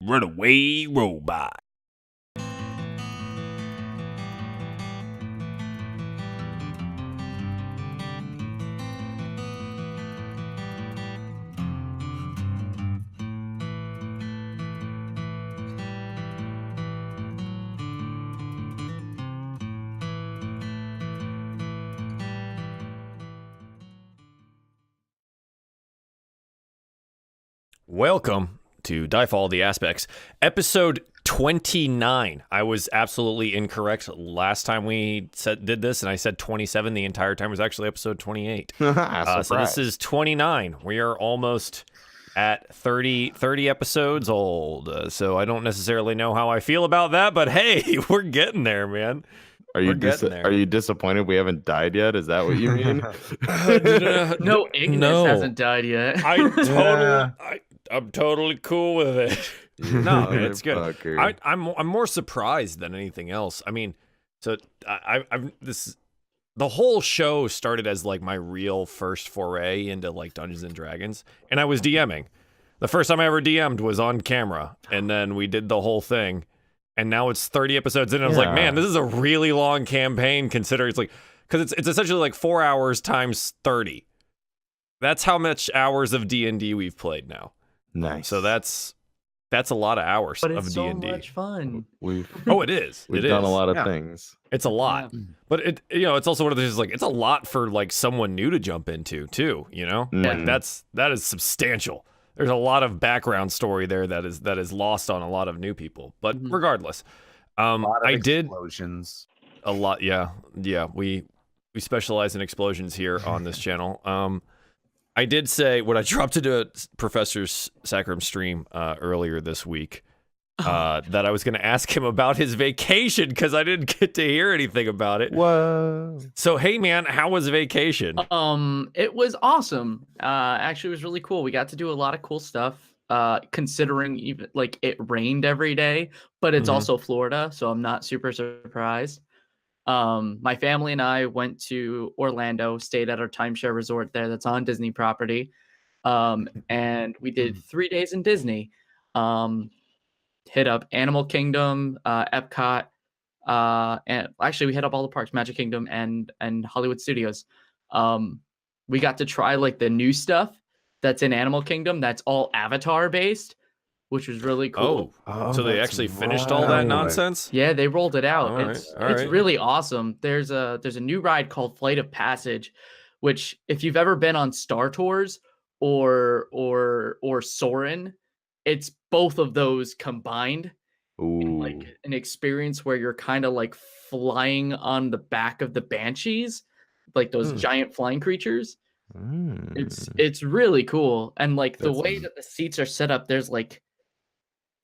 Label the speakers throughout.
Speaker 1: Runaway robot. Welcome to DieFall the Aspects, episode 29. I was absolutely incorrect last time we did this, and I said 27 the entire time. It was actually episode 28. So this is 29. We are almost at 30 episodes old, so I don't necessarily know how I feel about that, but hey, we're getting there, man.
Speaker 2: Are you disappointed we haven't died yet? Is that what you mean?
Speaker 3: No, Ignas hasn't died yet.
Speaker 1: I'm totally cool with it. No, it's good. I'm more surprised than anything else. I mean, so the whole show started as like my real first foray into like Dungeons and Dragons, and I was DMing. The first time I ever DM'd was on camera, and then we did the whole thing. And now it's 30 episodes in, and I was like, man, this is a really long campaign considering it's like, because it's essentially like 4 hours times 30. That's how much hours of D&D we've played now.
Speaker 2: Nice.
Speaker 1: So that's a lot of hours
Speaker 3: but
Speaker 1: of
Speaker 3: it's
Speaker 1: D&D.
Speaker 3: so much fun.
Speaker 1: It is.
Speaker 2: We've done a lot of things.
Speaker 1: It's a lot.
Speaker 3: Yeah.
Speaker 1: But it's also one of those like it's a lot for like someone new to jump into too, you know? Like that is substantial. There's a lot of background story there that is lost on a lot of new people. But regardless,
Speaker 4: explosions.
Speaker 1: A lot. Yeah. We specialize in explosions here on this channel. I did say when I dropped into Professor Sacrum stream earlier this week that I was going to ask him about his vacation because I didn't get to hear anything about it.
Speaker 2: Whoa.
Speaker 1: So, hey, man, how was vacation?
Speaker 3: It was awesome. Actually, it was really cool. We got to do a lot of cool stuff. Considering even like it rained every day, but it's also Florida, so I'm not super surprised. My family and I went to Orlando, stayed at our timeshare resort there that's on Disney property. And we did 3 days in Disney. Hit up Animal Kingdom, Epcot, and actually we hit up all the parks, Magic Kingdom and Hollywood Studios. We got to try like the new stuff that's in Animal Kingdom that's all Avatar based, which was really cool.
Speaker 1: Oh, so they actually finished all that nonsense?
Speaker 3: Yeah, they rolled it out. It's
Speaker 1: right.
Speaker 3: really awesome. There's a new ride called Flight of Passage, which if you've ever been on Star Tours or Soarin', it's both of those combined in like an experience where you're kind of like flying on the back of the Banshees, like those giant flying creatures. It's really cool. And like the way that the seats are set up, there's like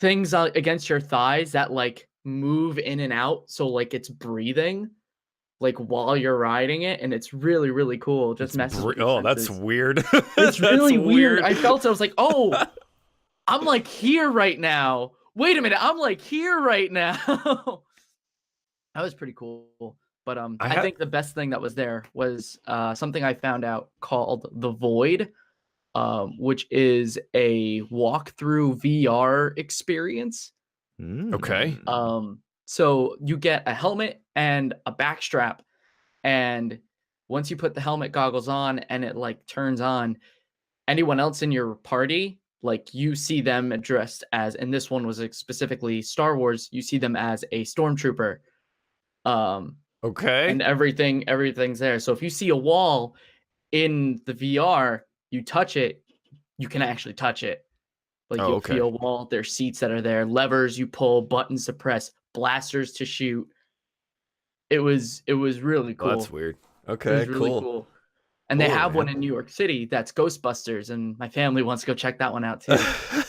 Speaker 3: things against your thighs that like move in and out, so like it's breathing like while you're riding it, and it's really, really cool. Just messes with your
Speaker 1: that's
Speaker 3: senses.
Speaker 1: weird.
Speaker 3: It's really weird. I was like, oh, I'm like here right now. Wait a minute, I'm like here right now. That was pretty cool. But I think the best thing that was there was something I found out called The Void, which is a walkthrough VR experience.
Speaker 1: Okay.
Speaker 3: So you get a helmet and a backstrap, and once you put the helmet goggles on and it like turns on, anyone else in your party, like you see them dressed as, and this one was specifically Star Wars, you see them as a stormtrooper.
Speaker 1: Okay.
Speaker 3: And everything's there. So if you see a wall in the VR, you touch it, you can actually touch it. Like you'll feel a wall, there's seats that are there, levers you pull, buttons to press, blasters to shoot. It was really cool.
Speaker 1: Oh, that's weird. Okay,
Speaker 3: it was really cool. And they have one in New York City that's Ghostbusters, and my family wants to go check that one out too.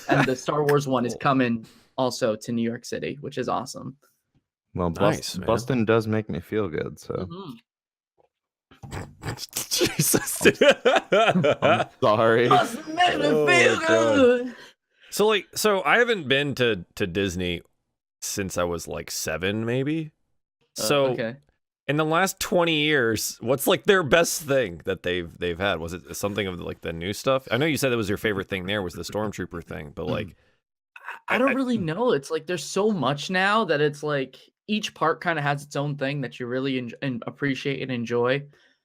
Speaker 3: And the Star Wars one is coming also to New York City, which is awesome.
Speaker 2: Well, Boston does make me feel good, so.
Speaker 1: Jesus.
Speaker 2: I'm sorry.
Speaker 3: Boston makes me feel good.
Speaker 1: So I haven't been to Disney since I was like 7, maybe. In the last 20 years, what's like their best thing that they've had? Was it something of like the new stuff? I know you said that was your favorite thing there was the Stormtrooper thing, but like
Speaker 3: I don't really know. It's like there's so much now that it's like each part kind of has its own thing that you really appreciate and enjoy.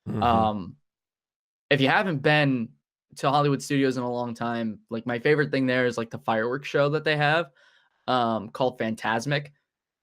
Speaker 1: Mhm.
Speaker 3: If you haven't been to Hollywood Studios in a long time, like my favorite thing there is like the fireworks show that they have called Phantasmic.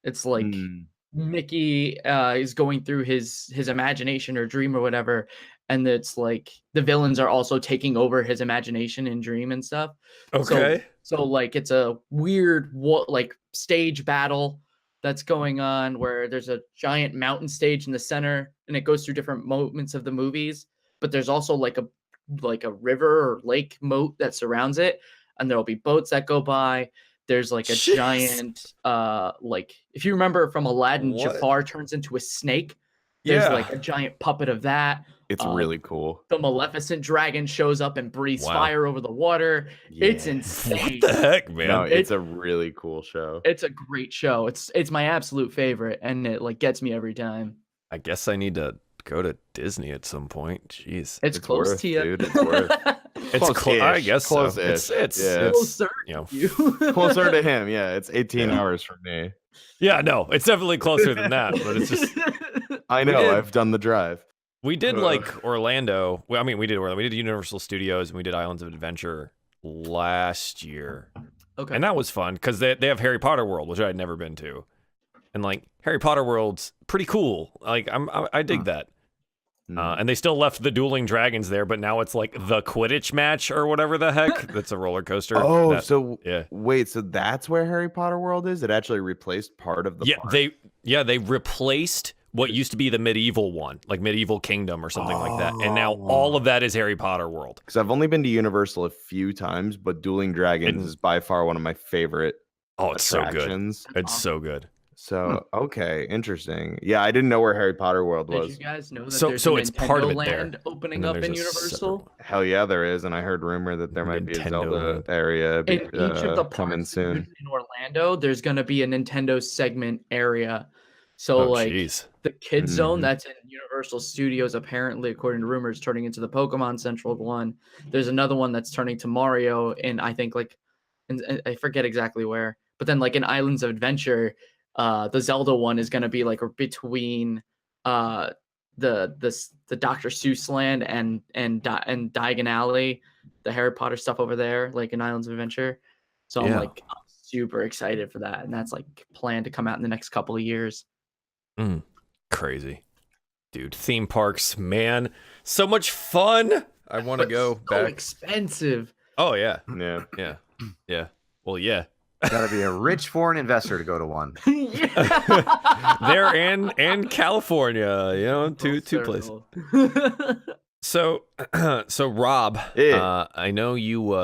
Speaker 3: It's like
Speaker 2: Mm.
Speaker 3: Mickey is going through his imagination or dream or whatever, and it's like the villains are also taking over his imagination and dream and stuff.
Speaker 1: Okay.
Speaker 3: So like it's a weird like stage battle that's going on where there's a giant mountain stage in the center and it goes through different moments of the movies, but there's also like a river or lake moat that surrounds it, and there'll be boats that go by. There's like a
Speaker 1: Jeez.
Speaker 3: giant like if you remember from Aladdin,
Speaker 1: What?
Speaker 3: Jafar turns into a snake. There's like a giant puppet of that.
Speaker 2: It's really cool.
Speaker 3: The Maleficent dragon shows up and breathes
Speaker 1: Wow.
Speaker 3: fire over the water. It's
Speaker 2: Yeah.
Speaker 3: insane.
Speaker 1: What the heck, man?
Speaker 2: No, it's a really cool show.
Speaker 3: It's a great show. It's my absolute favorite, and it like gets me every time.
Speaker 1: I guess I need to go to Disney at some point. Jeez.
Speaker 3: It's close
Speaker 2: worth,
Speaker 3: to you.
Speaker 2: dude. It's worth.
Speaker 1: It's close. I guess so.
Speaker 2: Close-ish.
Speaker 1: It's
Speaker 2: Yeah.
Speaker 3: Closer
Speaker 1: you know.
Speaker 3: to you.
Speaker 2: Closer to him. Yeah, it's 18 hours from me.
Speaker 1: Yeah, no, it's definitely closer than that, but it's just
Speaker 2: I know.
Speaker 1: did-
Speaker 2: I've done the drive.
Speaker 1: we did like Orlando. Well, I mean, we did Universal Studios and we did Islands of Adventure last year.
Speaker 3: Okay.
Speaker 1: And that was fun because they have Harry Potter World, which I had never been to. And like Harry Potter World's pretty cool. Like I dig that. And they still left the dueling dragons there, but now it's like the Quidditch match or whatever the heck. That's a roller coaster.
Speaker 2: Oh,
Speaker 1: yeah.
Speaker 2: Wait, so that's where Harry Potter World is? It actually replaced part of the park?
Speaker 1: They replaced what used to be the medieval one, like Medieval Kingdom or something like that. And now all of that is Harry Potter World.
Speaker 2: Because I've only been to Universal a few times, but Dueling Dragons is by far one of my favorite
Speaker 1: it's
Speaker 2: attractions.
Speaker 1: so good. It's so good.
Speaker 2: So, okay, interesting. Yeah, I didn't know where Harry Potter World
Speaker 3: Did
Speaker 2: was.
Speaker 3: you guys know that
Speaker 1: So
Speaker 3: there's
Speaker 1: it's part of it
Speaker 3: Land
Speaker 1: there.
Speaker 3: opening
Speaker 1: And then
Speaker 3: up in
Speaker 1: there's a separate
Speaker 3: Universal?
Speaker 1: one.
Speaker 2: Hell yeah, there is, and I heard rumor that there might be a
Speaker 1: Nintendo
Speaker 2: Zelda
Speaker 1: Land.
Speaker 2: area
Speaker 3: In each of the
Speaker 2: coming
Speaker 3: parks
Speaker 2: soon.
Speaker 3: in Orlando, there's going to be a Nintendo segment area. So like
Speaker 1: jeez.
Speaker 3: the kids zone
Speaker 2: Mhm.
Speaker 3: that's in Universal Studios, apparently, according to rumors, turning into the Pokemon Central one. There's another one that's turning to Mario, and I think like, and I forget exactly where. But then like in Islands of Adventure, the Zelda one is going to be like between the Dr. Seuss land and Diagon Alley, the Harry Potter stuff over there, like in Islands of Adventure. So I'm super excited for that, and that's like planned to come out in the next couple of years.
Speaker 1: Crazy. Dude, theme parks, man. So much fun. I want to go
Speaker 3: so
Speaker 1: back.
Speaker 3: expensive.
Speaker 1: Oh, yeah.
Speaker 2: Yeah.
Speaker 1: Yeah. Yeah. Well, yeah.
Speaker 4: Gotta be a rich foreign investor to go to one.
Speaker 1: There and California, you know, two places. So Rob,
Speaker 2: Yeah.
Speaker 1: I know you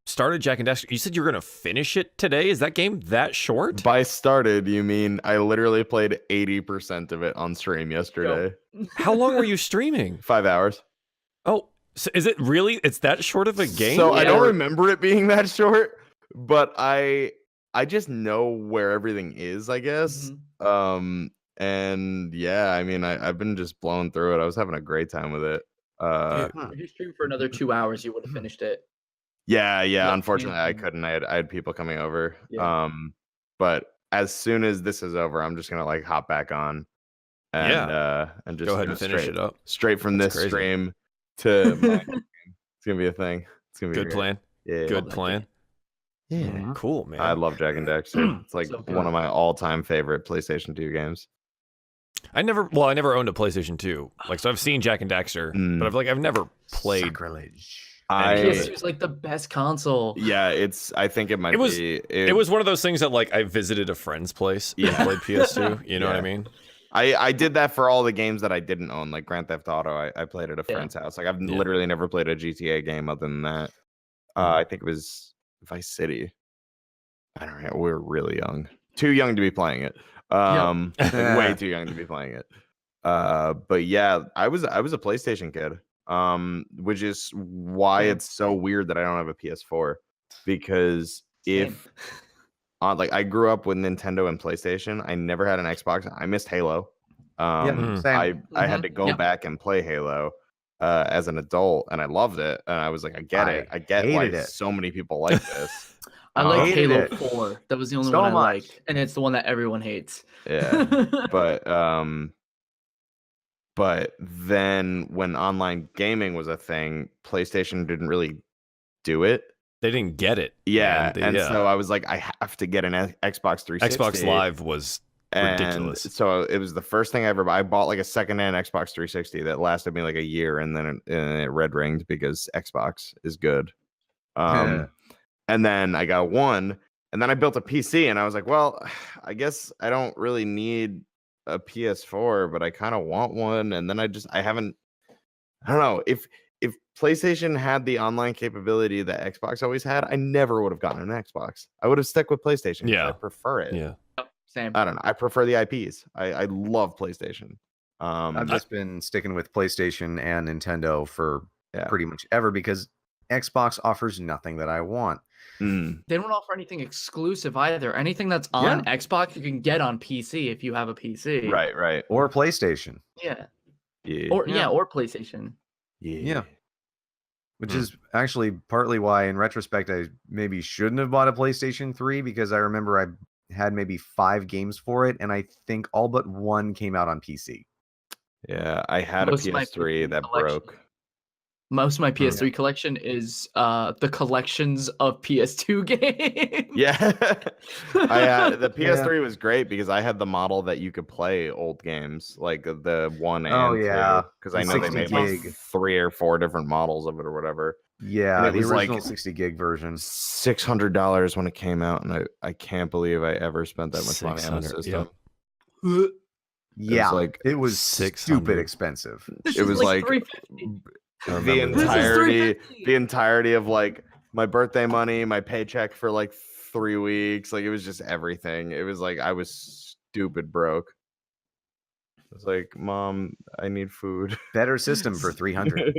Speaker 1: started Jak and Daxter. You said you were gonna finish it today. Is that game that short?
Speaker 2: By started, you mean I literally played 80% of it on stream yesterday.
Speaker 1: How long were you streaming?
Speaker 2: 5 hours.
Speaker 1: Oh, so is it really? It's that short of a game?
Speaker 2: So I don't
Speaker 3: Yeah.
Speaker 2: remember it being that short, but I just know where everything is, I guess. And yeah, I mean, I've been just blowing through it. I was having a great time with it.
Speaker 3: If you streamed for another 2 hours, you would have finished it.
Speaker 2: Yeah.
Speaker 3: Yeah,
Speaker 2: Unfortunately, I
Speaker 3: mhm.
Speaker 2: couldn't. I had people coming over.
Speaker 3: Yeah.
Speaker 2: But as soon as this is over, I'm just gonna like hop back on and just
Speaker 1: Go ahead and finish
Speaker 2: straight,
Speaker 1: it up.
Speaker 2: straight from
Speaker 1: That's
Speaker 2: this
Speaker 1: crazy.
Speaker 2: stream to my stream. It's gonna be a thing. It's gonna be
Speaker 1: Good
Speaker 2: great.
Speaker 1: plan.
Speaker 2: Yeah.
Speaker 1: Good
Speaker 3: that
Speaker 1: plan.
Speaker 2: Yeah.
Speaker 1: Cool, man.
Speaker 2: I love Jak and Daxter. It's like
Speaker 3: So good.
Speaker 2: one of my all-time favorite PlayStation 2 games.
Speaker 1: I never owned a PlayStation 2. Like, so I've seen Jak and Daxter, but I've never played.
Speaker 4: Sacrilege.
Speaker 3: PS2 is like the best console.
Speaker 2: I think it might
Speaker 1: It was-
Speaker 2: be.
Speaker 1: It was one of those things that like I visited a friend's place and
Speaker 2: Yeah.
Speaker 1: played PS2. You know what I
Speaker 2: Yeah.
Speaker 1: mean?
Speaker 2: I did that for all the games that I didn't own, like Grand Theft Auto. I played at a
Speaker 3: Yeah.
Speaker 2: friend's house. Like I've
Speaker 1: Yeah.
Speaker 2: literally never played a GTA game other than that. I think it was Vice City. I don't know. We were really young, too young to be playing it. Like, way too young to be playing it. But yeah, I was a PlayStation kid. Which is why
Speaker 3: Yeah.
Speaker 2: it's so weird that I don't have a PS4, because
Speaker 3: Same.
Speaker 2: if like I grew up with Nintendo and PlayStation, I never had an Xbox. I missed Halo.
Speaker 4: Same.
Speaker 2: I had to go
Speaker 3: Yep.
Speaker 2: back and play Halo as an adult, and I loved it. And I was like, I get
Speaker 4: I
Speaker 2: it. I get why
Speaker 4: hated it.
Speaker 2: so many people like this.
Speaker 3: I like
Speaker 4: hated
Speaker 3: Halo
Speaker 4: it
Speaker 3: 4. That was the only
Speaker 4: so
Speaker 3: one I
Speaker 4: much.
Speaker 3: liked, and it's the one that everyone hates.
Speaker 2: Yeah, but then when online gaming was a thing, PlayStation didn't really do it.
Speaker 1: They didn't get it.
Speaker 2: Yeah,
Speaker 1: man.
Speaker 2: so I was like, I have to get an Xbox 360.
Speaker 1: Xbox Live was ridiculous.
Speaker 2: And so it was the first thing I ever bought. I bought like a secondhand Xbox 360 that lasted me like a year, and then it red ringed because Xbox is good. And then I got one, and then I built a PC, and I was like, well, I guess I don't really need a PS4, but I kind of want one. And then I don't know if PlayStation had the online capability that Xbox always had, I never would have gotten an Xbox. I would have stuck with PlayStation.
Speaker 1: Yeah.
Speaker 2: I prefer it.
Speaker 1: Yeah.
Speaker 3: Same.
Speaker 2: I don't know. I prefer the IPs. I love PlayStation.
Speaker 4: I've just been sticking with PlayStation and Nintendo for
Speaker 2: Yeah.
Speaker 4: pretty much ever because Xbox offers nothing that I want.
Speaker 2: Mm.
Speaker 3: They don't offer anything exclusive either. Anything that's on Xbox, you can get on PC if you have a PC.
Speaker 2: Right.
Speaker 4: Or PlayStation.
Speaker 3: Yeah.
Speaker 2: Yeah.
Speaker 3: Or PlayStation.
Speaker 4: Yeah. Which is actually partly why, in retrospect, I maybe shouldn't have bought a PlayStation 3 because I remember I had maybe 5 games for it, and I think all but one came out on PC.
Speaker 2: Yeah, I had
Speaker 3: Most
Speaker 2: a
Speaker 3: of my
Speaker 2: PS3 that
Speaker 3: collection-
Speaker 2: broke.
Speaker 3: Most of my PS3 collection is the collections of PS2 games.
Speaker 2: Yeah. I had the PS3 was great because I had the model that you could play old games, like the 1 and 2, because I
Speaker 4: The
Speaker 2: know they
Speaker 4: 60
Speaker 2: made like
Speaker 4: gig.
Speaker 2: 3 or 4 different models of it or whatever.
Speaker 4: Yeah,
Speaker 2: And it
Speaker 4: the
Speaker 2: was
Speaker 4: original
Speaker 2: like
Speaker 4: 60 gig version.
Speaker 2: $600 when it came out, and I can't believe I ever spent that much money on a
Speaker 1: 600,
Speaker 2: system.
Speaker 4: Yeah,
Speaker 2: like
Speaker 4: it was
Speaker 1: 600.
Speaker 4: stupid expensive.
Speaker 2: It was like
Speaker 3: $350.
Speaker 2: the
Speaker 1: remember
Speaker 3: that.
Speaker 2: entirety of like my birthday money, my paycheck for like 3 weeks. Like it was just everything. It was like I was stupid broke. I was like, Mom, I need food.
Speaker 4: Better system for 300.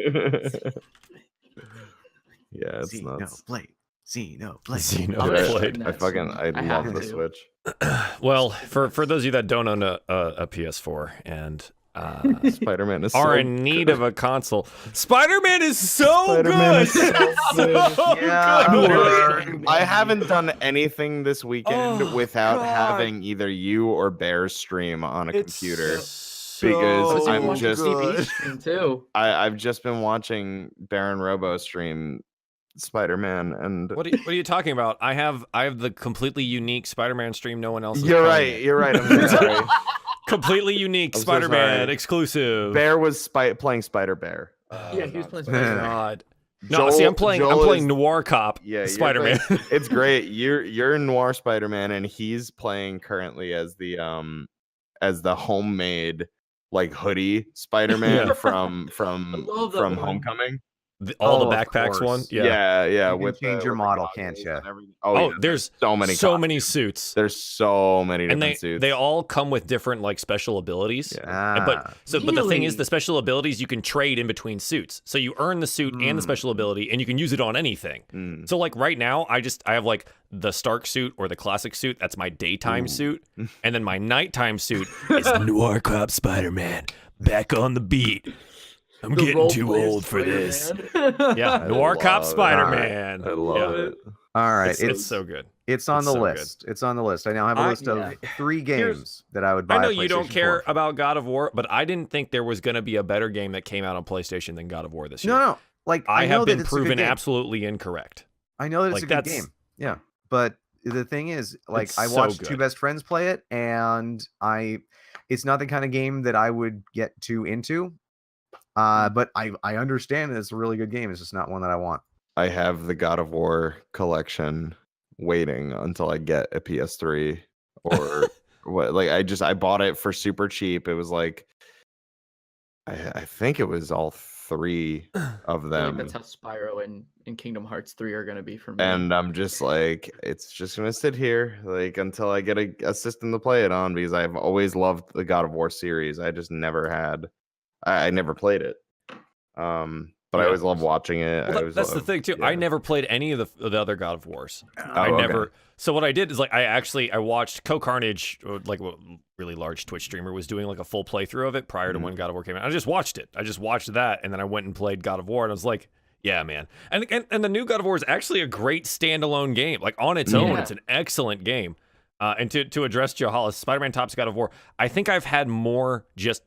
Speaker 2: Yeah, it's nuts.
Speaker 4: Xenoblade.
Speaker 3: I'm
Speaker 1: Xenoblade.
Speaker 3: gonna
Speaker 2: I
Speaker 3: have
Speaker 2: love the
Speaker 3: to.
Speaker 2: Switch.
Speaker 1: Well, for those of you that don't own a PS4 and
Speaker 2: Spider-Man is
Speaker 1: are
Speaker 2: so
Speaker 1: in need of a console, Spider-Man is so
Speaker 2: Spider-Man
Speaker 1: good.
Speaker 2: is so good.
Speaker 4: Yeah,
Speaker 2: I'm
Speaker 1: good.
Speaker 2: literally- I haven't done anything this weekend
Speaker 1: Oh,
Speaker 2: without
Speaker 1: God.
Speaker 2: having either you or Bear's stream on a
Speaker 1: It's
Speaker 2: computer.
Speaker 1: so
Speaker 2: Because
Speaker 3: I
Speaker 2: I'm
Speaker 3: was
Speaker 2: just-
Speaker 3: watching CB stream too.
Speaker 2: I've just been watching Baron Robo stream Spider-Man, and
Speaker 1: What are you talking about? I have the completely unique Spider-Man stream. No one else. Is
Speaker 2: you're
Speaker 1: playing
Speaker 2: right.
Speaker 1: it.
Speaker 2: You're right. I'm so sorry.
Speaker 1: Completely unique
Speaker 2: I'm so
Speaker 1: Spider-Man
Speaker 2: sorry.
Speaker 1: exclusive.
Speaker 2: Bear was playing Spider-Bear.
Speaker 3: Yeah, he was playing
Speaker 1: Oh,
Speaker 3: Spider-Man.
Speaker 1: God. No, see, I'm playing Noir Cop.
Speaker 2: Yeah, you're
Speaker 1: Spider-Man.
Speaker 2: playing- it's great. You're Noir Spider-Man, and he's playing currently as the homemade like hoodie Spider-Man
Speaker 1: Yeah.
Speaker 2: from
Speaker 3: love that one.
Speaker 2: Homecoming.
Speaker 1: All
Speaker 4: Oh,
Speaker 1: the
Speaker 4: of
Speaker 1: backpacks one.
Speaker 4: course.
Speaker 1: Yeah.
Speaker 2: Yeah.
Speaker 4: You can
Speaker 2: with
Speaker 4: change
Speaker 2: the,
Speaker 4: your
Speaker 2: with the
Speaker 4: model,
Speaker 2: goggles
Speaker 4: can't
Speaker 2: and
Speaker 4: ya?
Speaker 2: everything.
Speaker 1: Oh,
Speaker 2: yeah,
Speaker 1: there's
Speaker 2: so many costumes.
Speaker 1: suits.
Speaker 2: There's so many
Speaker 1: And
Speaker 2: different suits.
Speaker 1: they all come with different like special abilities.
Speaker 2: Yeah.
Speaker 1: And But the thing is,
Speaker 3: Really?
Speaker 1: the special abilities you can trade in between suits. So you earn the suit and the special ability, and you can use it on anything.
Speaker 2: Mm.
Speaker 1: So like right now, I have like the Stark suit or the classic suit. That's my daytime suit, and then my nighttime suit is Noir Cop Spider-Man. Back on the beat. I'm
Speaker 3: The
Speaker 1: getting too
Speaker 3: role-play
Speaker 1: old for this.
Speaker 3: Spider-Man.
Speaker 1: Yeah,
Speaker 2: I
Speaker 1: Noir Cop
Speaker 2: love it.
Speaker 1: Spider-Man.
Speaker 2: I love
Speaker 1: Yeah.
Speaker 2: it.
Speaker 4: All right,
Speaker 1: It's so good.
Speaker 4: It's on
Speaker 1: It's
Speaker 4: the
Speaker 1: so good.
Speaker 4: list. It's on the list. I now have a list of
Speaker 3: yeah.
Speaker 4: 3
Speaker 1: Here's-
Speaker 4: games that I would buy.
Speaker 1: I know
Speaker 4: a
Speaker 1: you don't
Speaker 4: PlayStation
Speaker 1: care
Speaker 4: 4 for.
Speaker 1: about God of War, but I didn't think there was going to be a better game that came out on PlayStation than God of War this year.
Speaker 4: No. Like
Speaker 1: I
Speaker 4: know
Speaker 1: have
Speaker 4: that
Speaker 1: been
Speaker 4: it's a good
Speaker 1: proven
Speaker 4: game.
Speaker 1: absolutely incorrect.
Speaker 4: I know that it's
Speaker 1: like,
Speaker 4: a good
Speaker 1: that's-
Speaker 4: game. Yeah, but the thing is, like,
Speaker 1: It's
Speaker 4: I
Speaker 1: so
Speaker 4: watched 2
Speaker 1: good.
Speaker 4: best friends play it, and it's not the kind of game that I would get too into. But I understand that it's a really good game. It's just not one that I want.
Speaker 2: I have the God of War collection waiting until I get a PS3 or what. Like I bought it for super cheap. It was like I think it was all 3 of
Speaker 3: I feel like
Speaker 2: them.
Speaker 3: that's how Spyro and Kingdom Hearts 3 are gonna be for me.
Speaker 2: And I'm just like, it's just gonna sit here like until I get a system to play it on, because I've always loved the God of War series. I just never had, I never played it. But I
Speaker 1: Yeah.
Speaker 2: always love watching it.
Speaker 1: Well,
Speaker 2: I always
Speaker 1: that's the
Speaker 2: love-
Speaker 1: thing too.
Speaker 2: yeah.
Speaker 1: I never played any of the other God of Wars. I
Speaker 2: Oh, okay.
Speaker 1: never. So what I did is like I watched Co-Carnage, like a really large Twitch streamer was doing like a full playthrough of it prior to when God of War came out. I just watched it. I just watched that, and then I went and played God of War, and I was like, Yeah, man. And the new God of War is actually a great standalone game. Like on its own,
Speaker 3: Yeah.
Speaker 1: it's an excellent game. And to address Joe Hollis, Spider-Man tops God of War. I think I've had more just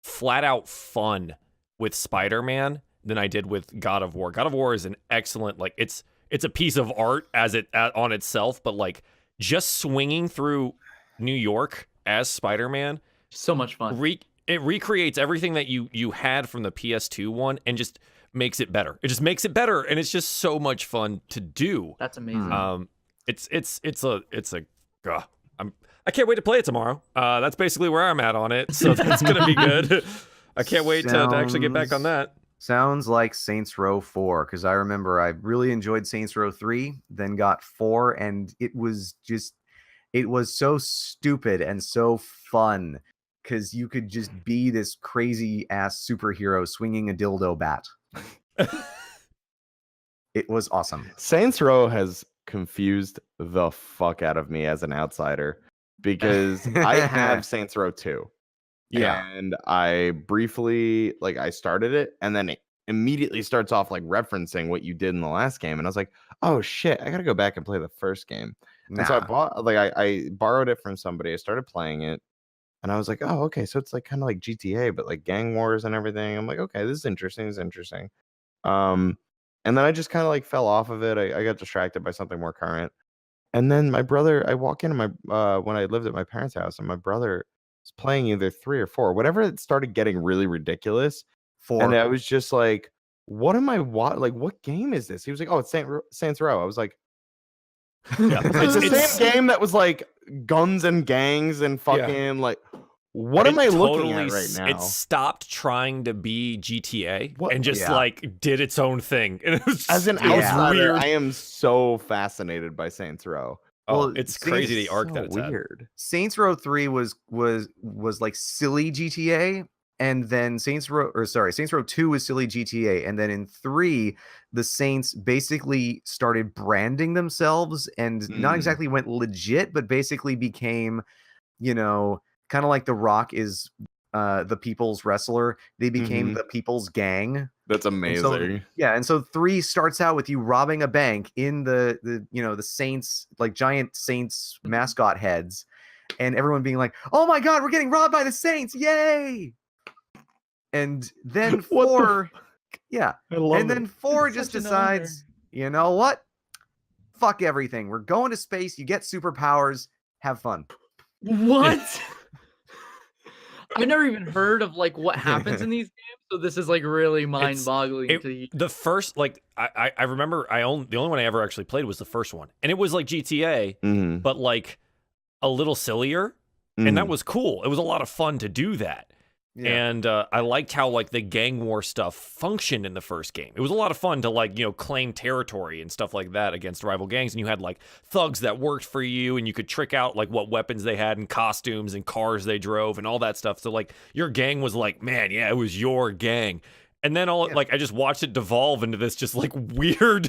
Speaker 1: flat out fun with Spider-Man than I did with God of War. God of War is an excellent, like it's a piece of art on itself, but like just swinging through New York as Spider-Man,
Speaker 3: So much fun.
Speaker 1: it recreates everything that you had from the PS2 one and just makes it better. It just makes it better, and it's just so much fun to do.
Speaker 3: That's amazing.
Speaker 1: I can't wait to play it tomorrow. That's basically where I'm at on it, so that's gonna be good. I can't wait to actually get back on that.
Speaker 4: Sounds like Saints Row 4, because I remember I really enjoyed Saints Row 3, then got 4, and it was so stupid and so fun, because you could just be this crazy ass superhero swinging a dildo bat. It was awesome.
Speaker 2: Saints Row has confused the fuck out of me as an outsider because I have Saints Row 2.
Speaker 1: Yeah.
Speaker 2: And I briefly, like, I started it and then it immediately starts off like referencing what you did in the last game. And I was like, oh shit, I gotta go back and play the first game. And so I borrowed it from somebody. I started playing it and I was like, oh, okay. So it's like kind of like GTA, but like gang wars and everything. I'm like, okay, this is interesting. And then I just kind of like fell off of it. I got distracted by something more current. And then my brother, I walk into my when I lived at my parents' house, and my brother was playing either 3 or 4, whatever. It started getting really ridiculous.
Speaker 4: 4.
Speaker 2: And I was just like, what am I like, what game is this? He was like, oh, it's Saints Row. I was like,
Speaker 1: Yeah.
Speaker 2: it's the same game that was like guns and gangs and fucking like, what am I looking at right now?
Speaker 1: It stopped trying to be GTA
Speaker 2: What-
Speaker 1: and just
Speaker 4: Yeah.
Speaker 1: like did its own thing. And it was
Speaker 2: As an
Speaker 1: it was
Speaker 2: outsider,
Speaker 1: weird.
Speaker 2: I am so fascinated by Saints Row.
Speaker 1: Oh,
Speaker 4: Well,
Speaker 1: it's crazy the arc
Speaker 2: So
Speaker 1: that it's at.
Speaker 2: weird.
Speaker 4: Saints Row 3 was like silly GTA, and then Saints Row 2 was silly GTA, and then in 3 the Saints basically started branding themselves and not exactly went legit, but basically became, kind of like The Rock is the people's wrestler. They became the people's gang.
Speaker 2: That's amazing.
Speaker 4: And so 3 starts out with you robbing a bank in the Saints, like giant Saints mascot heads, and everyone being like, "Oh my god, we're getting robbed by the Saints! Yay!" And then
Speaker 2: What the
Speaker 4: 4,
Speaker 2: I love
Speaker 4: and then 4 just
Speaker 3: such an honor.
Speaker 4: decides, you know what? Fuck everything. We're going to space. You get superpowers. Have fun.
Speaker 3: What? I've never even heard of like what happens in these games, so this is like really mind-boggling to
Speaker 1: The first, like, I remember the only one I ever actually played was the first one, and it was like GTA,
Speaker 2: Mhm.
Speaker 1: but like a little sillier, and that was cool. It was a lot of fun to do that. And I liked how like the gang war stuff functioned in the first game. It was a lot of fun to like, claim territory and stuff like that against rival gangs. And you had like thugs that worked for you, and you could trick out like what weapons they had and costumes and cars they drove and all that stuff. So like your gang was like, man, yeah, it was your gang. And then like I just watched it devolve into this just like weird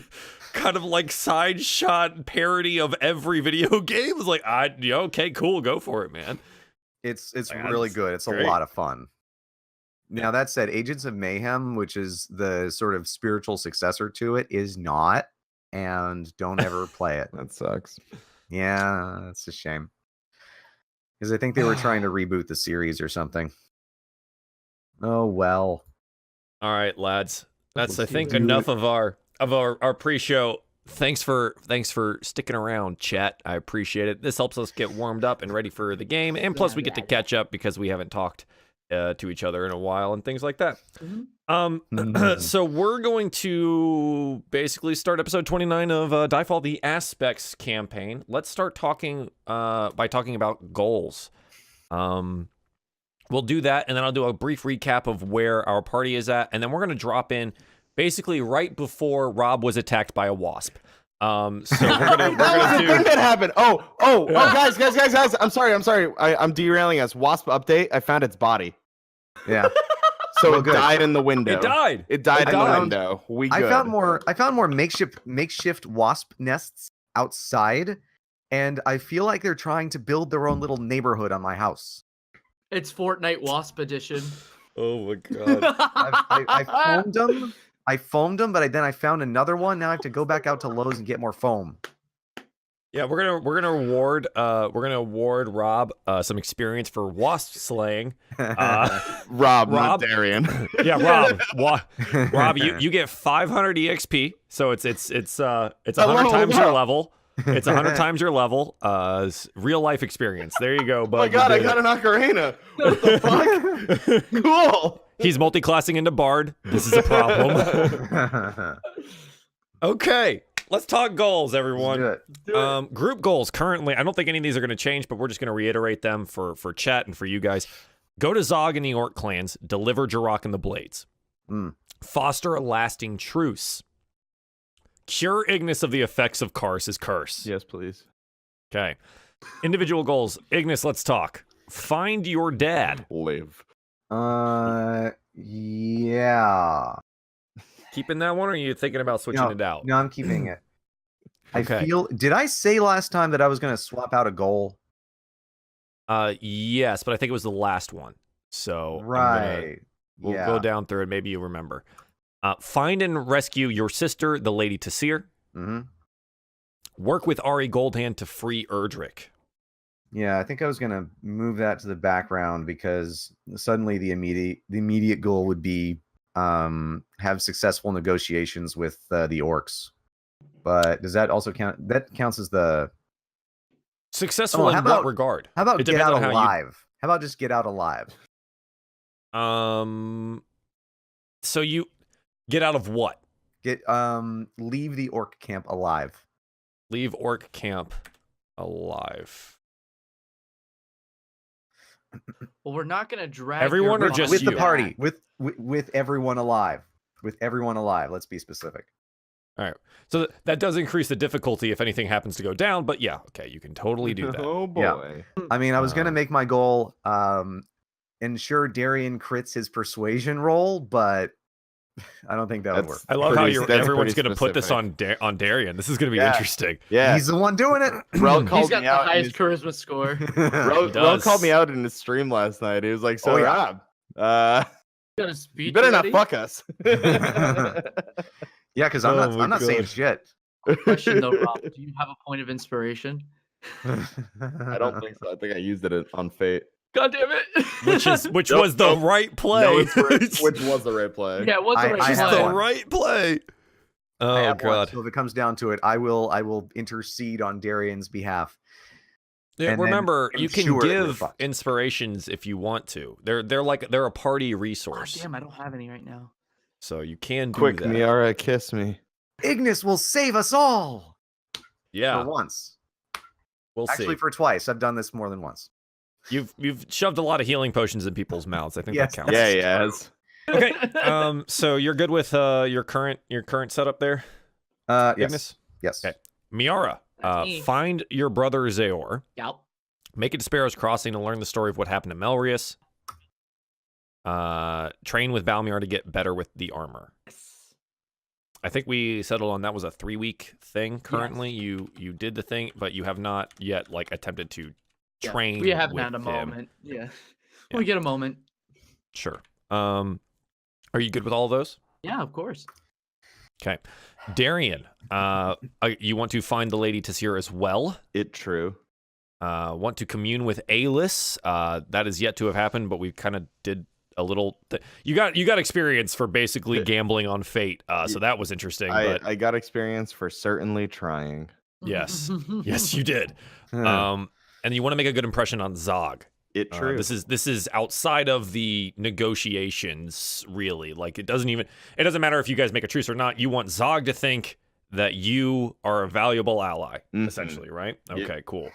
Speaker 1: kind of like side shot parody of every video game. It was like, okay, cool, go for it, man.
Speaker 4: It's
Speaker 1: Like,
Speaker 4: really
Speaker 1: that's
Speaker 4: good. It's
Speaker 1: great.
Speaker 4: a lot of fun. Now, that said, Agents of Mayhem, which is the sort of spiritual successor to it, is not, and don't ever play it.
Speaker 2: That sucks.
Speaker 4: Yeah, that's a shame. Because I think they were trying to reboot the series or something. Oh, well.
Speaker 1: All right, lads. That's I
Speaker 2: Let's
Speaker 1: think
Speaker 2: do
Speaker 1: enough of our pre-show. Thanks for sticking around, chat. I appreciate it. This helps us get warmed up and ready for the game, and plus we get to catch up because we haven't talked to each other in a while and things like that. So we're going to basically start episode 29 of DieFall the Aspects campaign. Let's start talking by talking about goals. We'll do that, and then I'll do a brief recap of where our party is at, and then we're going to drop in basically right before Rob was attacked by a wasp. So we're gonna
Speaker 2: That was the thing
Speaker 1: do.
Speaker 2: that happened. Guys! I'm sorry. I'm derailing us. Wasp update. I found its body.
Speaker 4: Yeah.
Speaker 2: So
Speaker 4: Well,
Speaker 2: it
Speaker 4: good.
Speaker 2: died in the window.
Speaker 1: It died.
Speaker 2: It died in the
Speaker 4: found-
Speaker 2: window.
Speaker 4: I found more makeshift wasp nests outside, and I feel like they're trying to build their own little neighborhood on my house.
Speaker 3: It's Fortnite Wasp Edition.
Speaker 1: Oh my god.
Speaker 4: I found them. I foamed them, but then I found another one. Now I have to go back out to Lowe's and get more foam.
Speaker 1: Yeah, we're gonna award Rob some experience for wasp slaying.
Speaker 2: Rob,
Speaker 1: Rob?
Speaker 2: not Darien.
Speaker 1: Yeah, Rob, you get 500 EXP, so it's 100 times your level. It's 100 times your level. Real life experience. There you go, bud.
Speaker 2: Oh my god, I got an ocarina. What the fuck? Cool.
Speaker 1: He's multi-classing into Bard. This is a problem. Okay, let's talk goals, everyone.
Speaker 4: Let's do it.
Speaker 1: Group goals currently, I don't think any of these are going to change, but we're just going to reiterate them for chat and for you guys. Go to Zagh and the Orc clans, deliver Jirok and the Blades. Foster a lasting truce. Cure Ignis of the effects of Kars's curse.
Speaker 2: Yes, please.
Speaker 1: Okay. Individual goals. Ignis, let's talk. Find your dad.
Speaker 2: Live.
Speaker 4: Yeah.
Speaker 1: Keeping that one, or are you thinking about switching it out?
Speaker 4: No, I'm keeping it.
Speaker 1: Okay.
Speaker 4: I feel. Did I say last time that I was going to swap out a goal?
Speaker 1: Yes, but I think it was the last one. So
Speaker 4: Right.
Speaker 1: We'll go down through it. Maybe you remember. Find and rescue your sister, the Lady Tasir.
Speaker 4: Mm-hmm.
Speaker 1: Work with Ari Goldhand to free Erdrick.
Speaker 4: Yeah, I think I was going to move that to the background because suddenly the immediate goal would be have successful negotiations with the orcs. But does that also count? That counts as the
Speaker 1: Successful in what regard?
Speaker 4: How about
Speaker 1: It
Speaker 4: get
Speaker 1: depends
Speaker 4: out
Speaker 1: on how you-
Speaker 4: alive? How about just get out alive?
Speaker 1: So you get out of what?
Speaker 4: Leave the orc camp alive.
Speaker 1: Leave Orc camp alive.
Speaker 3: Well, we're not gonna drag
Speaker 1: Everyone
Speaker 3: your
Speaker 1: or just
Speaker 4: with
Speaker 1: you?
Speaker 4: the party, with everyone alive. With everyone alive. Let's be specific.
Speaker 1: All right. So that does increase the difficulty if anything happens to go down, but yeah, okay, you can totally do that.
Speaker 2: Oh boy.
Speaker 4: I mean, I was gonna make my goal ensure Darien crits his persuasion roll, but I don't think that would work.
Speaker 1: I love how
Speaker 2: That's
Speaker 1: everyone's
Speaker 2: pretty
Speaker 1: going to put this
Speaker 2: specific.
Speaker 1: on Darien. This is going to be
Speaker 2: Yeah.
Speaker 1: interesting.
Speaker 2: Yeah.
Speaker 4: He's the one doing it.
Speaker 2: Rel
Speaker 3: He's
Speaker 2: called
Speaker 3: got
Speaker 2: me
Speaker 3: the
Speaker 2: out. in
Speaker 3: highest
Speaker 2: his-
Speaker 3: charisma score.
Speaker 2: Rel
Speaker 1: does.
Speaker 2: called me out in his stream last night. He was like, "So
Speaker 4: Oh, yeah.
Speaker 2: Rob,
Speaker 3: Got a speech
Speaker 2: you better not
Speaker 3: ready?
Speaker 2: fuck us."
Speaker 4: Yeah, because I'm
Speaker 1: Oh my
Speaker 4: not saying
Speaker 1: God.
Speaker 4: shit.
Speaker 3: Question though, Rob. Do you have a point of inspiration?
Speaker 2: I don't think so. I think I used it on Fate.
Speaker 3: God damn it!
Speaker 1: Which
Speaker 2: Nope,
Speaker 1: was the
Speaker 2: nope.
Speaker 1: right play.
Speaker 2: No, which was the right play.
Speaker 3: yeah, what's the
Speaker 4: I
Speaker 3: right
Speaker 4: have
Speaker 1: Just
Speaker 3: play?
Speaker 1: the
Speaker 4: one.
Speaker 1: right play.
Speaker 4: I
Speaker 1: Oh
Speaker 4: have one,
Speaker 1: god.
Speaker 4: so if it comes down to it, I will intercede on Darien's behalf.
Speaker 1: Yeah,
Speaker 4: and then
Speaker 1: remember, you can
Speaker 4: ensure we're
Speaker 1: give
Speaker 4: fucked.
Speaker 1: inspirations if you want to. They're a party
Speaker 3: God
Speaker 1: resource.
Speaker 3: damn, I don't have any right now.
Speaker 1: So you can do
Speaker 2: Quick,
Speaker 1: that.
Speaker 2: Miera, kiss me.
Speaker 4: Ignis will save us all
Speaker 1: Yeah,
Speaker 4: for once.
Speaker 1: we'll
Speaker 4: Actually,
Speaker 1: see.
Speaker 4: for twice. I've done this more than once.
Speaker 1: You've shoved a lot of healing potions in people's mouths. I think
Speaker 4: Yes,
Speaker 1: that counts.
Speaker 2: Yeah, he has.
Speaker 1: Okay. So you're good with your current setup there,
Speaker 4: Yes.
Speaker 1: Ignis?
Speaker 4: Yes.
Speaker 1: Okay. Miara,
Speaker 3: That's me.
Speaker 1: find your brother Zaor.
Speaker 3: Yep.
Speaker 1: Make it to Sparrow's Crossing to learn the story of what happened to Melrius. Train with Balmiar to get better with the armor. I think we settled on that was a 3-week thing. Currently, you did the thing, but you have not yet attempted to
Speaker 3: Yeah,
Speaker 1: train.
Speaker 3: we haven't
Speaker 1: with
Speaker 3: had a
Speaker 1: him.
Speaker 3: moment. Yeah.
Speaker 1: Yeah.
Speaker 3: We get a moment.
Speaker 1: Sure. Are you good with all of those?
Speaker 3: Yeah, of course.
Speaker 1: Okay. Darien, you want to find the Lady Tasir as well.
Speaker 2: It true.
Speaker 1: Want to commune with Alis. That is yet to have happened, but we kind of did a little. You got experience for basically gambling on fate. So that was interesting. But
Speaker 2: I got experience for certainly trying.
Speaker 1: yes, yes, you did. And you want to make a good impression on Zagh.
Speaker 2: It true.
Speaker 1: This is outside of the negotiations, really. Like it doesn't matter if you guys make a truce or not. You want Zagh to think that you are a valuable ally,
Speaker 2: Mhm.
Speaker 1: essentially, right?
Speaker 2: Yep.
Speaker 1: Okay, cool.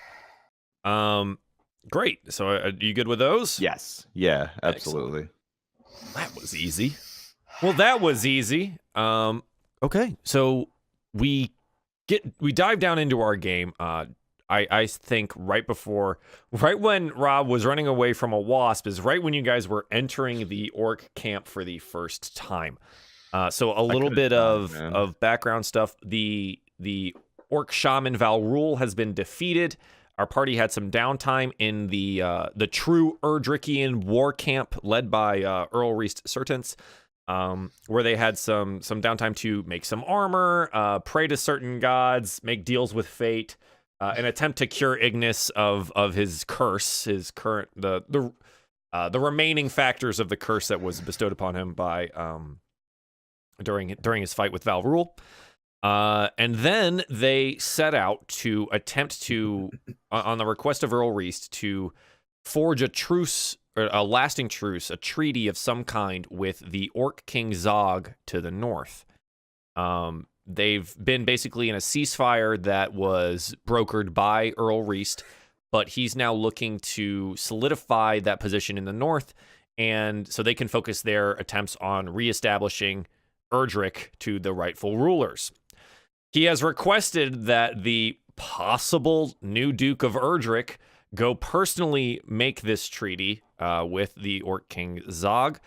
Speaker 1: Great. So are you good with those?
Speaker 2: Yes. Yeah. Absolutely.
Speaker 1: That was easy. Well, that was easy. Okay. So we dive down into our game. I think right when Rob was running away from a wasp is right when you guys were entering the orc camp for the first time. So a little
Speaker 2: could've
Speaker 1: bit
Speaker 2: done, man.
Speaker 1: of background stuff. The orc shaman Valrul has been defeated. Our party had some downtime in the true Erdrickian war camp led by Earl Reist Sertens. where they had some downtime to make some armor, pray to certain gods, make deals with fate, and attempt to cure Ignis of his curse, his current the remaining factors of the curse that was bestowed upon him by during his fight with Val Rule. And then they set out to attempt to, on the request of Earl Reist, to forge a truce, or a lasting truce, a treaty of some kind with the Orc King Zagh to the north. They've been basically in a ceasefire that was brokered by Earl Reist, but he's now looking to solidify that position in the north, and so they can focus their attempts on reestablishing Erdrick to the rightful rulers. He has requested that the possible new Duke of Erdrick go personally make this treaty with the Orc King Zagh.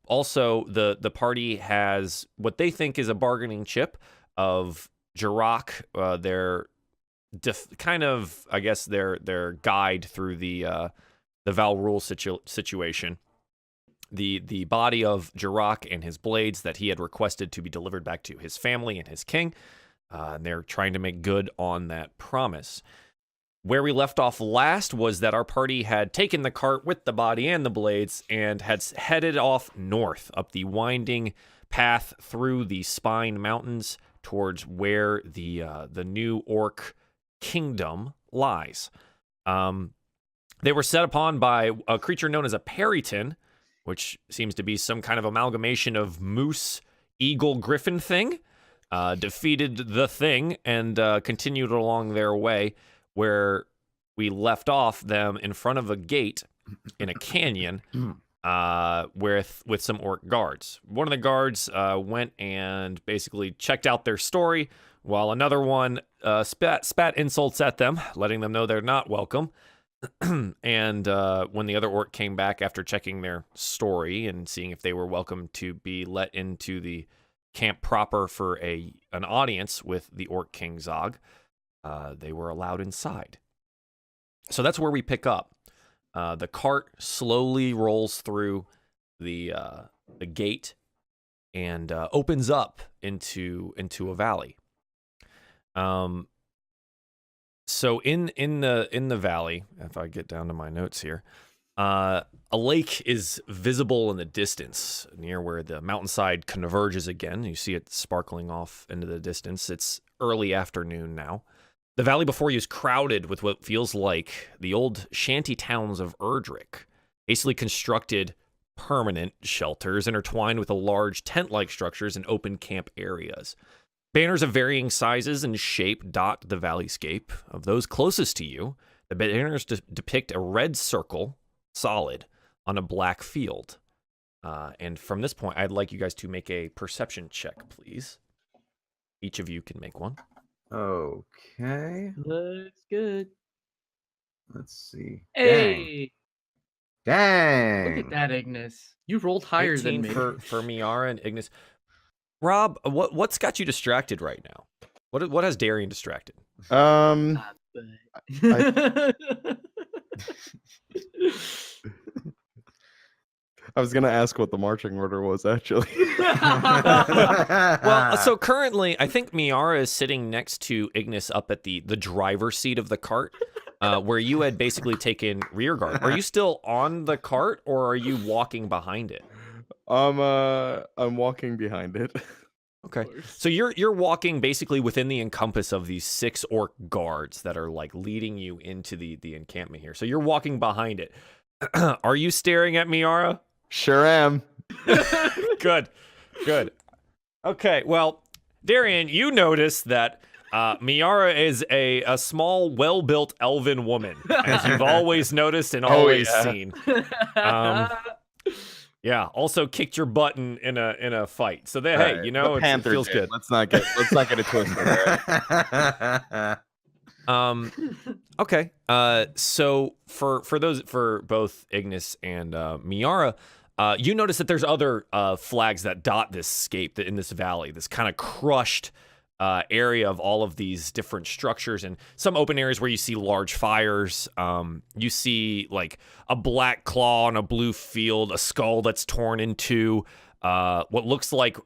Speaker 1: Also, the party has what they think is a bargaining chip of Jirach, their their guide through the Val Rule situation. The body of Jirach and his blades that he had requested to be delivered back to his family and his king. They're trying to make good on that promise. Where we left off last was that our party had taken the cart with the body and the blades and had headed off north up the winding path through the Spine Mountains towards where the new orc kingdom lies. They were set upon by a creature known as a Periton, which seems to be some kind of amalgamation of moose, eagle, griffin thing. Defeated the thing and continued along their way, where we left off them in front of a gate in a canyon with some orc guards. One of the guards went and basically checked out their story, while another one spat insults at them, letting them know they're not welcome. And when the other orc came back after checking their story and seeing if they were welcome to be let into the camp proper for an audience with the Orc King Zagh, they were allowed inside. So that's where we pick up. The cart slowly rolls through the gate and opens up into a valley. So in the valley, if I get down to my notes here, a lake is visible in the distance near where the mountainside converges again. You see it sparkling off into the distance. It's early afternoon now. The valley before you is crowded with what feels like the old shanty towns of Erdrick, hastily constructed permanent shelters intertwined with the large tent-like structures and open camp areas. Banners of varying sizes and shape dot the valleyscape. Of those closest to you, the banners depict a red circle, solid, on a black field. And from this point, I'd like you guys to make a perception check, please. Each of you can make one.
Speaker 4: Okay.
Speaker 3: Looks good.
Speaker 4: Let's see.
Speaker 3: Hey,
Speaker 4: Dang.
Speaker 3: look at that, Ignis. You rolled higher than
Speaker 1: 18
Speaker 3: me.
Speaker 1: for Miera and Ignis. Rob, what's got you distracted right now? What has Darien distracted?
Speaker 2: I was gonna ask what the marching order was actually.
Speaker 1: Well, so currently, I think Miara is sitting next to Ignis up at the driver's seat of the cart, where you had basically taken rear guard. Are you still on the cart, or are you walking behind it?
Speaker 2: I'm walking behind it.
Speaker 1: Okay, so you're walking basically within the encompass of these 6 orc guards that are like leading you into the encampment here. So you're walking behind it. Are you staring at Miara?
Speaker 2: Sure am.
Speaker 1: Good. Okay, well, Darien, you notice that Miara is a small, well-built elven woman, as you've always noticed and always seen. Yeah, also kicked your butt in a fight. So hey,
Speaker 2: right.
Speaker 1: You know, it feels good.
Speaker 2: Let's not get it twisted. Right?
Speaker 1: Okay. So for both Ignis and Miara, you notice that there's other flags that dot this scape in this valley, this kind of crushed area of all of these different structures, and some open areas where you see large fires. You see like a black claw on a blue field, a skull that's torn in two, what looks like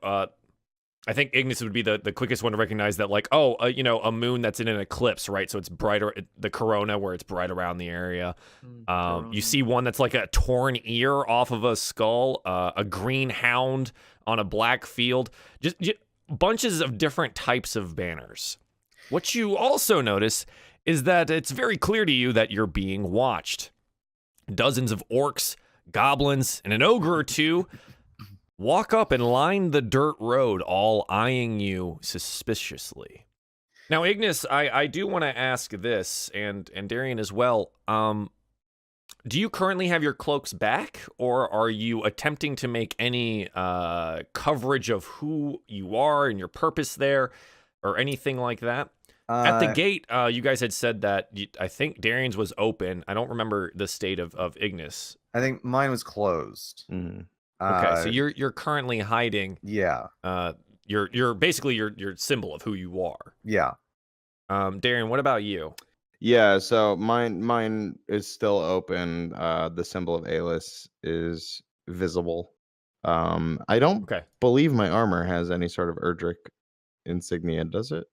Speaker 1: I think Ignis would be the quickest one to recognize that, like, a moon that's in an eclipse, right? So it's brighter, the corona where it's bright around the area. You see one that's like a torn ear off of a skull, a green hound on a black field, just bunches of different types of banners. What you also notice is that it's very clear to you that you're being watched. Dozens of orcs, goblins, and an ogre or two walk up and line the dirt road, all eyeing you suspiciously. Now, Ignis, I do want to ask this, and Darien as well. Do you currently have your cloaks back, or are you attempting to make any coverage of who you are and your purpose there, or anything like that? At the gate, you guys had said that I think Darien's was open. I don't remember the state of Ignis.
Speaker 4: I think mine was closed.
Speaker 1: Okay, so you're currently hiding.
Speaker 4: Yeah.
Speaker 1: You're basically your symbol of who you are.
Speaker 4: Yeah.
Speaker 1: Darien, what about you?
Speaker 2: Yeah, so mine is still open. The symbol of Alis is visible. I don't believe my armor has any sort of Erdrick insignia, does it?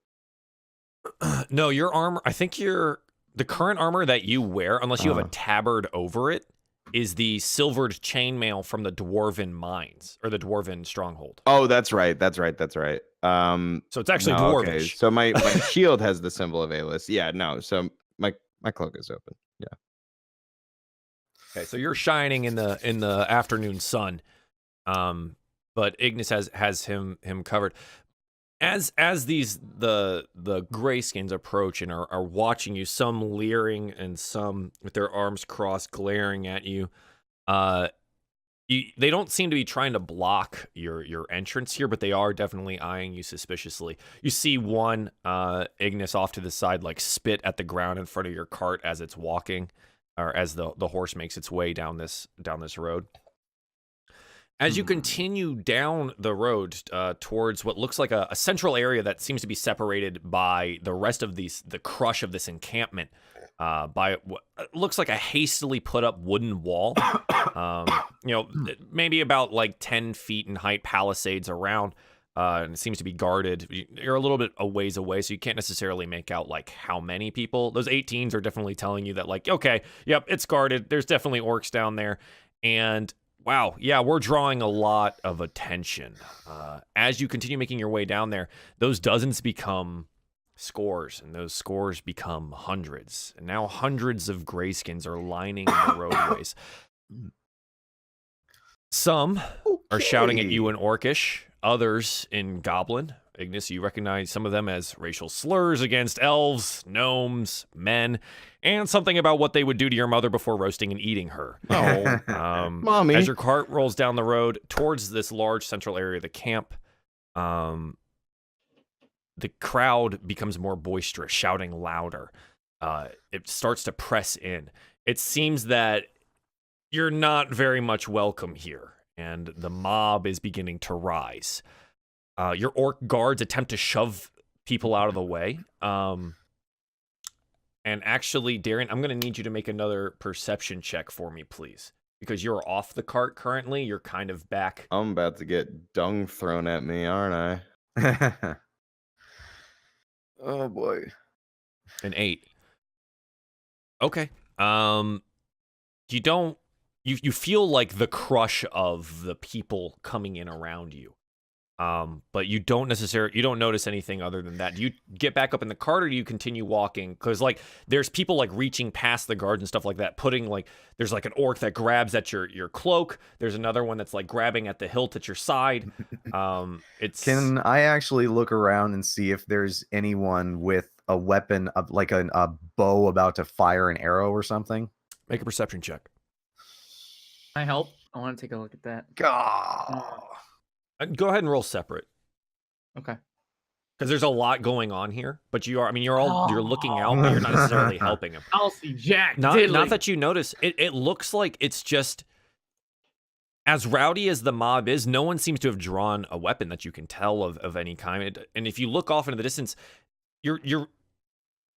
Speaker 1: No, your armor, I think the current armor that you wear, unless you have a tabard over it, is the silvered chainmail from the Dwarven mines, or the Dwarven stronghold.
Speaker 2: Oh, that's right. So
Speaker 1: it's actually dwarvish.
Speaker 2: Okay. So my shield has the symbol of Alis. Yeah, no. So my cloak is open. Yeah.
Speaker 1: Okay, so you're shining in the afternoon sun, but Ignis has him covered. As the grayskins approach and are watching you, some leering and some with their arms crossed, glaring at you, they don't seem to be trying to block your entrance here, but they are definitely eyeing you suspiciously. You see one Ignis off to the side, like spit at the ground in front of your cart as it's walking, or as the horse makes its way down this road. As you continue down the road towards what looks like a central area that seems to be separated by the rest of the crush of this encampment by what looks like a hastily put up wooden wall, maybe about like 10 feet in height, palisades around, and it seems to be guarded. You're a little bit a ways away, so you can't necessarily make out like how many people. Those 18s are definitely telling you that, like, okay, yep, it's guarded. There's definitely orcs down there, and wow, yeah, we're drawing a lot of attention. As you continue making your way down there, those dozens become scores, and those scores become hundreds. And now hundreds of grayskins are lining the roadways. Some are shouting at you in Orcish, others in Goblin. Ignis, you recognize some of them as racial slurs against elves, gnomes, men, and something about what they would do to your mother before roasting and eating her.
Speaker 2: Oh, Mommy.
Speaker 1: As your cart rolls down the road towards this large central area of the camp, the crowd becomes more boisterous, shouting louder. It starts to press in. It seems that you're not very much welcome here, and the mob is beginning to rise. Your orc guards attempt to shove people out of the way. And actually, Darien, I'm going to need you to make another perception check for me, please. Because you're off the cart currently. You're kind of back.
Speaker 2: I'm about to get dung thrown at me, aren't I?
Speaker 4: Oh, boy.
Speaker 1: An 8. Okay. You feel like the crush of the people coming in around you. But you don't notice anything other than that. Do you get back up in the cart, or do you continue walking? Because like there's people like reaching past the guards and stuff like that, there's like an orc that grabs at your cloak. There's another one that's like grabbing at the hilt at your side.
Speaker 4: Can I actually look around and see if there's anyone with a weapon of like a bow about to fire an arrow or something?
Speaker 1: Make a perception check.
Speaker 3: Can I help? I want to take a look at that.
Speaker 1: Go ahead and roll separate.
Speaker 3: Okay.
Speaker 1: Because there's a lot going on here, but you're looking out, but you're not necessarily helping him.
Speaker 3: I'll see Jack.
Speaker 1: Not that you notice. It looks like it's just as rowdy as the mob is. No one seems to have drawn a weapon that you can tell of any kind. And if you look off into the distance, you're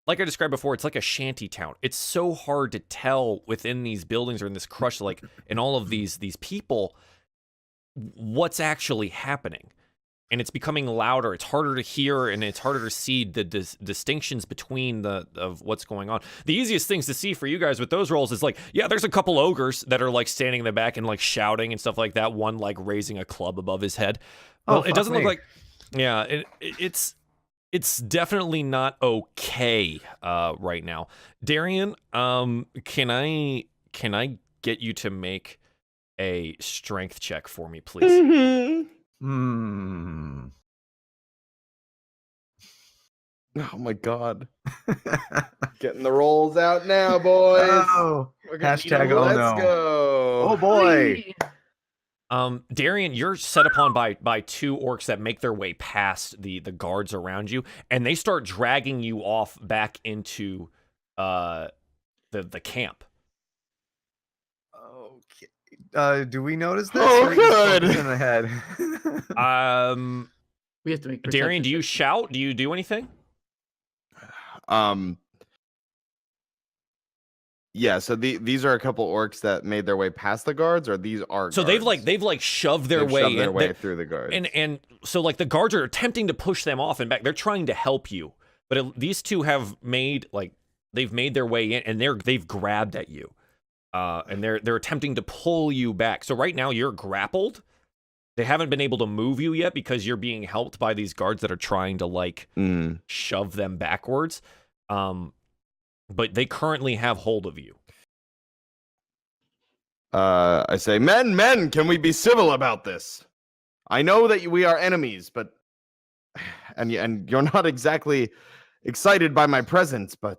Speaker 1: like I described before. It's like a shanty town. It's so hard to tell within these buildings or in this crush, like in all of these people. what's actually happening. And it's becoming louder. It's harder to hear, and it's harder to see the distinctions between of what's going on. The easiest things to see for you guys with those rolls is like, yeah, there's a couple ogres that are like standing in the back and like shouting and stuff like that. One like raising a club above his head. Well, it doesn't look like, yeah, it's definitely not okay right now. Darien, can I get you to make a strength check for me, please?
Speaker 2: Oh my god. Getting the rolls out now, boys.
Speaker 4: Oh, hashtag oh
Speaker 2: let's
Speaker 4: no.
Speaker 2: go.
Speaker 4: Oh boy.
Speaker 1: Darien, you're set upon by two orcs that make their way past the guards around you, and they start dragging you off back into the camp.
Speaker 4: Okay. Do we notice this?
Speaker 2: Oh,
Speaker 4: or are you just
Speaker 2: good.
Speaker 4: focused in the head?
Speaker 3: We have to make
Speaker 1: Darien,
Speaker 3: perception
Speaker 1: do you
Speaker 3: checks.
Speaker 1: shout? Do you do anything?
Speaker 2: Yeah, so these are a couple orcs that made their way past the guards, or these are
Speaker 1: So
Speaker 2: guards?
Speaker 1: they've shoved their
Speaker 2: They've
Speaker 1: way
Speaker 2: shoved their
Speaker 1: in.
Speaker 2: way through the guards.
Speaker 1: And so like the guards are attempting to push them off and back. They're trying to help you, but these two have made they've made their way in, and they've grabbed at you, and they're attempting to pull you back. So right now you're grappled. They haven't been able to move you yet because you're being helped by these guards that are trying to like shove them backwards. But they currently have hold of you.
Speaker 2: I say, men, can we be civil about this? I know that we are enemies, but and you're not exactly excited by my presence, but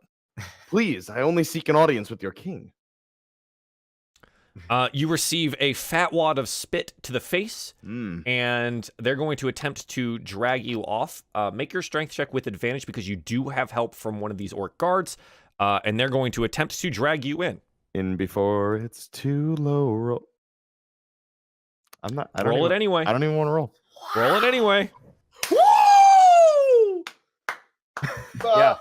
Speaker 2: please, I only seek an audience with your king.
Speaker 1: You receive a fat wad of spit to the face, and they're going to attempt to drag you off. Make your strength check with advantage because you do have help from one of these orc guards, and they're going to attempt to drag you in.
Speaker 2: In before it's too low. Roll. I don't
Speaker 1: Roll
Speaker 2: even,
Speaker 1: it anyway.
Speaker 2: I don't even want to roll.
Speaker 1: Roll it anyway.
Speaker 2: Yeah.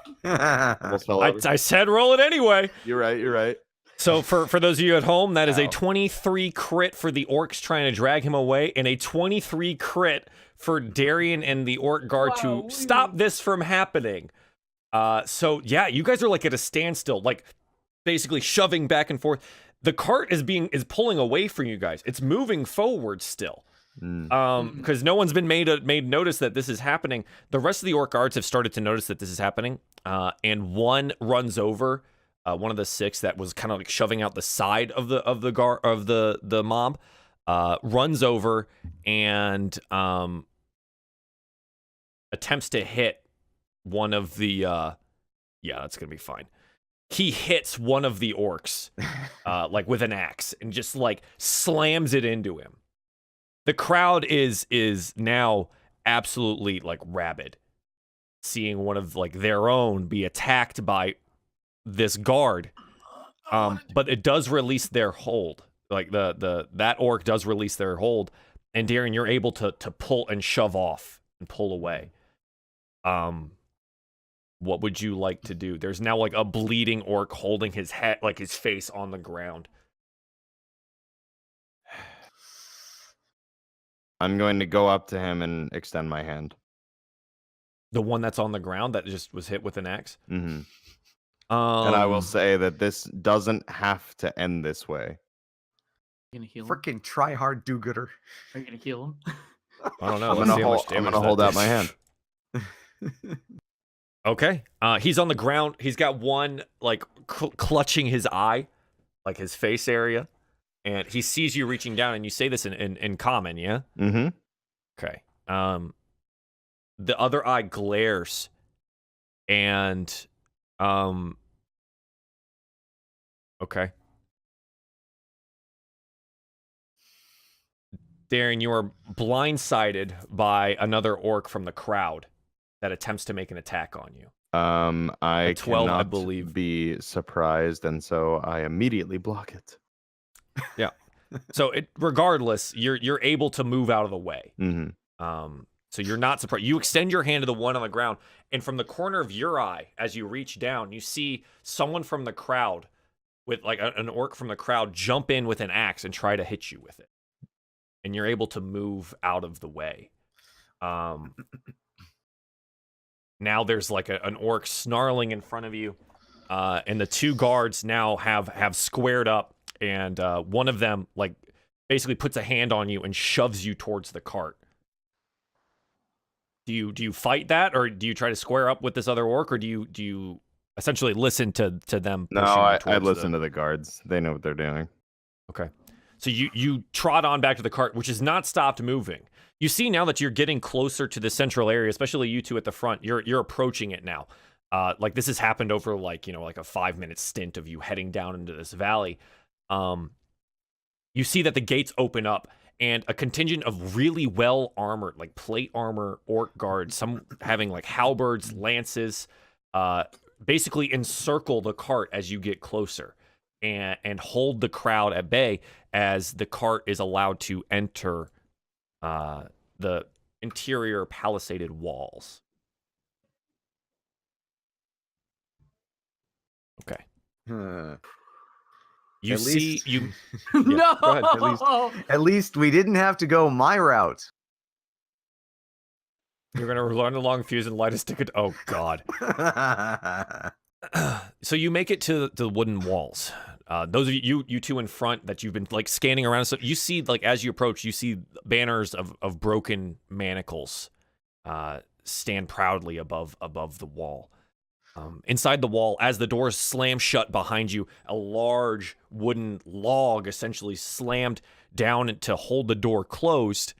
Speaker 2: Almost fell over.
Speaker 1: I said roll it anyway.
Speaker 2: You're right.
Speaker 1: So for those of you at home, that is a 23 crit for the orcs trying to drag him away, and a 23 crit for Darien and the orc guard to stop this from happening. So yeah, you guys are like at a standstill, like basically shoving back and forth. The cart is pulling away from you guys. It's moving forward still. Because no one's been made notice that this is happening. The rest of the orc guards have started to notice that this is happening, and one runs over. One of the six that was kind of like shoving out the side of the mob runs over and attempts to hit one of the yeah, that's gonna be fine. He hits one of the orcs like with an axe and just like slams it into him. The crowd is now absolutely like rabid, seeing one of like their own be attacked by this guard. But it does release their hold. Like that orc does release their hold, and Darien, you're able to pull and shove off and pull away. What would you like to do? There's now like a bleeding orc holding his head, like his face on the ground.
Speaker 2: I'm going to go up to him and extend my hand.
Speaker 1: The one that's on the ground that just was hit with an axe?
Speaker 2: Mm-hmm. And I will say that this doesn't have to end this way.
Speaker 3: You gonna heal him?
Speaker 4: Freaking try hard do-gooder.
Speaker 3: Are you gonna heal him?
Speaker 1: I don't know.
Speaker 2: I'm going to hold out my hand.
Speaker 1: Okay. He's on the ground. He's got one like clutching his eye, like his face area, and he sees you reaching down. And you say this in common, yeah?
Speaker 2: Mm-hmm.
Speaker 1: Okay. The other eye glares, and okay. Darien, you are blindsided by another orc from the crowd that attempts to make an attack on you.
Speaker 2: I
Speaker 1: A 12, I
Speaker 2: cannot
Speaker 1: believe.
Speaker 2: be surprised, and so I immediately block it.
Speaker 1: Yeah. So regardless, you're able to move out of the way.
Speaker 2: Mm-hmm.
Speaker 1: So you're not surprised. You extend your hand to the one on the ground, and from the corner of your eye, as you reach down, you see someone from the crowd with like an orc from the crowd jump in with an axe and try to hit you with it. and you're able to move out of the way. Now there's like an orc snarling in front of you, and the two guards now have squared up, and one of them like basically puts a hand on you and shoves you towards the cart. Do you fight that, or do you try to square up with this other orc, or do you essentially listen to them?
Speaker 2: No, I listen to the guards. They know what they're doing.
Speaker 1: Okay. So you trot on back to the cart, which has not stopped moving. You see now that you're getting closer to the central area, especially you two at the front. You're approaching it now. Like this has happened over like a 5-minute stint of you heading down into this valley. You see that the gates open up, and a contingent of really well armored, like plate armor orc guards, some having like halberds, lances, basically encircle the cart as you get closer, and hold the crowd at bay as the cart is allowed to enter the interior palisaded walls. Okay. You
Speaker 4: At
Speaker 1: see,
Speaker 4: least-
Speaker 1: you
Speaker 3: No.
Speaker 4: Go ahead, at least we didn't have to go my route.
Speaker 1: you're gonna run along Fuse and light a stick. Oh God. So you make it to the wooden walls. Those of you two in front that you've been like scanning around, so you see like as you approach, you see banners of broken manacles stand proudly above the wall. Inside the wall, as the doors slam shut behind you, a large wooden log essentially slammed down to hold the door closed.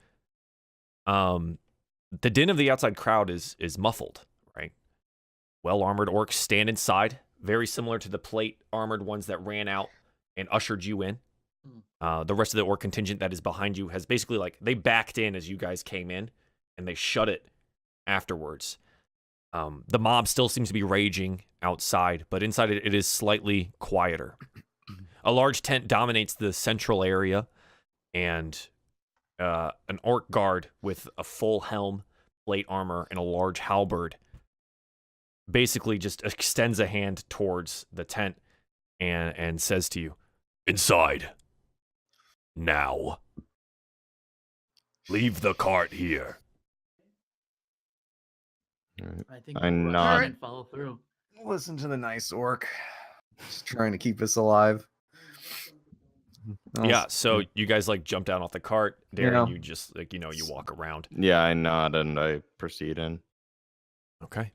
Speaker 1: The din of the outside crowd is muffled, right? Well-armored orcs stand inside, very similar to the plate-armored ones that ran out and ushered you in. The rest of the orc contingent that is behind you has basically like, they backed in as you guys came in, and they shut it afterwards. The mob still seems to be raging outside, but inside it is slightly quieter. A large tent dominates the central area, and an orc guard with a full helm, plate armor, and a large halberd basically just extends a hand towards the tent and says to you, "Inside. Now. Leave the cart here."
Speaker 3: I think
Speaker 2: I
Speaker 3: we'll
Speaker 2: nod.
Speaker 3: and follow through.
Speaker 4: Listen to the nice orc. Just trying to keep us alive.
Speaker 1: Yeah, so you guys like jump down off the cart. Darren,
Speaker 4: Yeah.
Speaker 1: you just like, you walk around.
Speaker 2: Yeah, I nod and I proceed in.
Speaker 1: Okay.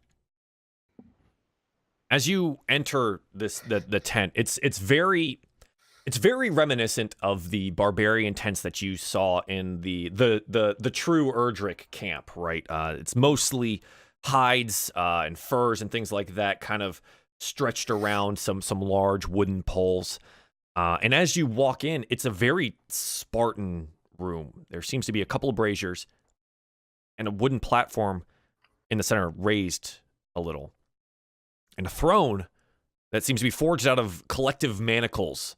Speaker 1: As you enter the tent, it's very reminiscent of the barbarian tents that you saw in the true Erdrick camp, right? It's mostly hides and furs and things like that, kind of stretched around some large wooden poles. And as you walk in, it's a very Spartan room. There seems to be a couple of braziers and a wooden platform in the center raised a little. And a throne that seems to be forged out of collective manacles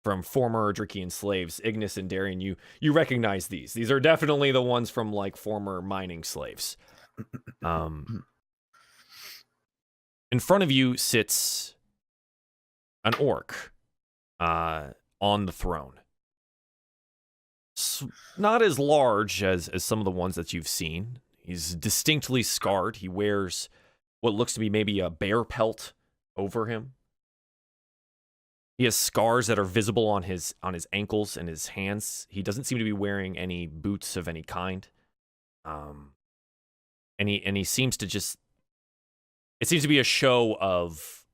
Speaker 1: from former Erdrickian slaves. Ignas and Darien, you recognize these. These are definitely the ones from like former mining slaves. In front of you sits an orc on the throne. Not as large as some of the ones that you've seen. He's distinctly scarred. He wears what looks to be maybe a bear pelt over him. He has scars that are visible on his ankles and his hands. He doesn't seem to be wearing any boots of any kind. And he seems to just, it seems to be a show of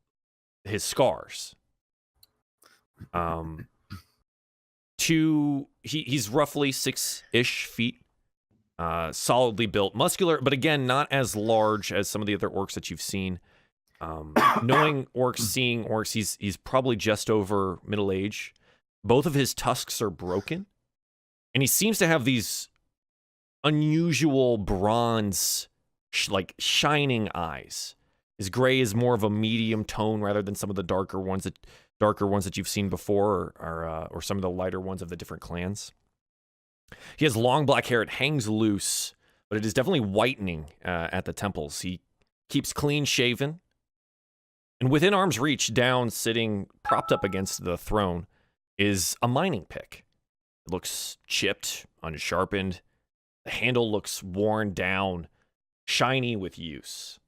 Speaker 1: his scars. He's roughly 6-ish feet. Solidly built, muscular, but again, not as large as some of the other orcs that you've seen. Knowing orcs, seeing orcs, he's probably just over middle age. Both of his tusks are broken, and he seems to have these unusual bronze, like shining eyes. His gray is more of a medium tone rather than some of the darker ones that you've seen before, or some of the lighter ones of the different clans. He has long black hair. It hangs loose, but it is definitely whitening at the temples. He keeps clean shaven. And within arm's reach, down, sitting propped up against the throne, is a mining pick. It looks chipped, unsharpened. The handle looks worn down, shiny with use.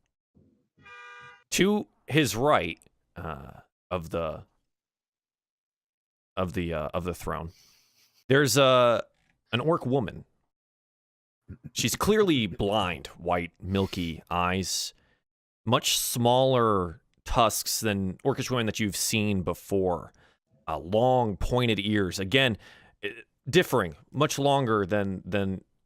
Speaker 1: To his right of the throne, there's an orc woman. She's clearly blind, white, milky eyes, much smaller tusks than orcish women that you've seen before. Long, pointed ears. Again, differing, much longer than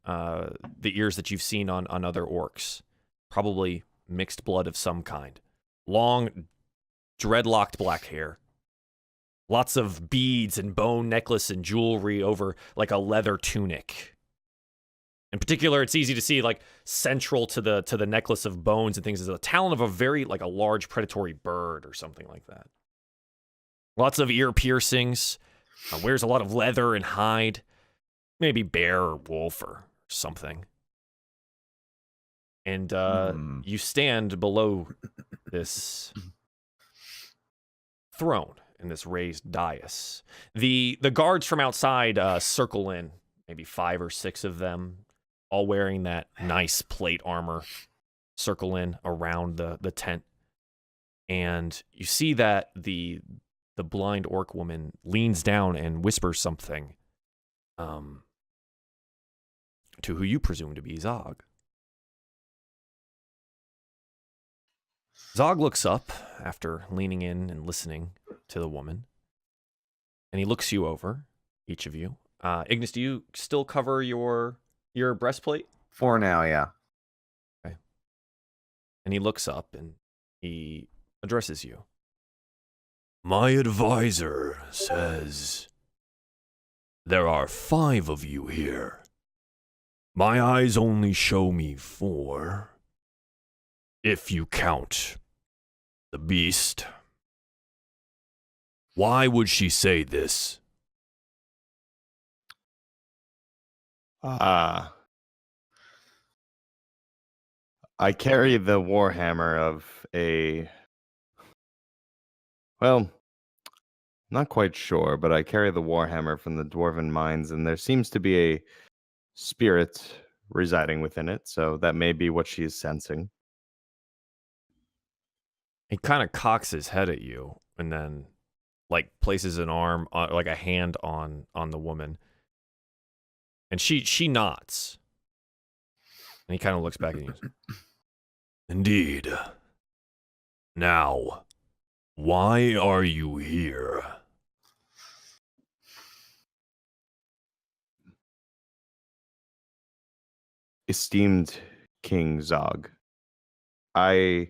Speaker 1: the ears that you've seen on other orcs. Probably mixed blood of some kind. Long, dreadlocked black hair. Lots of beads and bone necklace and jewelry over like a leather tunic. In particular, it's easy to see like central to the necklace of bones and things is the talon of a very like a large predatory bird or something like that. Lots of ear piercings. Wears a lot of leather and hide. Maybe bear or wolf or something. And you stand below this throne in this raised dais. The guards from outside circle in, maybe 5 or 6 of them, all wearing that nice plate armor, circle in around the tent. And you see that the blind orc woman leans down and whispers something to who you presume to be Zagh. Zagh looks up after leaning in and listening to the woman, and he looks you over, each of you. Ignas, do you still cover your breastplate?
Speaker 4: For now, yeah.
Speaker 1: Okay. And he looks up and he addresses you. My advisor says there are 5 of you here. My eyes only show me 4. If you count the beast. Why would she say this?
Speaker 2: I carry the warhammer of a... Well, not quite sure, but I carry the warhammer from the dwarven mines, and there seems to be a spirit residing within it, so that may be what she is sensing.
Speaker 1: He kind of cocks his head at you and then like places an arm on, like a hand on the woman. And she nods. And he kind of looks back at you. Indeed. Now, why are you here?
Speaker 2: Esteemed King Zagh, I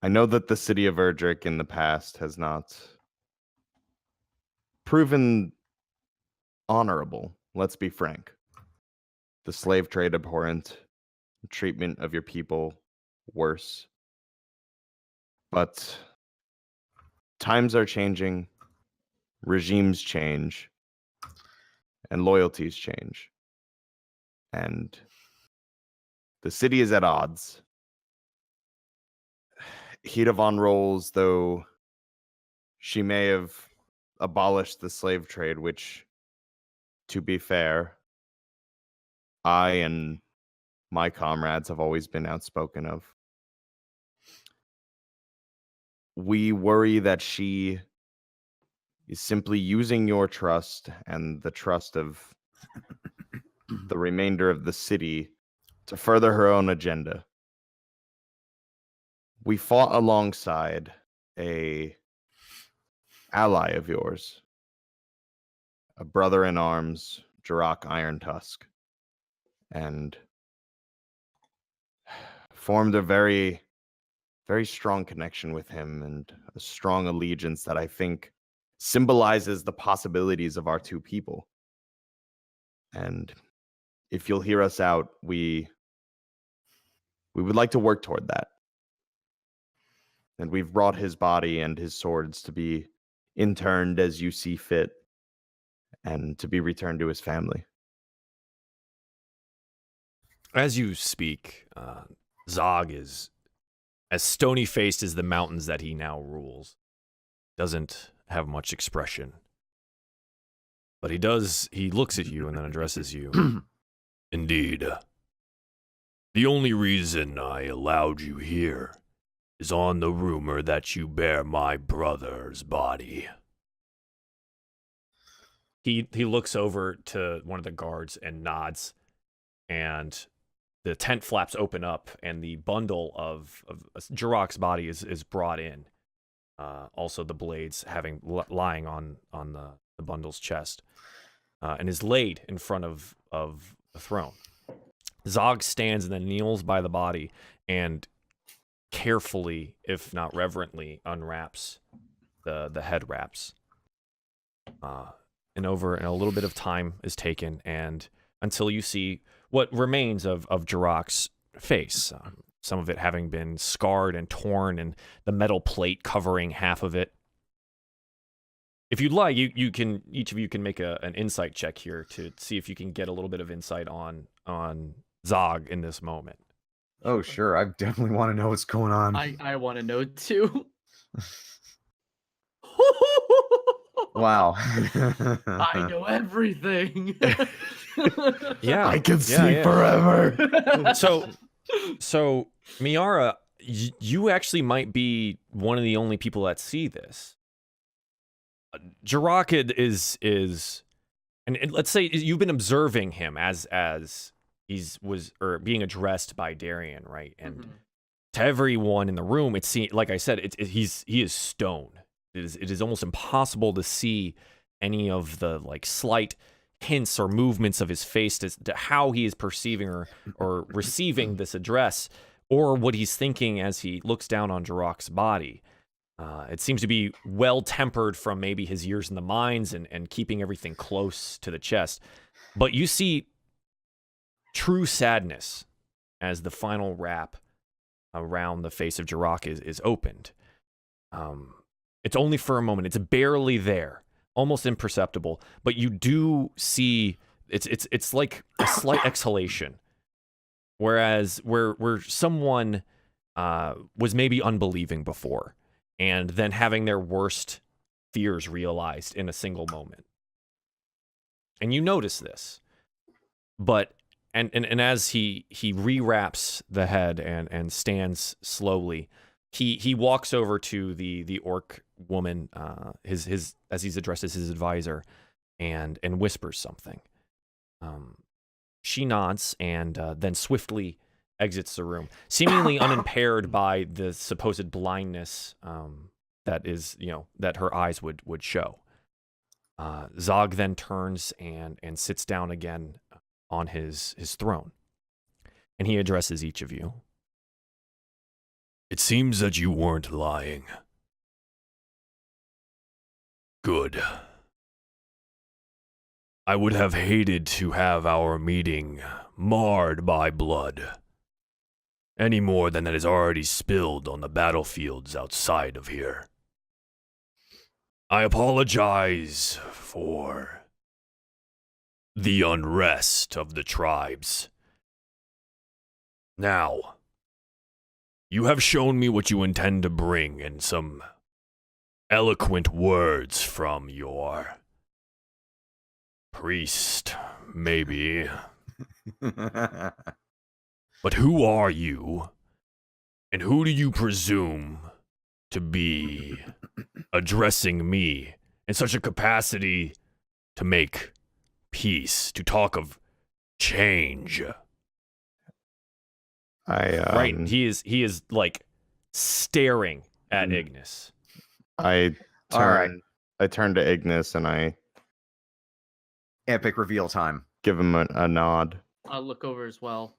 Speaker 2: know that the city of Erdrick in the past has not proven honorable. Let's be frank. The slave trade abhorrent, treatment of your people worse. But times are changing, regimes change, and loyalties change. And the city is at odds. Hedavon rolls, though she may have abolished the slave trade, which, to be fair, I and my comrades have always been outspoken of. We worry that she is simply using your trust and the trust of the remainder of the city to further her own agenda. We fought alongside a ally of yours, a brother in arms, Jirok Iron Tusk, and formed a very, very strong connection with him and a strong allegiance that I think symbolizes the possibilities of our two people. And if you'll hear us out, we would like to work toward that. And we've brought his body and his swords to be interned as you see fit and to be returned to his family.
Speaker 1: As you speak, Zagh is as stony-faced as the mountains that he now rules. Doesn't have much expression. But he looks at you and then addresses you. Indeed. The only reason I allowed you here is on the rumor that you bear my brother's body. He looks over to one of the guards and nods, and the tent flaps open up, and the bundle of Jirok's body is brought in. Also, the blades lying on the bundle's chest, and is laid in front of the throne. Zagh stands and then kneels by the body and carefully, if not reverently, unwraps the head wraps. And a little bit of time is taken, and until you see what remains of Jirok's face, some of it having been scarred and torn, and the metal plate covering half of it. If you'd like, each of you can make an insight check here to see if you can get a little bit of insight on Zagh in this moment.
Speaker 4: Oh, sure. I definitely want to know what's going on.
Speaker 3: I want to know too.
Speaker 4: Wow.
Speaker 3: I know everything.
Speaker 1: Yeah,
Speaker 2: I can see forever.
Speaker 1: So Miera, you actually might be one of the only people that see this. Jirok is, and let's say you've been observing him as being addressed by Darien, right? And to everyone in the room, it seems, like I said, he is stone. It is almost impossible to see any of the like slight hints or movements of his face to how he is perceiving or receiving this address, or what he's thinking as he looks down on Jirok's body. It seems to be well tempered from maybe his years in the mines and keeping everything close to the chest. But you see true sadness as the final wrap around the face of Jirok is opened. It's only for a moment. It's barely there, almost imperceptible. But you do see it's like a slight exhalation. Whereas where someone was maybe unbelieving before, and then having their worst fears realized in a single moment. And you notice this. But and as he rewraps the head and stands slowly, he walks over to the orc woman, his as he's addressed as his advisor, and whispers something. She nods and then swiftly exits the room, seemingly unimpaired by the supposed blindness that her eyes would show. Zagh then turns and sits down again on his throne, and he addresses each of you. It seems that you weren't lying. Good. I would have hated to have our meeting marred by blood, any more than it is already spilled on the battlefields outside of here. I apologize for the unrest of the tribes. Now, you have shown me what you intend to bring in some eloquent words from your priest, maybe. But who are you, and who do you presume to be addressing me in such a capacity to make peace, to talk of change? Right, he is like staring at Ignas.
Speaker 2: I turn to Ignas and I
Speaker 4: Epic reveal time.
Speaker 2: give him a nod.
Speaker 3: I'll look over as well.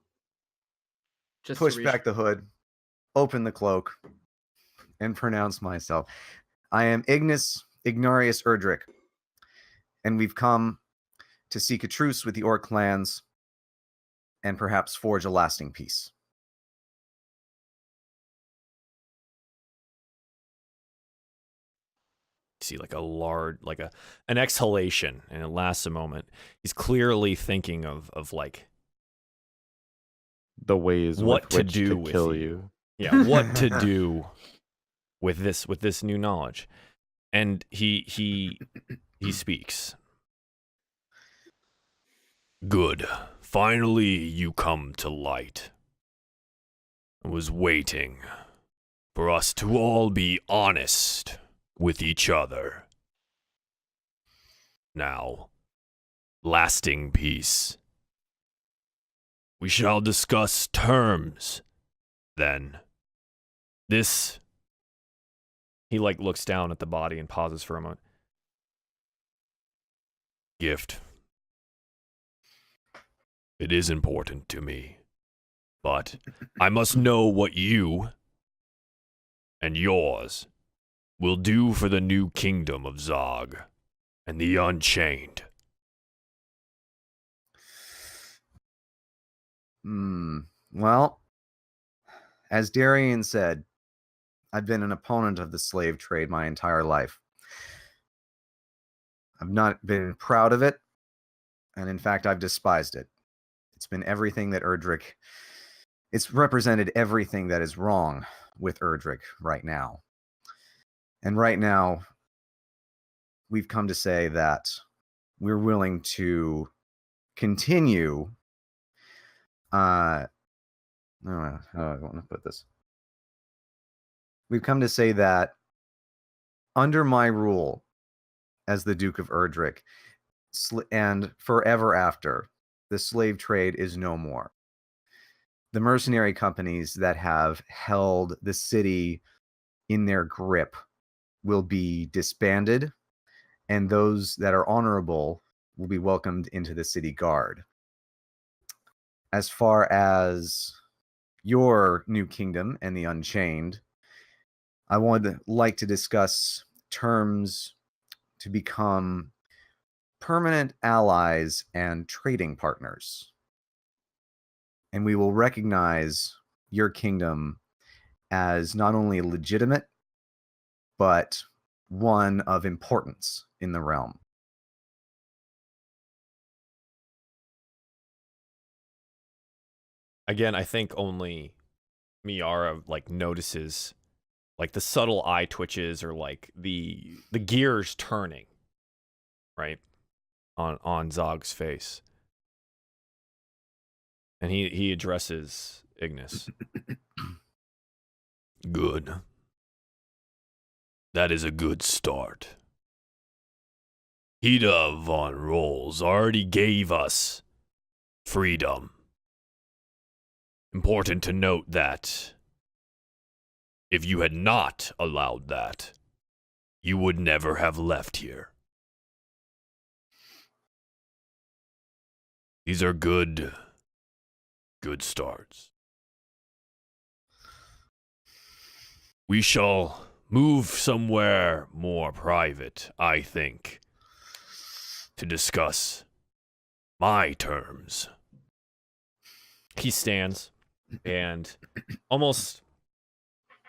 Speaker 3: Just
Speaker 4: Push back the hood, open the cloak, and pronounce myself. I am Ignas Erdrick, and we've come to seek a truce with the orc clans and perhaps forge a lasting peace.
Speaker 1: See like an exhalation, and it lasts a moment. He's clearly thinking of like
Speaker 2: The ways
Speaker 1: what
Speaker 2: with
Speaker 1: to
Speaker 2: which
Speaker 1: do
Speaker 2: to
Speaker 1: with
Speaker 2: kill
Speaker 1: you.
Speaker 2: you.
Speaker 1: Yeah, what to do with this new knowledge. And he speaks. Good. Finally, you come to light. I was waiting for us to all be honest with each other. Now, lasting peace. We shall discuss terms, then. This... He, looks down at the body and pauses for a moment. Gift. It is important to me, but I must know what you and yours will do for the new kingdom of Zagh and the Unchained.
Speaker 4: Well, as Darien said, I've been an opponent of the slave trade my entire life. I've not been proud of it, and in fact, I've despised it. It's been everything that Erdrick... It's represented everything that is wrong with Erdrick right now. And right now, we've come to say that we're willing to continue... how do I want to put this? We've come to say that under my rule as the Duke of Erdrick, and forever after, the slave trade is no more. The mercenary companies that have held the city in their grip will be disbanded, and those that are honorable will be welcomed into the city guard. As far as your new kingdom and the Unchained, I would like to discuss terms to become permanent allies and trading partners. And we will recognize your kingdom as not only legitimate, but one of importance in the realm.
Speaker 1: Again, I think only Miera notices the subtle eye twitches or the gears turning, right, on Zagh's face. And he addresses Ignas. Good. That is a good start. Hida von Rolls already gave us freedom. Important to note that if you had not allowed that, you would never have left here. These are good starts. We shall move somewhere more private, I think, to discuss my terms. He stands, and almost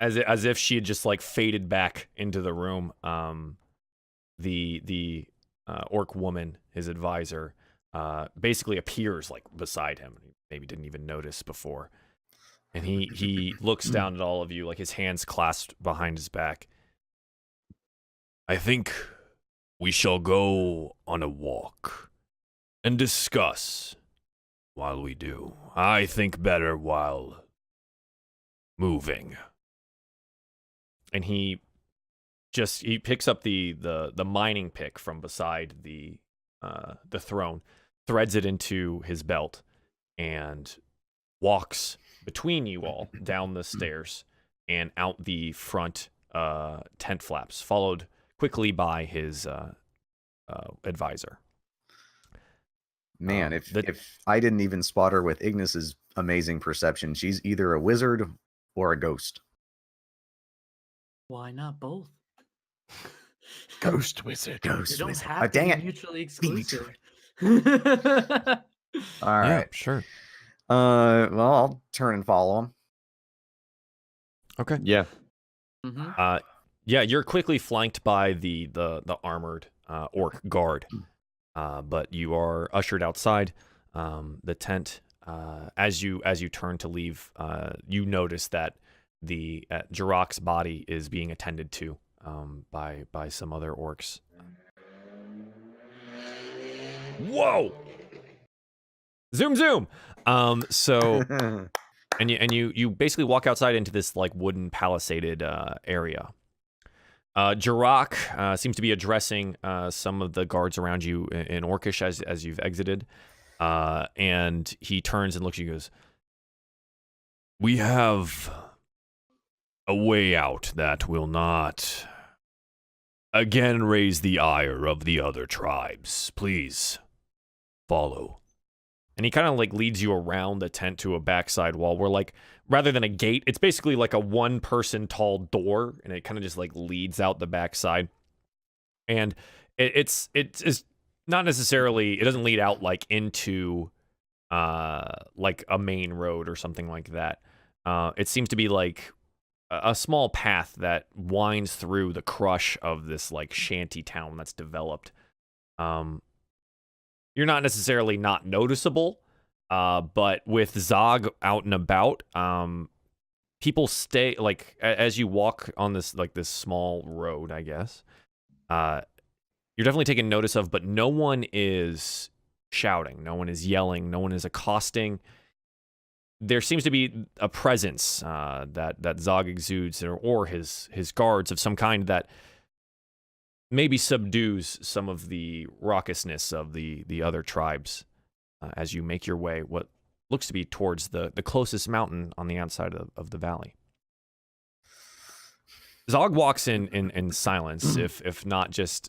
Speaker 1: as if she had just faded back into the room, the orc woman, his advisor, basically appears beside him. Maybe didn't even notice before. And he looks down at all of you, his hands clasped behind his back. I think we shall go on a walk and discuss while we do. I think better while moving. And he picks up the mining pick from beside the throne, threads it into his belt, and walks between you all down the stairs and out the front tent flaps, followed quickly by his advisor.
Speaker 4: Man, if I didn't even spot her with Ignas's amazing perception, she's either a wizard or a ghost.
Speaker 3: Why not both?
Speaker 2: Ghost wizard.
Speaker 3: They don't have to
Speaker 4: dang
Speaker 3: be
Speaker 4: it.
Speaker 3: mutually exclusive.
Speaker 4: All right.
Speaker 1: Sure.
Speaker 4: Well, I'll turn and follow him.
Speaker 1: Okay.
Speaker 2: Yeah.
Speaker 3: Mm-hmm.
Speaker 1: Yeah, you're quickly flanked by the armored orc guard, but you are ushered outside the tent. As you turn to leave, you notice that the Jirok's body is being attended to by some other orcs. Whoa! Zoom, zoom. So and you basically walk outside into this like wooden palisaded area. Jirok seems to be addressing some of the guards around you in Orcish as you've exited, and he turns and looks at you and goes, "We have a way out that will not again raise the ire of the other tribes. Please follow." And he kind of like leads you around the tent to a backside wall where, like, rather than a gate, it's basically like a one-person tall door, and it kind of just like leads out the backside. And it's not necessarily, it doesn't lead out like into like a main road or something like that. It seems to be like a small path that winds through the crush of this like shanty town that's developed. You're not necessarily not noticeable, but with Zagh out and about, people stay, like, as you walk on this, like, this small road, I guess, you're definitely taken notice of, but no one is shouting, no one is yelling, no one is accosting. There seems to be a presence that Zagh exudes, or his guards of some kind that maybe subdues some of the raucousness of the other tribes as you make your way what looks to be towards the closest mountain on the outside of the valley. Zagh walks in silence, if not just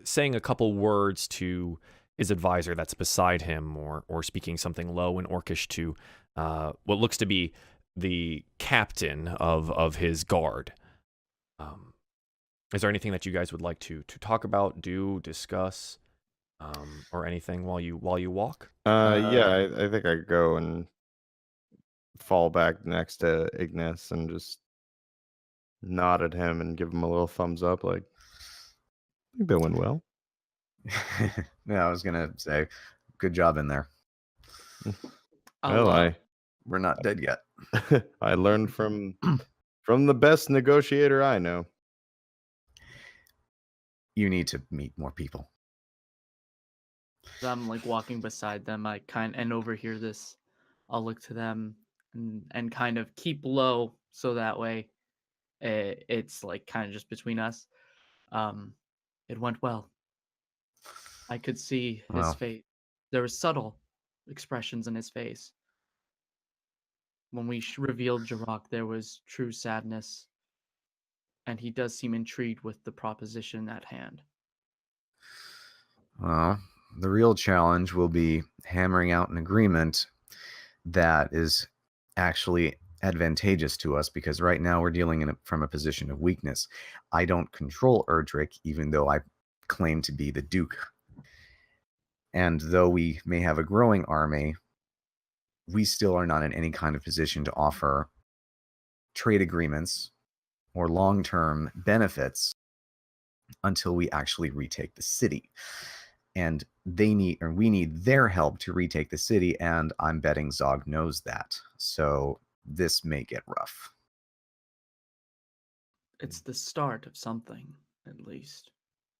Speaker 1: saying a couple words to his advisor that's beside him, or speaking something low in Orcish to what looks to be the captain of his guard. Is there anything that you guys would like to talk about, discuss, or anything while you walk?
Speaker 2: Yeah, I think I go and fall back next to Ignas and just nod at him and give him a little thumbs up, like, you're doing well.
Speaker 4: Yeah, I was gonna say, good job in there.
Speaker 2: Well,
Speaker 4: We're not dead yet.
Speaker 2: I learned from the best negotiator I know.
Speaker 4: You need to meet more people.
Speaker 3: As I'm like walking beside them, and overhear this, I'll look to them and kind of keep low, so that way it's like kind of just between us. It went well. I could see his
Speaker 4: Well.
Speaker 3: face. There were subtle expressions in his face. When we revealed Jirok, there was true sadness, and he does seem intrigued with the proposition at hand.
Speaker 4: Well, the real challenge will be hammering out an agreement that is actually advantageous to us, because right now we're dealing from a position of weakness. I don't control Erdrick, even though I claim to be the Duke. And though we may have a growing army, we still are not in any kind of position to offer trade agreements or long-term benefits until we actually retake the city. And we need their help to retake the city, and I'm betting Zagh knows that. So this may get rough.
Speaker 3: It's the start of something, at least.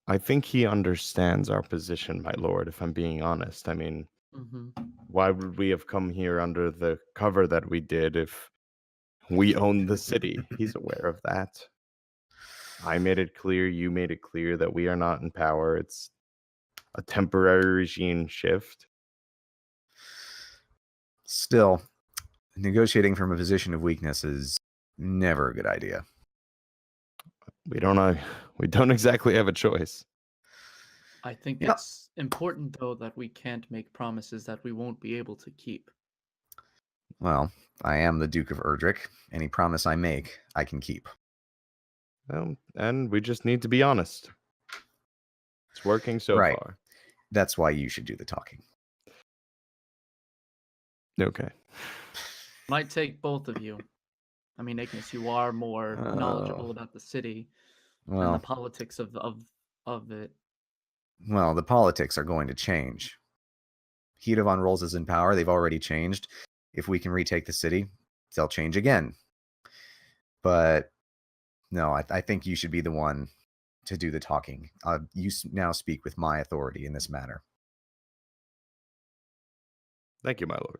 Speaker 2: I think he understands our position, my lord, if I'm being honest. I mean, why would we have come here under the cover that we did if we own the city? He's aware of that. I made it clear, you made it clear that we are not in power. It's a temporary regime shift.
Speaker 4: Still, negotiating from a position of weakness is never a good idea.
Speaker 2: We don't exactly have a choice.
Speaker 3: I think it's important, though, that we can't make promises that we won't be able to keep.
Speaker 4: Well, I am the Duke of Erdrick. Any promise I make, I can keep.
Speaker 2: Well, and we just need to be honest. It's working so far.
Speaker 4: That's why you should do the talking.
Speaker 2: Okay.
Speaker 3: Might take both of you. I mean, Ignas, you are more knowledgeable about the city and the politics of it.
Speaker 4: Well, the politics are going to change. Hedavon Rolls is in power. They've already changed. If we can retake the city, they'll change again. But no, I think you should be the one to do the talking. You now speak with my authority in this matter.
Speaker 2: Thank you, my lord.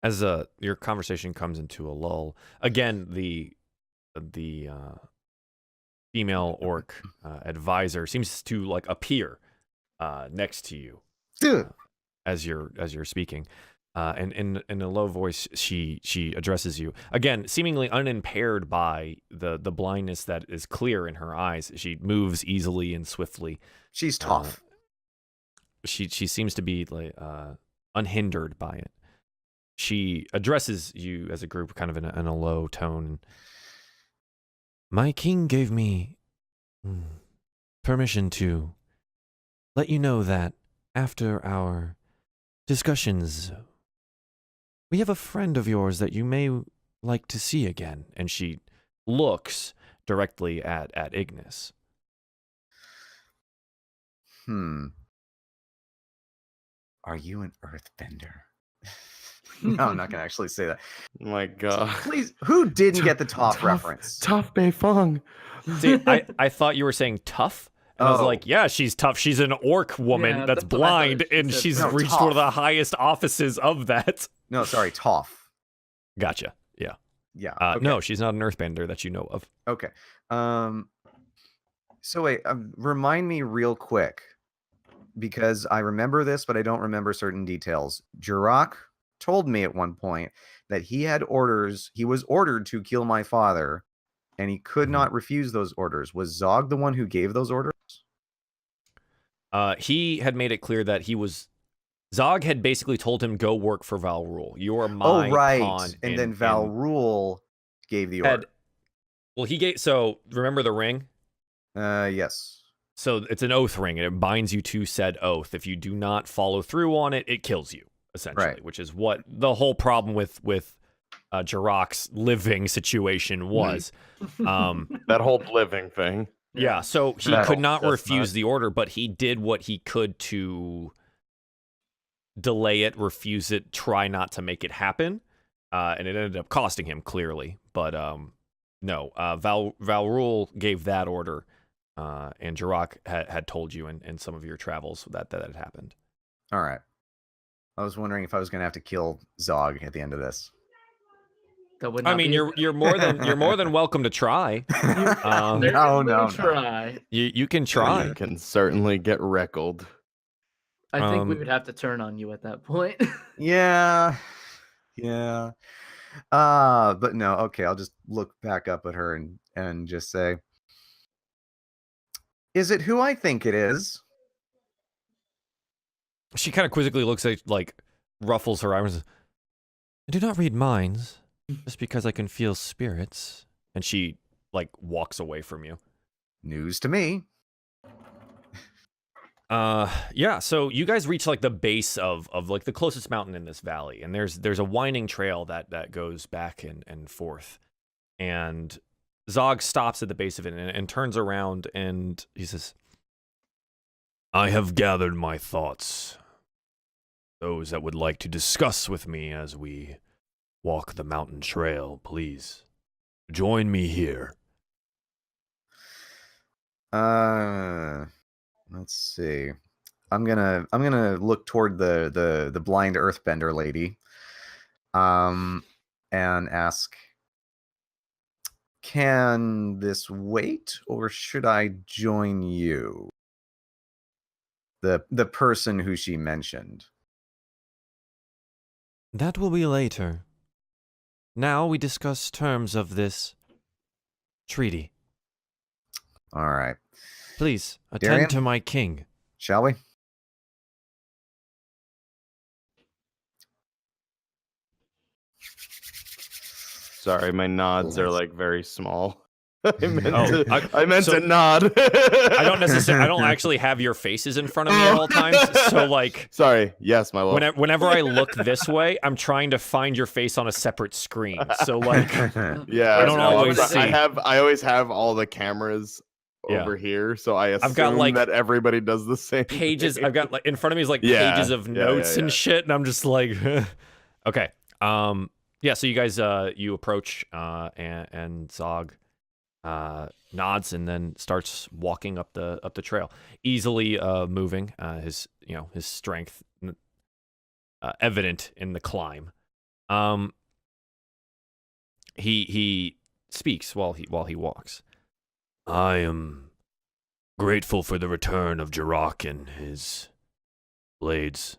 Speaker 1: As your conversation comes into a lull, again the female orc advisor seems to like appear next to you as you're speaking, and in a low voice she addresses you again, seemingly unimpaired by the blindness that is clear in her eyes. She moves easily and swiftly.
Speaker 4: She's tough.
Speaker 1: She seems to be like unhindered by it. She addresses you as a group kind of in a low tone. My king gave me permission to let you know that after our discussions, we have a friend of yours that you may like to see again. And she looks directly at Ignas.
Speaker 4: Are you an earthbender? No, I'm not gonna actually say that.
Speaker 2: Oh my God.
Speaker 4: Please, who didn't get the Toph reference?
Speaker 2: Toph Bei Fong.
Speaker 1: See, I thought you were saying tough. And I was like, yeah, she's tough. She's an orc woman
Speaker 3: Yeah,
Speaker 1: that's
Speaker 3: that's what I thought
Speaker 1: blind,
Speaker 3: she
Speaker 1: and
Speaker 3: said.
Speaker 1: she's
Speaker 4: No,
Speaker 1: reached
Speaker 4: tough.
Speaker 1: one of the highest offices of that.
Speaker 4: No, sorry, Toph.
Speaker 1: Gotcha. Yeah.
Speaker 4: Yeah.
Speaker 1: No, she's not an earthbender that you know of.
Speaker 4: Okay. So wait, remind me real quick, because I remember this, but I don't remember certain details. Jirok told me at one point that he had orders. He was ordered to kill my father, and he could not refuse those orders. Was Zagh the one who gave those orders?
Speaker 1: He had made it clear that Zagh had basically told him, go work for Val Rule. You're my pawn.
Speaker 4: And then Val Rule gave the order.
Speaker 1: Well, he gave, so remember the ring?
Speaker 4: Yes.
Speaker 1: So it's an oath ring, and it binds you to said oath. If you do not follow through on it, it kills you, essentially,
Speaker 4: Right.
Speaker 1: which is what the whole problem with Jirok's living situation was.
Speaker 2: That whole living thing.
Speaker 1: Yeah, so he could not refuse the order, but he did what he could to delay it, refuse it, try not to make it happen, and it ended up costing him, clearly. But no, Val Rule gave that order, and Jirok had told you in some of your travels that had happened.
Speaker 4: All right. I was wondering if I was going to have to kill Zagh at the end of this.
Speaker 3: That would
Speaker 1: I
Speaker 3: not
Speaker 1: mean,
Speaker 3: be-
Speaker 1: you're more than welcome to try.
Speaker 4: No.
Speaker 3: Try.
Speaker 1: You can try.
Speaker 2: You can certainly get wreckled.
Speaker 3: I think we would have to turn on you at that point.
Speaker 4: Yeah. But no, okay, I'll just look back up at her and just say, is it who I think it is?
Speaker 1: She kind of quizzically looks at, like, ruffles her eyebrows. I do not read minds, just because I can feel spirits. And she, like, walks away from you.
Speaker 4: News to me.
Speaker 1: Yeah, so you guys reach, like, the base of like the closest mountain in this valley, and there's a winding trail that goes back and forth. And Zagh stops at the base of it and turns around, and he says, I have gathered my thoughts. Those that would like to discuss with me as we walk the mountain trail, please join me here.
Speaker 4: Let's see. I'm gonna look toward the blind earthbender lady, and ask, can this wait, or should I join you? The person who she mentioned.
Speaker 1: That will be later. Now we discuss terms of this treaty.
Speaker 4: All right.
Speaker 1: Please, attend
Speaker 4: Darien?
Speaker 1: to my king.
Speaker 4: Shall we?
Speaker 2: Sorry, my nods are like very small. I meant
Speaker 1: so
Speaker 2: to nod.
Speaker 1: I don't actually have your faces in front of me at all times. So like,
Speaker 2: sorry. Yes, my lord.
Speaker 1: whenever I look this way, I'm trying to find your face on a separate screen. So like,
Speaker 2: Yeah,
Speaker 1: I don't always see.
Speaker 2: I always have all the cameras
Speaker 1: Yeah.
Speaker 2: over here, so I assume
Speaker 1: I've got, like,
Speaker 2: that everybody does the same
Speaker 1: pages.
Speaker 2: thing.
Speaker 1: I've got like in front of me is like
Speaker 2: Yeah,
Speaker 1: pages of
Speaker 2: yeah,
Speaker 1: notes
Speaker 2: yeah.
Speaker 1: and shit, and I'm just like, okay. Yeah. So you guys, you approach, and Zagh nods and then starts walking up the trail, easily moving. His strength evident in the climb. He speaks while he walks. I am grateful for the return of Jirok and his blades.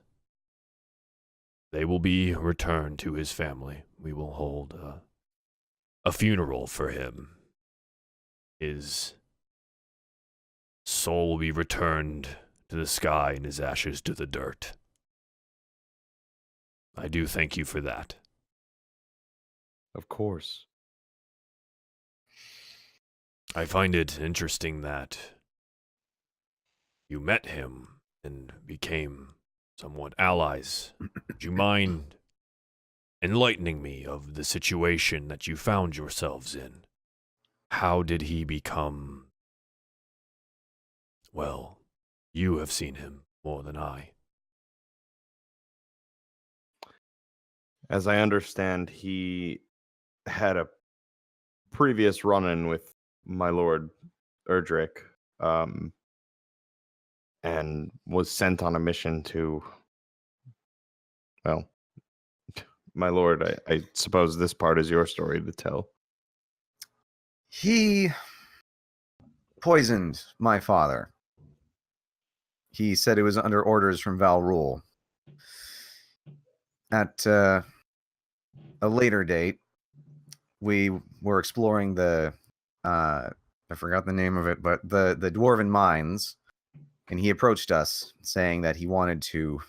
Speaker 1: They will be returned to his family. We will hold a funeral for him. His soul will be returned to the sky and his ashes to the dirt. I do thank you for that.
Speaker 2: Of course.
Speaker 1: I find it interesting that you met him and became somewhat allies. Would you mind enlightening me of the situation that you found yourselves in? How did he become... Well, you have seen him more than I.
Speaker 2: As I understand, he had a previous run-in with my lord Erdrick, and was sent on a mission to, well, my lord, I suppose this part is your story to tell.
Speaker 4: He poisoned my father. He said it was under orders from Val Rule. At a later date, we were exploring the I forgot the name of it, but the Dwarven Mines, and he approached us saying that he wanted to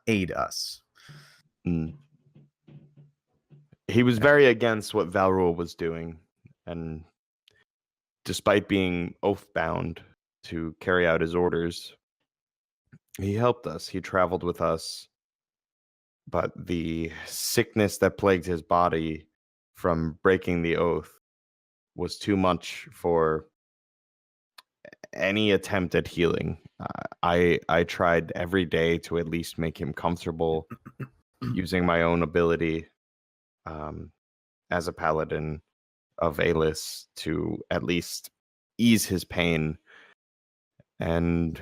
Speaker 4: aid us.
Speaker 2: He was very against what Valrul was doing, and despite being oath-bound to carry out his orders, he helped us. He traveled with us, but the sickness that plagued his body from breaking the oath was too much for any attempt at healing. I tried every day to at least make him comfortable using my own ability as a paladin of Alis to at least ease his pain. And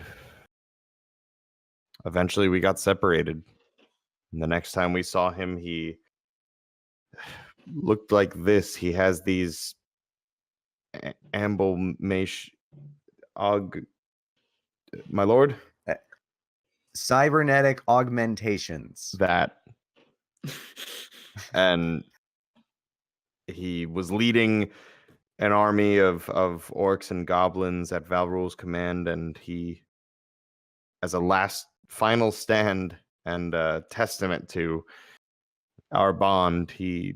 Speaker 2: eventually we got separated. And the next time we saw him, he looked like this. He has these my lord?
Speaker 4: Cybernetic augmentations.
Speaker 2: That. And he was leading an army of orcs and goblins at Valrul's command, and he, as a last final stand and testament to our bond, he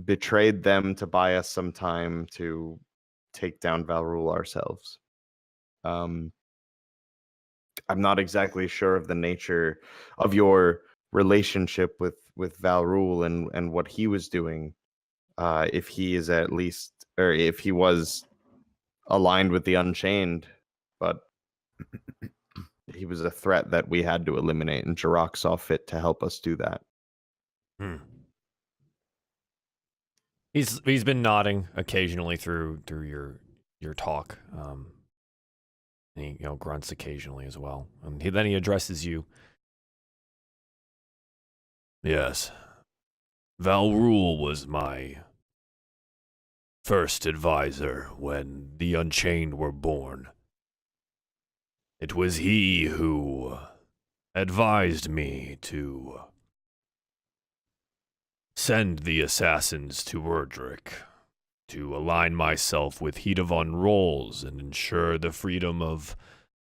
Speaker 2: betrayed them to buy us some time to take down Valrul ourselves. I'm not exactly sure of the nature of your relationship with Valrul and what he was doing. If he is at least, or if he was aligned with the Unchained, but he was a threat that we had to eliminate, and Jirok saw fit to help us do that.
Speaker 1: He's been nodding occasionally through your talk. And he grunts occasionally as well. And then he addresses you. Yes. Valrul was my first advisor when the Unchained were born. It was he who advised me to send the assassins to Erdrick, to align myself with Hedavon Rolls and ensure the freedom of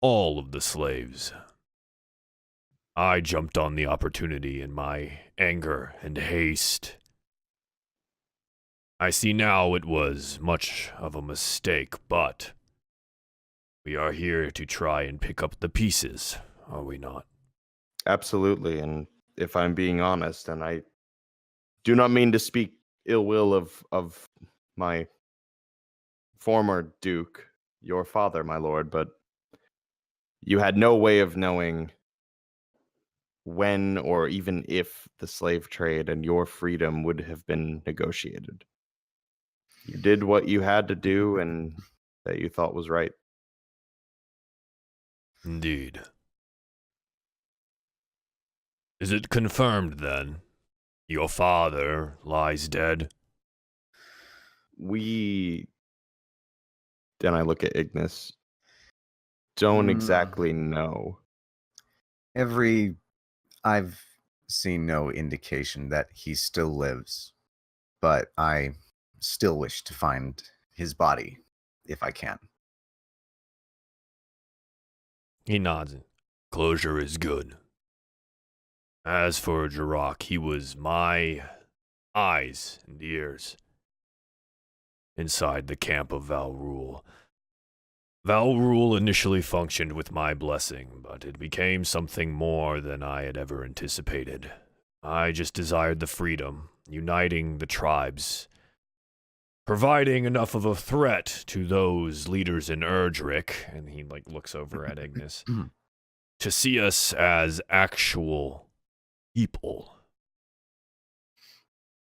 Speaker 1: all of the slaves. I jumped on the opportunity in my anger and haste. I see now it was much of a mistake, but we are here to try and pick up the pieces, are we not?
Speaker 2: Absolutely, and if I'm being honest, and I do not mean to speak ill will of my former Duke, your father, my lord, but you had no way of knowing when or even if the slave trade and your freedom would have been negotiated. You did what you had to do and that you thought was right.
Speaker 1: Indeed. Is it confirmed, then? Your father lies dead?
Speaker 2: We... Then I look at Ignis. Don't exactly know.
Speaker 4: I've seen no indication that he still lives, but I still wish to find his body if I can.
Speaker 1: He nods. Closure is good. As for Jirok, he was my eyes and ears inside the camp of Valrul. Valrul initially functioned with my blessing, but it became something more than I had ever anticipated. I just desired the freedom, uniting the tribes, providing enough of a threat to those leaders in Erdrick, and he looks over at Ignis, to see us as actual people.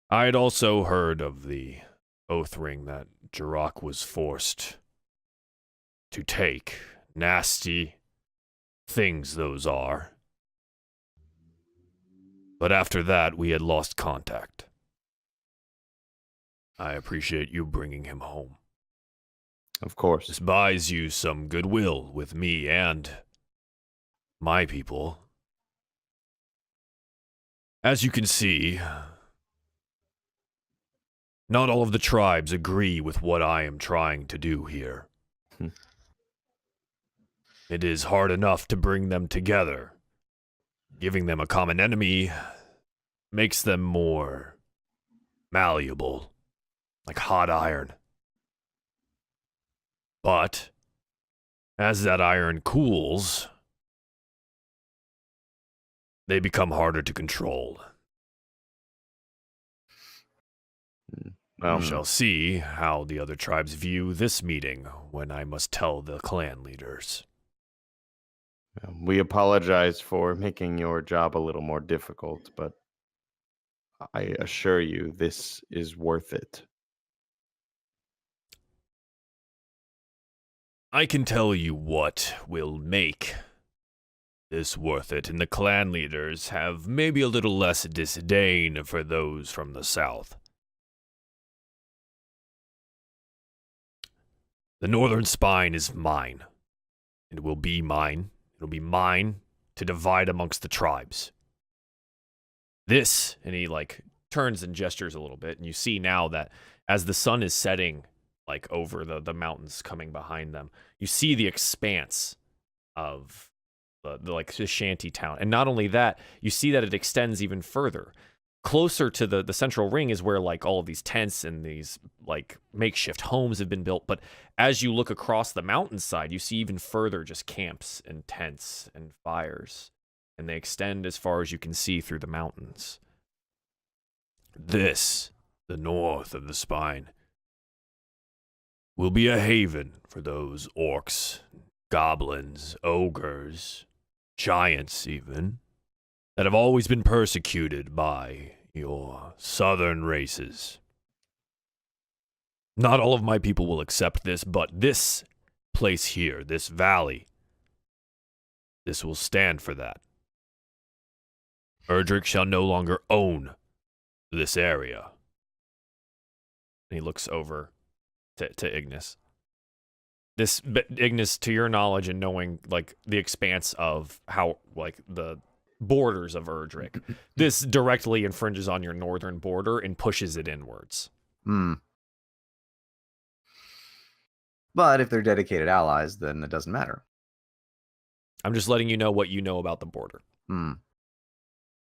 Speaker 1: I had also heard of the oath ring that Jirok was forced to take. Nasty things those are. But after that, we had lost contact. I appreciate you bringing him home.
Speaker 2: Of course.
Speaker 1: This buys you some goodwill with me and my people. As you can see, not all of the tribes agree with what I am trying to do here. It is hard enough to bring them together. Giving them a common enemy makes them more malleable, like hot iron. But as that iron cools, they become harder to control. We shall see how the other tribes view this meeting when I must tell the clan leaders.
Speaker 2: We apologize for making your job a little more difficult, but I assure you this is worth it.
Speaker 1: I can tell you what will make this worth it, and the clan leaders have maybe a little less disdain for those from the south. The northern spine is mine. It will be mine. It'll be mine to divide amongst the tribes. This, and he turns and gestures a little bit, and you see now that as the sun is setting over the mountains coming behind them, you see the expanse of the shanty town. And not only that, you see that it extends even further. Closer to the central ring is where all of these tents and these makeshift homes have been built. But as you look across the mountainside, you see even further just camps and tents and fires. And they extend as far as you can see through the mountains. This, the north of the spine, will be a haven for those orcs, goblins, ogres, giants even, that have always been persecuted by your southern races. Not all of my people will accept this, but this place here, this valley, this will stand for that. Erdrick shall no longer own this area. And he looks over to Ignis. Ignis, to your knowledge and knowing the expanse of how the borders of Erdrick, this directly infringes on your northern border and pushes it inwards.
Speaker 4: But if they're dedicated allies, then it doesn't matter.
Speaker 1: I'm just letting you know what you know about the border.